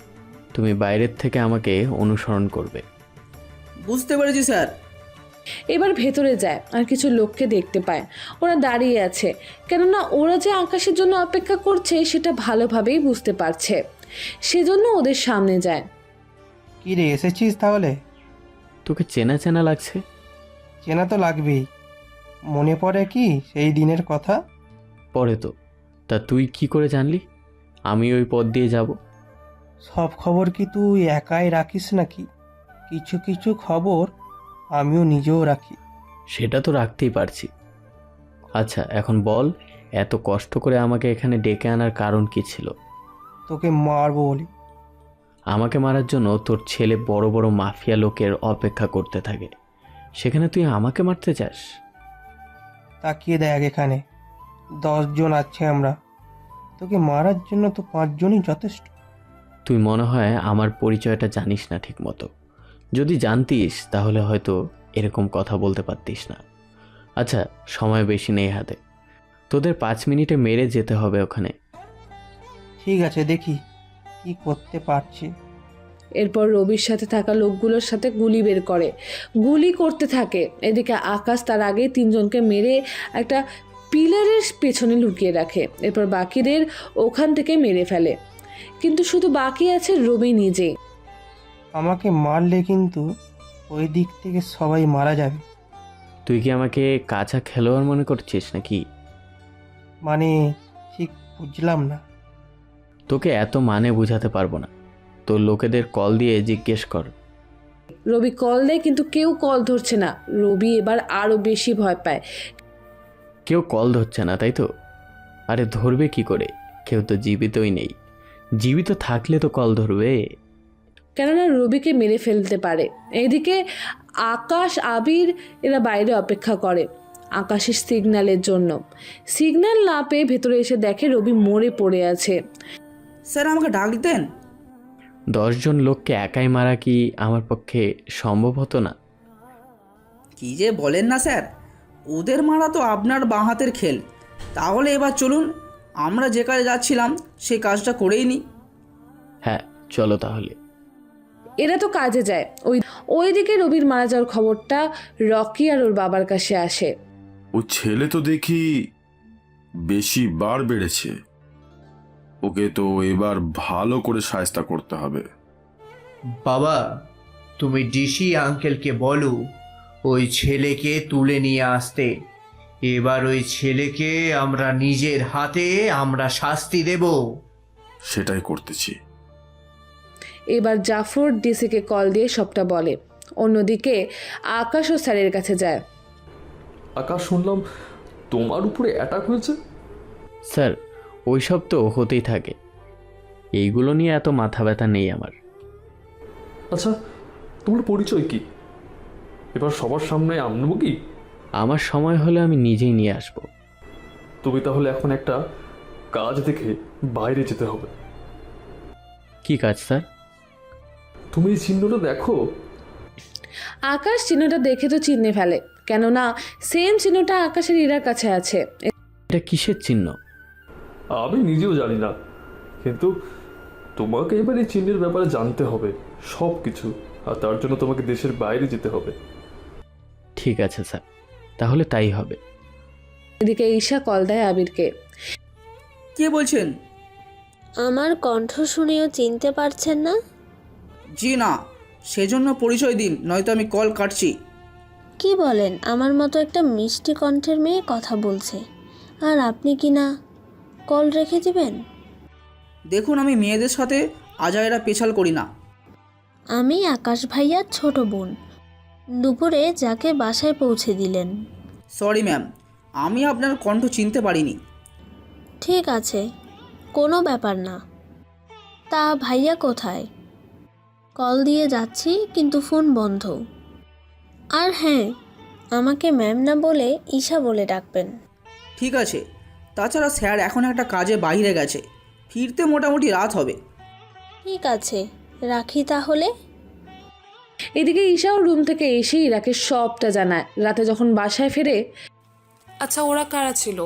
তুমি বাইরের থেকে আমাকে অনুসরণ করবে। বুঝতে পেরেছি স্যার। এবার ভেতরে যায় আর কিছু লোককে দেখতে পায়। ওরা দাঁড়িয়ে আছে, কেননা ওরা যে আকাশের জন্য অপেক্ষা করছে সেটা ভালোভাবেই বুঝতে পারছে, সেজন্য ওদের সামনে যায়। কি রে, এসেছিস তাহলে? তোকে চেনা চেনা লাগছে। চেনা তো লাগবেই। মনে পড়ে কি সেই দিনের কথা? পরে তো, তা তুই কি করে জানলি আমি ওই পথ দিয়ে যাব? সব খবর কি তুই একাই রাখিস নাকি? কিছু কিছু খবর আমিও নিজেও রাখি। সেটা তো রাখতেই পারছি। আচ্ছা এখন বল, এত কষ্ট করে আমাকে এখানে ডেকে আনার কারণ কি ছিল? তোকে মারবো বলি। আমাকে মারার জন্য তোর ছেলে বড় বড় মাফিয়া লোকের অপেক্ষা করতে থাকে, সেখানে তুই আমাকে মারতে চাস? তাকিয়ে দেখ, এখানে 10 জন আছে আমরা, তোকে মারার জন্য তো 5 জনই যথেষ্ট। তুই মনে হয় আমার পরিচয়টা জানিস না ঠিক মতো। যদি জানতিস তাহলে হয়তো এরকম কথা বলতে পারতিস না। আচ্ছা সময় বেশি নেই হাতে, তোদের 5 মিনিটে মেরে যেতে হবে ওখানে। ঠিক আছে, দেখি কি করতে পারছি। এরপর রবির সাথে থাকা লোকগুলোর সাথে গুলি বের করে, গুলি করতে থাকে। এদিকে আকাশ তার আগে 3 জনকে মেরে একটা পিলারের পেছনে লুকিয়ে রাখে। এরপর বাকিদের ওখান থেকে মেরে ফেলে, কিন্তু শুধু বাকি আছে রবি নিজে। আমাকে মারলে কিন্তু ওই দিক থেকে সবাই মারা যাবে। তুই কি আমাকে কাঁচা খেলোয়াড় মনে করছিস নাকি? মানে ঠিক বুঝলাম না। তোকে এত মানে বোঝাতে পারবো না, তোর লোকেদের কল দিয়ে জিজ্ঞেস কর। রবি কল দেয়, কিন্তু কেউ কল ধরছে না। রবি এবার আরো বেশি ভয় পায়। কেউ কল ধরছে না তাই তো? আরে ধরবে কি করে, কেউ তো জীবিতই নেই। জীবিত থাকলে তো কল ধরবে, কেননা রবিকে মেরে ফেলতে পারে। এইদিকে আকাশ আবির এরা বাইরে অপেক্ষা করে। আকাশের সিগন্যালের জন্য। সিগন্যাল না পেয়ে ভেতরে এসে দেখে রবি মরে পড়ে আছে। স্যার আমাকে ডাক দিতেন। 10 জন লোককে একাই মারা কি আমার পক্ষে সম্ভব হতো না? কি যে বলেন না স্যার, ওদের মারা তো আপনার বাঁ হাতের খেল। তাহলে এবার চলুন, আমরা যে কাজে যাচ্ছিলাম সেই কাজটা করেই নিই। হ্যাঁ চলো তাহলে। এরা তো কাজে যায়। ওইদিকে রবির মারা যাওয়ার খবরটা রকি আর ওর বাবার কাছে আসে। ও ছেলে তো দেখি বেশি বার বেড়েছে, ওকে তো এবার ভালো করে শায়েস্তা করতে হবে। বাবা, তুমি ডিসি আঙ্কেলকে বলো ওই ছেলেকে তুলে নিয়ে আসতে। এবার ওই ছেলেকে আমরা নিজের হাতে আমরা শাস্তি দেব। সেটাই করতেছি। এবার জাফর ডিসিকে কল দিয়ে সবটা বলে। অন্যদিকে আকাশ ও স্যারের কাছে যায়। আকাশ, শুনলাম তোমার উপরে অ্যাটাক হয়েছে। স্যার ওইসব তো হতেই থাকে, এইগুলো নিয়ে এত মাথা ব্যথা নেই আমার। আচ্ছা, তোমার পরিচয় কি? এবার সবার সামনে আনবো কি? আমার সময় হলে আমি নিজেই নিয়ে আসব। তুমি তাহলে এখন একটা কাজ দেখে বাইরে যেতে হবে। কি কাজ স্যার? তুমি এই চিহ্নটা দেখো। আকাশ চিহ্নটা দেখে তো চিহ্নে ফেলে, কেননা সেম চিহ্নটা আকাশের ইরার কাছে আছে। এটা কিসের চিহ্ন? আমি নিজেও জানি না, কিন্তু তোমাকে এবার এই চিহ্নের ব্যাপারে জানতে হবে সব কিছু, আর তার জন্য তোমাকে দেশের বাইরে যেতে হবে। ঠিক আছে স্যার, তাহলে তাই হবে। এদিকে ঈশা কল দেয় আবিরকে। কে বলছেন? আমার কণ্ঠ শুনেও চিনতে পারছেন না? জি না, সেজন্য পরিচয় দিন, নয়তো আমি কল কাটছি। কি বলেন? আমার মতো একটা মিষ্টি কণ্ঠের মেয়ে কথা বলছে, আর আপনি কি না কল রেখে দিবেন? দেখুন, আমি মেয়েদের সাথে আজাইরা পেছাল করি না। আমি আকাশ ভাইয়ার ছোট বোন, দুপুরে যাকে বাসায় পৌঁছে দিলেন। সরি ম্যাম, আমি আপনার কণ্ঠ চিনতে পারিনি। ঠিক আছে, কোনো ব্যাপার না। তা ভাইয়া কোথায়? কল দিয়ে যাচ্ছি কিন্তু ফোন বন্ধ। আর হ্যাঁ, আমাকে ম্যাম না বলে ঈশা বলে ডাকবেন। ঠিক আছে, তাছাড়া স্যার এখন একটা কাজে বাইরে গেছে, ফিরতে মোটামুটি রাত হবে। ঠিক আছে, রাখি তাহলে। এদিকে ঈশাও রুম থেকে এসে ইরাকে সবটা জানায়। রাতে যখন বাসায় ফেরে, আচ্ছা ওরা কারা ছিল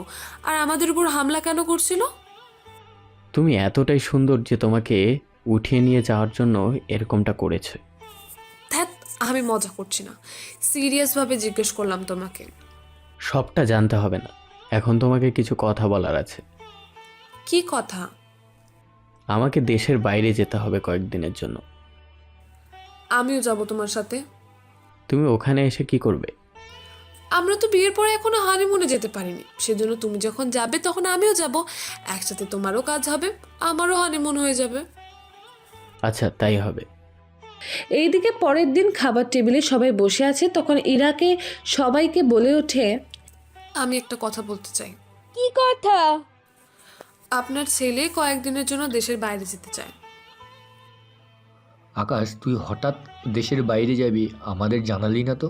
আর আমাদের উপর হামলা কেন করছিল? তুমি এতটাই সুন্দর যে তোমাকে উঠিয়ে নিয়ে যাওয়ার জন্য এরকমটা করেছে। ধ্যাত, আমি মজা করছি না, সিরিয়াসভাবে জিজ্ঞেস করলাম তোমাকে। সবটা জানতে হবে না, এখন তোমাকে কিছু কথা বলার আছে। কি কথা? আমাকে দেশের বাইরে যেতে হবে কয়েকদিনের জন্য। আমিও যাব তোমার সাথে। তুমি ওখানে এসে কি করবে? আমরা তো বিয়ের পরে এখনো হানিমুনে যেতে পারিনি, সেজন্য তুমি যখন যাবে তখন আমিও যাব। একসাথে তোমারও কাজ হবে, আমারও হানিমুন হয়ে যাবে। আচ্ছা তাই হবে। এইদিকে পরের দিন খাবার টেবিলে সবাই বসে আছে। তখন ইরাকে সবাইকে বলে ওঠে, আমি একটা কথা বলতে চাই। কি কথা? আপনার ছেলে কয়েকদিনের জন্য দেশের বাইরে যেতে চায়। আকাশ, তুই হঠাৎ দেশের বাইরে যাবি, আমাদের জানালি না তো?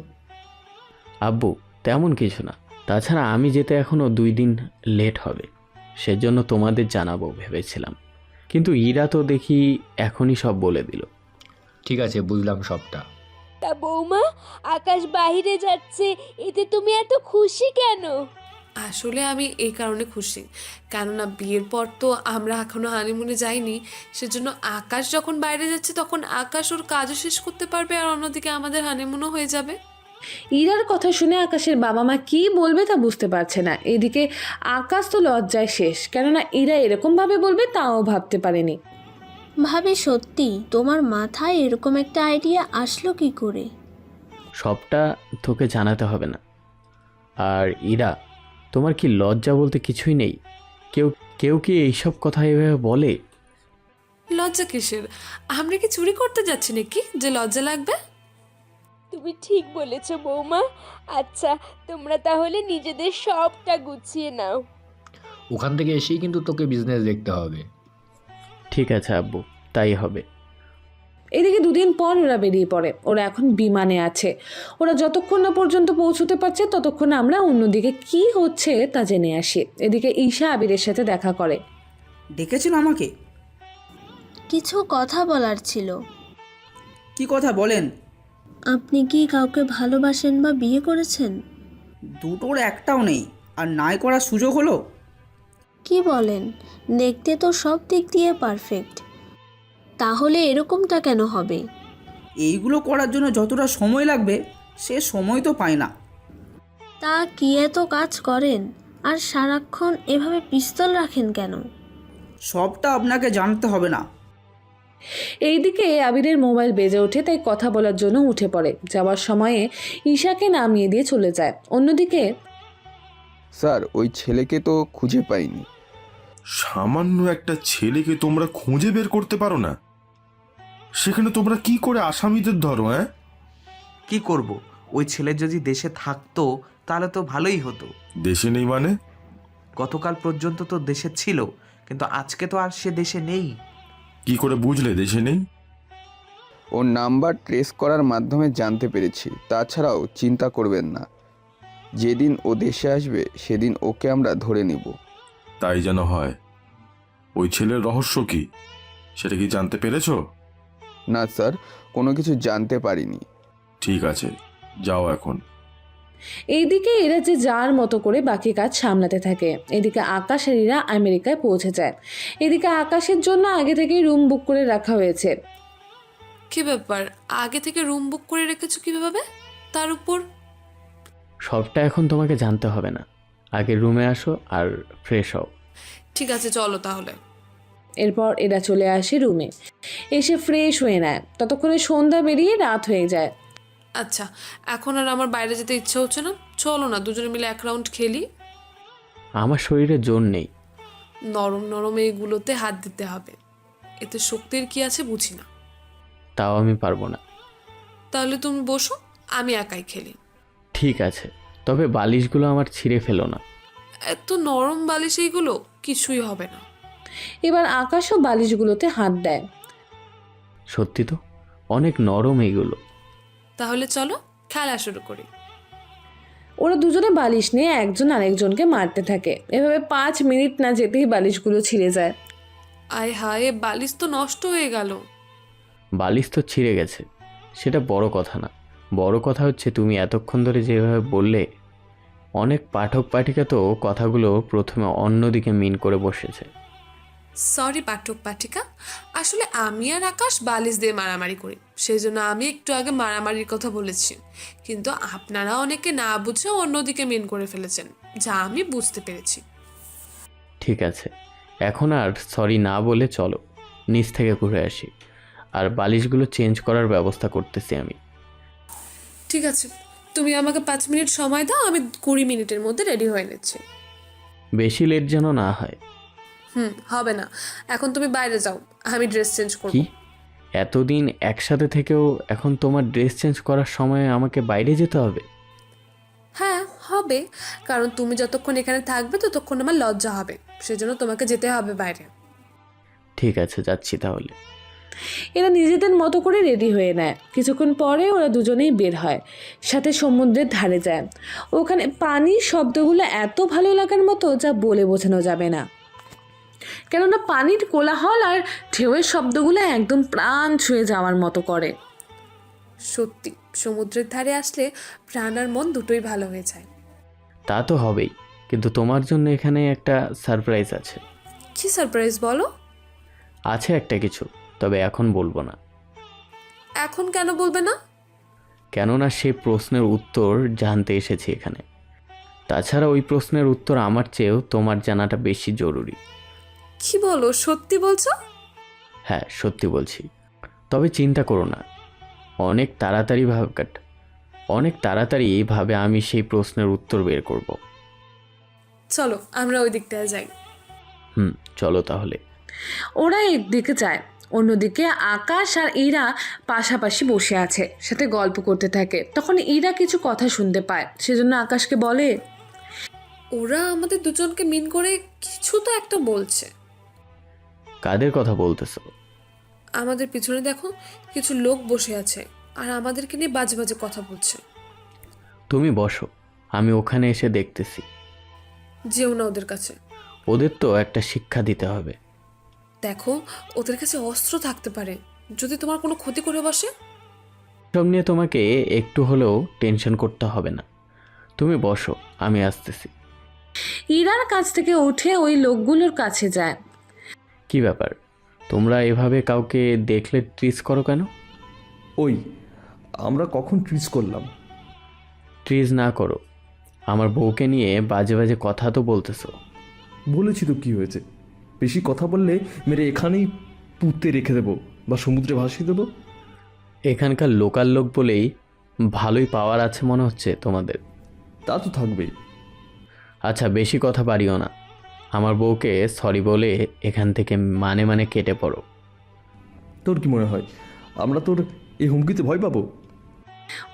আব্বু তেমন কিছু না, তাছাড়া আমি যেতে এখনও 2 দিন লেট হবে, সেজন্য তোমাদের জানাবো ভেবেছিলাম, কিন্তু ইরা তো দেখি এখনই সব বলে দিল। ঠিক আছে, বুঝলাম সবটা। তা বৌমা, আকাশ বাইরে যাচ্ছে, এতে তুমি এত খুশি কেন? আসলে আমি এই কারণে খুশি, কেননা বিয়ের পর তো আমরা এখনো হানিমুনে যাইনি, সেজন্য আকাশ যখন বাইরে যাচ্ছে তখন আকাশ ওর কাজও শেষ করতে পারবে, আর অন্যদিকে আমাদের হানিমুনও হয়ে যাবে। ইরার কথা শুনে আকাশের বাবা মা কি বলবে তা বুঝতে পারছে না। এদিকে আকাশ তো লজ্জায় শেষ, কেননা ইরা এরকমভাবে বলবে তাও ভাবতে পারেনি। ভাবি সত্যি তোমার মাথায় এরকম একটা আইডিয়া আসলো কি করে? সবটা তোকে জানাতে হবে না। আর ইরা, তোমার কি লজ্জা বলতে কিছুই নেই? কেউ কি এইসব কথা এভাবে বলে? লজ্জা কিসের? আমরা কি চুরি করতে যাচ্ছি নাকি যে লজ্জা লাগবে? তুমি ঠিক বলেছ বৌমা। আচ্ছা, তোমরা তাহলে নিজেদের সবটা গুছিয়ে নাও। ওখান থেকে এসেই কিন্তু তোকে বিজনেস দেখতে হবে। ঠিক আছে আব্বু, তাই হবে। এদিকে 2 দিন পর ওরা বেরিয়ে পড়ে। ওরা এখন বিমানে আছে। ওরা যতক্ষণ না পর্যন্ত পৌঁছতে পারছে ততক্ষণ আমরা অন্যদিকে কি হচ্ছে তা জেনে আসি। এদিকে ঈশা আবিরের সাথে দেখা করে। ডেকেছিল আমাকে? কিছু কথা বলার ছিল। কি কথা বলেন? আপনি কি কাউকে ভালোবাসেন বা বিয়ে করেছেন? দুটোর একটাও নেই, আর নাই করার সুযোগ হলো? কি বলেন? দেখতে তো সব দিক দিয়ে পারফেক্ট। তাহলে এরকমটা কেন হবে? এইগুলো করার জন্য যতটা সময় লাগবে সে সময় তো পায় না। তা কি এত কাজ করেন আর সারাক্ষণ এভাবে পিস্তল রাখেন কেন? সবটা আপনাকে জানতে হবে না। এইদিকে আবিরের মোবাইল বেজে ওঠে, তাই কথা বলার জন্য উঠে পড়ে। যাওয়ার সময়ে ঈশাকে নামিয়ে দিয়ে চলে যায়। অন্যদিকে স্যার ওই ছেলেকে তো খুঁজে পাইনি। সামান্য একটা ছেলেকে তোমরা খুঁজে বের করতে পারো না? সেখানে তোমরা কি করে আসামিদের ধরো? কি করব? ওই ছেলে যদি দেশে থাকতো তাহলে তো ভালোই হতো। দেশে নেই মানে? গতকাল পর্যন্ত তো দেশে ছিল, কিন্তু আজকে তো আর সে দেশে নেই। কি করে বুঝলে দেশে নেই? ওর নাম্বার ট্রেস করার মাধ্যমে জানতে পেরেছি। তাছাড়াও চিন্তা করবেন না, যেদিন ও দেশে আসবে সেদিন ওকে আমরা ধরে নেব। তাই যেন হয়। ওই ছেলের রহস্য কি সেটা কি জানতে পেরেছো? না স্যার, কোনো কিছু জানতে পারিনি। ঠিক আছে, যাও এখন। এইদিকে এরা যে যার মতো করে বাকি কাজ সামলাতে থাকে। এদিকে আকাশ আর এরা আমেরিকায় পৌঁছে যায়। এদিকে আকাশের জন্য আগে থেকেই রুম বুক করে রাখা হয়েছে। কি ব্যাপার, আগে থেকে রুম বুক করে রেখেছো কিভাবে? তার উপর সবটা এখন তোমাকে জানতে হবে না। আগে রুমে আসো আর ফ্রেশ হও। ঠিক আছে, চলো তাহলে। এরপর এরা চলে আসে রুমে, এসে ফ্রেশ হয়ে নেয়। ততক্ষণে সন্ধ্যা বেরিয়ে রাত হয়ে যায়। আচ্ছা, এখন আর আমার বাইরে যেতে ইচ্ছা হচ্ছে না। চলো না দুজনে মিলে 1 রাউন্ড খেলি। আমার শরীরে জোর নেই। নরম নরম এইগুলোতে হাত দিতে হবে। এতে শক্তির কি আছে বুঝি না। তাও আমি পারবো না। তাহলে তুমি বসো, আমি একাই খেলি। ঠিক আছে, তবে বালিশগুলো আমার ছিঁড়ে ফেলো না। এত নরম বালিশ এইগুলো, কিছুই হবে না। এবার আকাশও বালিশগুলোতে হাত দেয়। সত্যি তো অনেক নরম এইগুলো। তাহলে চলো খেলা শুরু করি। ওরা দুজনে বালিশ নিয়ে একজন আরেকজনকে মারতে থাকে। এভাবে 5 মিনিট না যেতেই বালিশগুলো ছিঁড়ে যায়। আয় হায়, বালিশ তো নষ্ট হয়ে গেল। বালিশ তো ছিঁড়ে গেছে, সেটা বড় কথা না। বড় কথা হচ্ছে তুমি এতক্ষণ ধরে যেভাবে বললে, অনেক পাঠক পাঠিকা তো কথাগুলো প্রথমে অন্যদিকে মিন করে বসেছে। সরি পাঠক পাঠিকা, আসলে আমি আর আকাশ বালিশ দিয়ে মারামারি করি, সেই জন্য আমি একটু আগে মারামারির কথা বলেছি। কিন্তু আপনারা অনেকে না বুঝে অন্যদিকে মিন করে ফেলেছেন, যা আমি বুঝতে পেরেছি। ঠিক আছে, এখন আর সরি না বলে চলো নিচ থেকে ঘুরে আসি, আর বালিশগুলো চেঞ্জ করার ব্যবস্থা করতেছি আমি। ঠিক আছে, তুমি আমাকে 5 মিনিট সময় দাও, আমি 20 মিনিটের মধ্যে রেডি হয়ে নিচ্ছি। বেশি লেট যেন না হয়। হবে না, এখন তুমি বাইরে যাও, আমি ড্রেস চেঞ্জ করব। কি এতদিন একসাথে থেকেও এখন তোমার ড্রেস চেঞ্জ করার সময় আমাকে বাইরে যেতে হবে? হ্যাঁ হবে, কারণ তুমি যতক্ষণ এখানে থাকবে ততক্ষণ আমার লজ্জা হবে, সেজন্য তোমাকে যেতে হবে বাইরে। ঠিক আছে, যাচ্ছি তাহলে। এরা নিজেদের মতো করে রেডি হয়ে নেয়। কিছুক্ষণ পরে ওরা দুজনেই বের হয়, সাথে সমুদ্রের ধারে যায়। ওখানে পানির শব্দগুলো এত ভালো লাগার মতো যা বলে বোঝানো যাবে না। কেননা পানির কোলাহল আর ঢেউয়ের শব্দগুলো একদম প্রাণ ছুঁয়ে যাওয়ার মতো করে। সত্যি সমুদ্রের ধারে আসলে প্রাণ আর মন দুটোই ভালো হয়ে যায়। তা তো হবেই, কিন্তু তোমার জন্য এখানে একটা সারপ্রাইজ আছে। কি সারপ্রাইজ বলো? আছে একটা কিছু, তবে এখন বলবো না। এখন কেন বলবে না? কেননা সেই প্রশ্নের উত্তর জানতে এসেছি এখানে। তাছাড়া ওই প্রশ্নের উত্তর আমার চেয়েও তোমার জানাটা বেশি জরুরি। কি বলো, সত্যি বলছো? হ্যাঁ সত্যি বলছি, তবে চিন্তা করো না, অনেক তাড়াতাড়ি এইভাবে আমি সেই প্রশ্নের উত্তর বের করব। চলো আমরা ওই দিকটায় যাই। চলো তাহলে। ওরা একদিকে যায়, অন্যদিকে আকাশ আর ইরা পাশাপাশি বসে আছে, সাথে গল্প করতে থাকে। তখন ইরা কিছু কথা শুনতে পায়, সেজন্য আকাশকে বলে, ওরা আমাদের দুজনকে মিন করে কিছু তো একটা বলছে। কাদের কথা বলতেছো? আমাদের পিছনে দেখো কিছু লোক বসে আছে আর আমাদেরকে নিয়ে বাজে বাজে কথা বলছে। তুমি বসো, আমি ওখানে এসে দেখতেছি। যেও না ওদের কাছে। ওদের তো একটা শিক্ষা দিতে হবে। দেখো ওদের কাছে অস্ত্র থাকতে পারে, যদি তোমার কোনো ক্ষতি করে বসে। সব নিয়ে তোমাকে একটু হলেও টেনশন করতে হবে না, তুমি বসো, আমি আসতেছি। ইরার কাছ থেকে উঠে ওই লোকগুলোর কাছে যায়। কি ব্যাপার, তোমরা এভাবে কাউকে দেখলে ট্রিজ করো কেন? ওই আমরা কখন ট্রিজ করলাম? ট্রিজ না করো, আমার বউকে নিয়ে বাজে বাজে কথা তো বলতেছো। বলেছি তো কি হয়েছে, বেশি কথা বললে মেরে এখানেই পুঁতে রেখে দেবো বা সমুদ্রে ভাসিয়ে দেবো। এখানকার লোকাল লোক বলেই ভালোই পাওয়ার আছে মনে হচ্ছে তোমাদের। তা তো থাকবেই। আচ্ছা বেশি কথা বাড়িও না, আমার বউকে সরি বলে এখান থেকে মানে মানে কেটে পড়ো। তোর কি মনে হয় আমরা তোর এই হুমকিতে ভয় পাবো?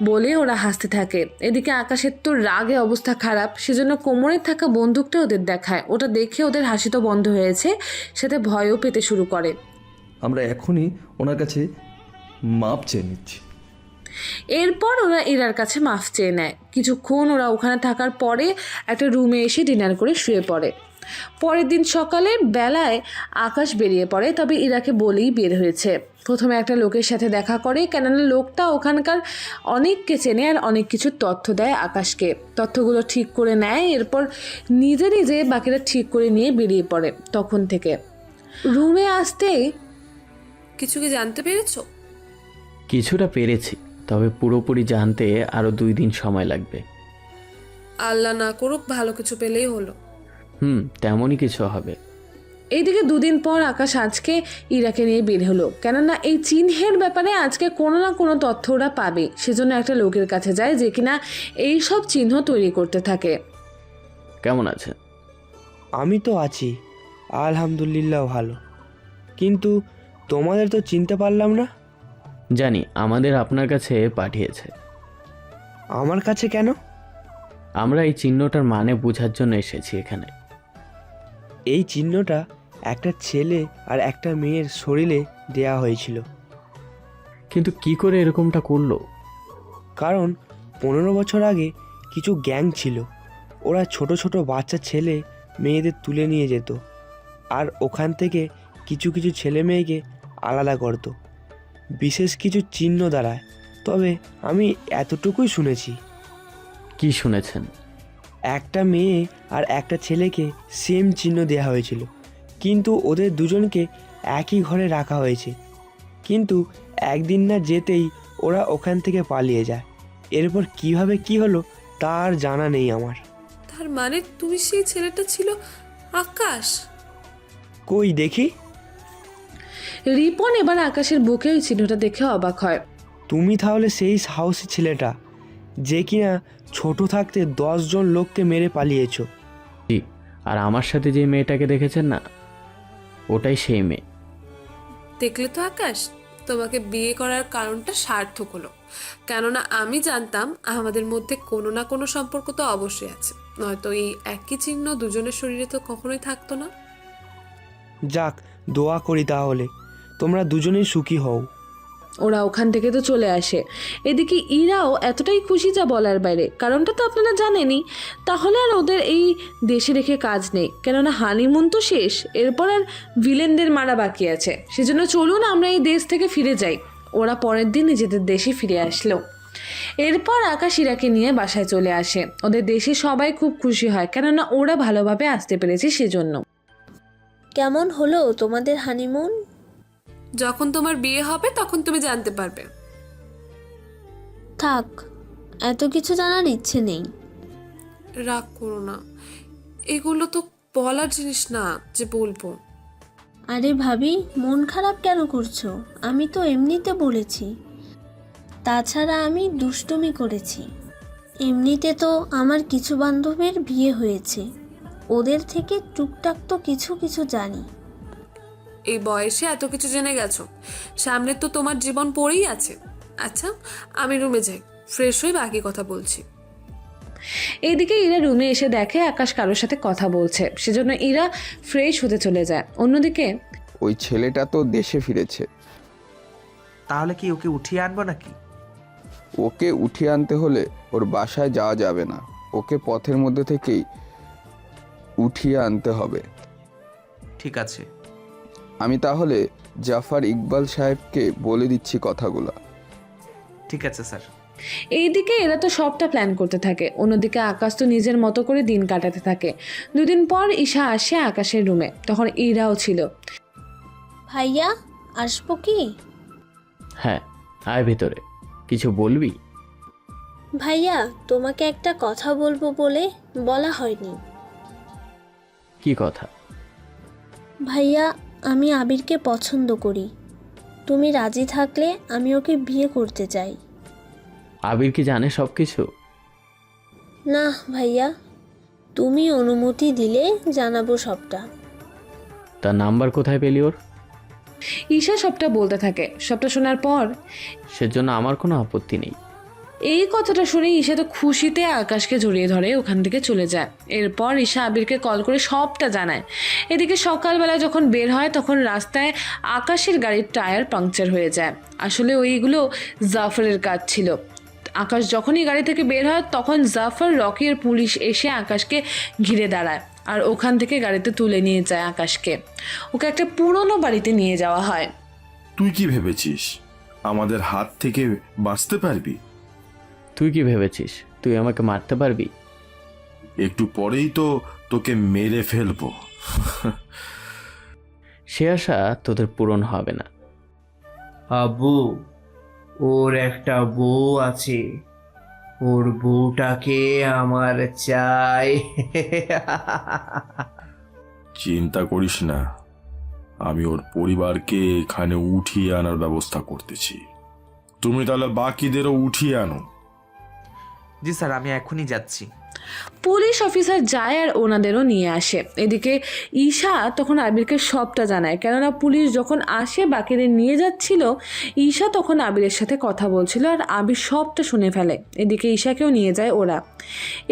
বলে ওরা হাসতে থাকে। এদিকে আকাশের তো রাগে অবস্থা খারাপ, সেজন্য কোমরে থাকা বন্দুকটা ওদের দেখায়। ওটা দেখে ওদের হাসি তো বন্ধ হয়েছে, সাথে ভয়ও পেতে শুরু করে। আমরা এখনই ওনার কাছে মাপ চেয়ে নিচ্ছি। এরপর ওরা ইরার কাছে মাফ চেয়ে নেয়। কিছুক্ষণ ওরা ওখানে থাকার পরে একটা রুমে এসে ডিনার করে শুয়ে পড়ে। পরের দিন সকালে বেলায় আকাশ বেরিয়ে পড়ে, তবে ইরাকে বলেই বের হয়েছে। প্রথমে একটা লোকের সাথে দেখা করে, কেননা লোকটা ওখানকার অনেককে চেনে আর অনেক কিছু তথ্য দেয় আকাশকে। তথ্যগুলো ঠিক করে নেয়, এরপর নিজে নিজে বাকিটা ঠিক করে নিয়ে বেরিয়ে পড়ে। তখন থেকে রুমে আসতেই কিছু কি জানতে পেরেছো? কিছুটা পেরেছি, তবে পুরোপুরি জানতে আরও 2 দিন সময় লাগবে। আল্লাহ না করুক, ভালো কিছু পেলেই হলো। তেমনই কিছু হবে। এইদিকে 2 দিন পর আকাশ আজকে ইরাকে নিয়ে বের হলো, কেননা এই চিহ্নের ব্যাপারে আজকে কোনো না কোনো তথ্য ওরা পাবে। সেজন্য একটা লোকের কাছে যায় যে কিনা এই সব চিহ্ন তৈরি করতে থাকে। কেমন আছে? আমি তো আছি, আলহামদুলিল্লাহ ভালো, কিন্তু তোমাদের তো চিনতে পারলাম না। জানি, আমাদের আপনার কাছে পাঠিয়েছে। আমার কাছে কেন? আমরা এই চিহ্নটার মানে বোঝার জন্য এসেছি এখানে। এই চিহ্নটা একটা ছেলে আর একটা মেয়ের শরীরে দেয়া হয়েছিল। কিন্তু কি করে এরকমটা করলো? কারণ 15 বছর আগে কিছু গ্যাং ছিল, ওরা ছোট ছোট বাচ্চা ছেলে মেয়েদের তুলে নিয়ে যেত আর ওখান থেকে কিছু কিছু ছেলে মেয়েকে আলাদা করতো বিশেষ কিছু চিহ্ন দ্বারায়। তবে আমি এতটুকুই শুনেছি। কি শুনেছেন? একটা মেয়ে আর একটা ছেলেকে সেম চিহ্ন দেওয়া হয়েছিল, কিন্তু ওদের দুজনকে একই ঘরে রাখা হয়েছে। কিন্তু একদিন না যেতেই ওরা ওখান থেকে পালিয়ে যায়। এরপর কিভাবে কি হলো তার জানা নেই আমার। তার মানে তুমি সেই ছেলেটা ছিল আকাশ? কই দেখি। রিপন এবার আকাশের বুকে ওই চিহ্নটা দেখে অবাক হয়। তুমি তাহলে সেই সাহসী ছেলেটা যে কিনা ছোট থাকতে 10 জন লোককে মেরে পালিয়েছ? জি, আর আমার সাথে যে মেয়েটাকে দেখেছেন না, ওটাই সেই মেয়ে। দেখলে তো আকাশ, তোমাকে বিয়ে করার কারণটা সার্থক হলো। কেননা আমি জানতাম আমাদের মধ্যে কোনো না কোনো সম্পর্ক তো অবশ্যই আছে, নয়তো এই একই চিহ্ন দুজনের শরীরে তো কখনোই থাকতো না। যাক, দোয়া করি তাহলে তোমরা দুজনেই সুখী হও। ওরা ওখান থেকে তো চলে আসে। এদিকে ইরাও এতটাই খুশি যা বলার বাইরে। কারণটা তো আপনারা জানেনই। তাহলে আর ওদের এই দেশে রেখে কাজ নেই, কেননা হানিমুন তো শেষ, এরপর আর ভিলেনদের মারা বাকি আছে। সেজন্য চলুন আমরা এই দেশ থেকে ফিরে যাই। ওরা পরের দিন নিজেদের দেশে ফিরে আসলো। এরপর আকাশ ইরাকে নিয়ে বাসায় চলে আসে। ওদের দেশে সবাই খুব খুশি হয়, কেননা ওরা ভালোভাবে আসতে পেরেছে সেজন্য। কেমন হলো তোমাদের হানিমুন? যখন তোমার বিয়ে হবে তখন তুমি জানতে পারবে। থাক, এত কিছু জানার ইচ্ছে নেই। রাগ করো না, এগুলো তো বলার জিনিস না যে বলবো। আরে ভাবি, মন খারাপ কেন করছো? আমি তো এমনিতে বলেছি। তাছাড়া আমি দুষ্টুমি করেছি। এমনিতে তো আমার কিছু বান্ধবীর বিয়ে হয়েছে, ওদের থেকে টুকটাক তো কিছু কিছু জানি। এই বয়সে এত কিছু জেনে গেছো, সামনে তো তোমার জীবন পড়েই আছে। আচ্ছা, আমি রুমে যাই, ফ্রেশ হয়ে বাকি কথা বলছি। এইদিকে ইরা রুমে এসে দেখে আকাশ কারোর সাথে কথা বলছে, সেজন্য ইরা ফ্রেশ হতে চলে যায়। অন্যদিকে ওই ছেলেটা তো দেশে ফিরেছে, তাহলে কি ওকে উঠিয়ে আনবো নাকি? ওকে উঠিয়ে আনতে হলে ওর বাসায় যাওয়া যাবে না, ওকে পথের মধ্যে থেকেই উঠিয়ে আনতে হবে। ঠিক আছে। আমি তাহলে জাফর ইকবাল সাহেবকে বলে দিচ্ছি কথাগুলো। ঠিক আছে স্যার। এইদিকে এরা তো সবটা প্ল্যান করতে থাকে, অন্যদিকে আকাশ তো নিজের মতো করে দিন কাটাতে থাকে। 2 দিন পর ঈশা আসে আকাশের রুমে, তখন ইরাও ছিল। ভাইয়া আসবো কি? হ্যাঁ, আয় ভেতরে। কিছু বলবি? ভাইয়া তোমাকে একটা কথা বলবো বলে বলা হয়নি। কি কথা? ভাইয়া আমি আবিরকে পছন্দ করি, তুমি রাজি থাকলে আমি ওকে বিয়ে করতে চাই। আবির কি জানে সব কিছু? না ভাইয়া, তুমি অনুমতি দিলে জানাবো সবটা। তার নাম্বার কোথায় পেলি ওর? ঈশা সবটা বলতে থাকে। সবটা শোনার পর সেজন্য আমার কোনো আপত্তি নেই। এই কথাটা শুনে ঈশা তো খুশিতে আকাশকে জড়িয়ে ধরে ওখান থেকে চলে যায়। এরপর ঈশা আবিরকে কল করে সবটা জানায়। এদিকে সকালবেলা যখন বের হয় তখন রাস্তায় আকাশের গাড়ির টায়ার পাংচার হয়ে যায়। আসলে ওইগুলো জাফরের কাজ ছিল। আকাশ যখনই গাড়ি থেকে বের হয় তখন জাফর, রকি আর পুলিশ এসে আকাশকে ঘিরে দাঁড়ায় আর ওখান থেকে গাড়িতে তুলে নিয়ে যায় আকাশকে। ওকে একটা পুরনো বাড়িতে নিয়ে যাওয়া হয়। তুই কি ভেবেছিস আমাদের হাত থেকে বাঁচতে পারবি? তুই কি ভেবেছিস তুই আমাকে মারতে পারবি? একটু পরেই তো তোকে মেরে ফেলবো। সে আশা তোদের পূরণ হবে না। আব্বু, ওর একটা বউ আছে, ওর বউটাকে আমার চাই। চিন্তা করিস না, আমি ওর পরিবারকে এখানে উঠিয়ে আনার ব্যবস্থা করতেছি। তুমি তাহলে বাকিদেরও উঠিয়ে আনো। জি স্যার, আমি এখনই যাচ্ছি। পুলিশ অফিসার যায় আর ওনাদেরও নিয়ে আসে। এদিকে ঈশা তখন আবিরকে সবটা জানায়, কেননা পুলিশ যখন আসে বাকিদের নিয়ে যাচ্ছিল ঈশা তখন আবিরের সাথে কথা বলছিল আর আবির সবটা শুনে ফেলে। এদিকে ঈশাকেও নিয়ে যায় ওরা।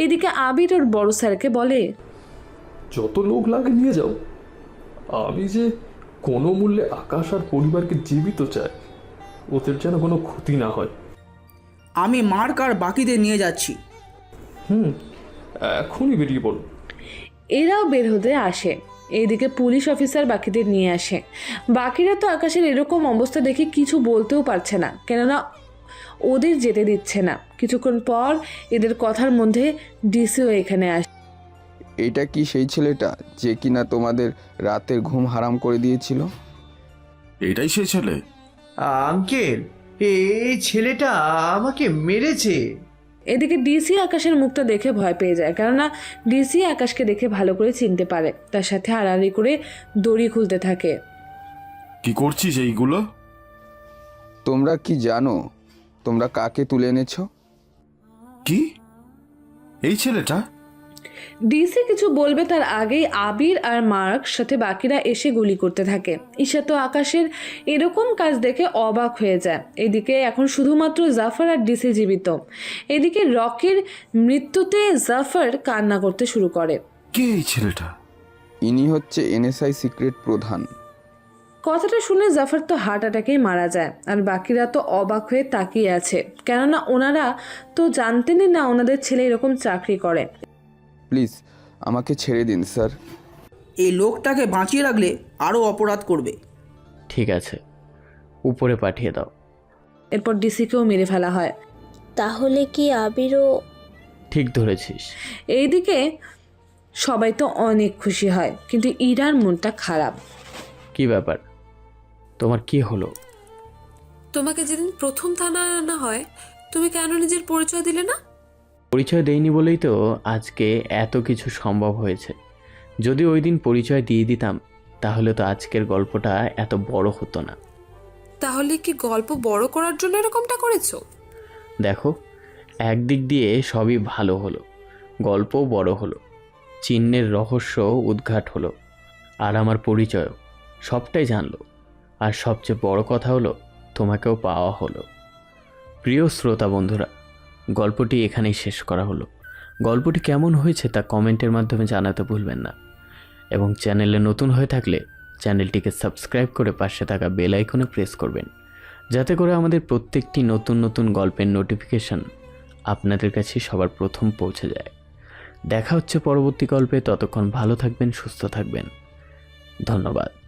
এদিকে আবির ওর বড় স্যারকে বলে, যত লোক লাগে নিয়ে যাও, আমি যে কোনো মূল্যে আকাশ আর পরিবারকে জীবিত চাই, ওদের যেন কোনো ক্ষতি না হয়। আমি মার্ক আর বাকিদের নিয়ে যাচ্ছি। এখনই বেরিয়ে পড়ো। এরাও বের হতে আসে। এইদিকে পুলিশ অফিসার বাকিদের নিয়ে আসে। বাকিরা তো আকাশের এরকম অবস্থা দেখে কিছু বলতেও পারছে না, কেননা ওদের যেতে দিচ্ছে না। কিছুক্ষণ পর এদের কথার মধ্যে ডিসিও এখানে আসে। এটা কি সেই ছেলেটা যে কিনা তোমাদের রাতের ঘুম হারাম করে দিয়েছিল? এটাই সেই ছেলে? আঙ্কেল, এই ছেলেটা আমাকে মেরেছে। এদিকে ডিসি আকাশের মুখটা দেখে ভয় পেয়ে যায়, কেননা ডিসি আকাশকে দেখে ভালো করে চিনতে পারে। তার সাথে আড়াআড়ি করে দড়ি খুলতে থাকে। কি করছিস এইগুলো? তোমরা কি জানো তোমরা কাকে তুলে এনেছো? কি এই ছেলেটা? ডিসি কিছু বলবে তার আগেই আবির আর মার্ক সাথে বাকিরা এসে গুলি করতে থাকে। ঈশা তো আকাশের এরকম কাজ দেখে অবাক হয়ে যায়। এদিকে এখন শুধুমাত্র জাফর আর ডিসি জীবিত। এদিকে রকির মৃত্যুতে জাফর কান্না করতে শুরু করে। কে এই ছেলেটা? ইনি হচ্ছে এনএসআই সিক্রেট প্রধান। কথাটা শুনে জাফর তো হার্ট অ্যাটাকেই মারা যায় আর বাকিরা তো অবাক হয়ে তাকিয়ে আছে, কেননা ওনারা তো জানতেনই না ওনাদের ছেলে এরকম চাকরি করে। প্লিজ আমাকে ছেড়ে দিন স্যার। এই লোকটাকে বাঁচিয়ে রাখলে আরও অপরাধ করবে। ঠিক আছে, উপরে পাঠিয়ে দাও। এরপর ডিসিকেও মেরে ফেলা হয়। তাহলে কি আবিরও? ঠিক ধরেছিস। এইদিকে সবাই তো অনেক খুশি হয়, কিন্তু ইরার মনটা খারাপ। কি ব্যাপার, তোমার কি হলো? তোমাকে যেদিন প্রথম থানায় আনা হয় তুমি কেন নিজের পরিচয় দিলে না? পরিচয় দেইনি বলেই তো আজকে এত কিছু সম্ভব হয়েছে। যদি ওই দিন পরিচয় দিয়ে দিতাম তাহলে তো আজকের গল্পটা এত বড় হতো না। তাহলে কি গল্প বড় করার জন্য এরকমটা করেছো? দেখো, একদিক দিয়ে সবই ভালো হলো, গল্পও বড় হলো, চিহ্নের রহস্য উদ্ঘাট হলো, আর আমার পরিচয়ও সবটাই জানলো, আর সবচেয়ে বড় কথা হলো তোমাকেও পাওয়া হলো। প্রিয় শ্রোতা বন্ধুরা, গল্পটি এখানেই শেষ করা হলো। গল্পটি কেমন হয়েছে তা কমেন্টের মাধ্যমে জানাতে ভুলবেন না, এবং চ্যানেলে নতুন হয়ে থাকলে চ্যানেলটিকে সাবস্ক্রাইব করে পাশে থাকা বেল আইকনে প্রেস করবেন, যাতে করে আমাদের প্রত্যেকটি নতুন নতুন গল্পের নোটিফিকেশন আপনাদের কাছে সবার প্রথম পৌঁছে যায়। দেখা হচ্ছে পরবর্তী গল্পে। ততক্ষণ ভালো থাকবেন, সুস্থ থাকবেন। ধন্যবাদ।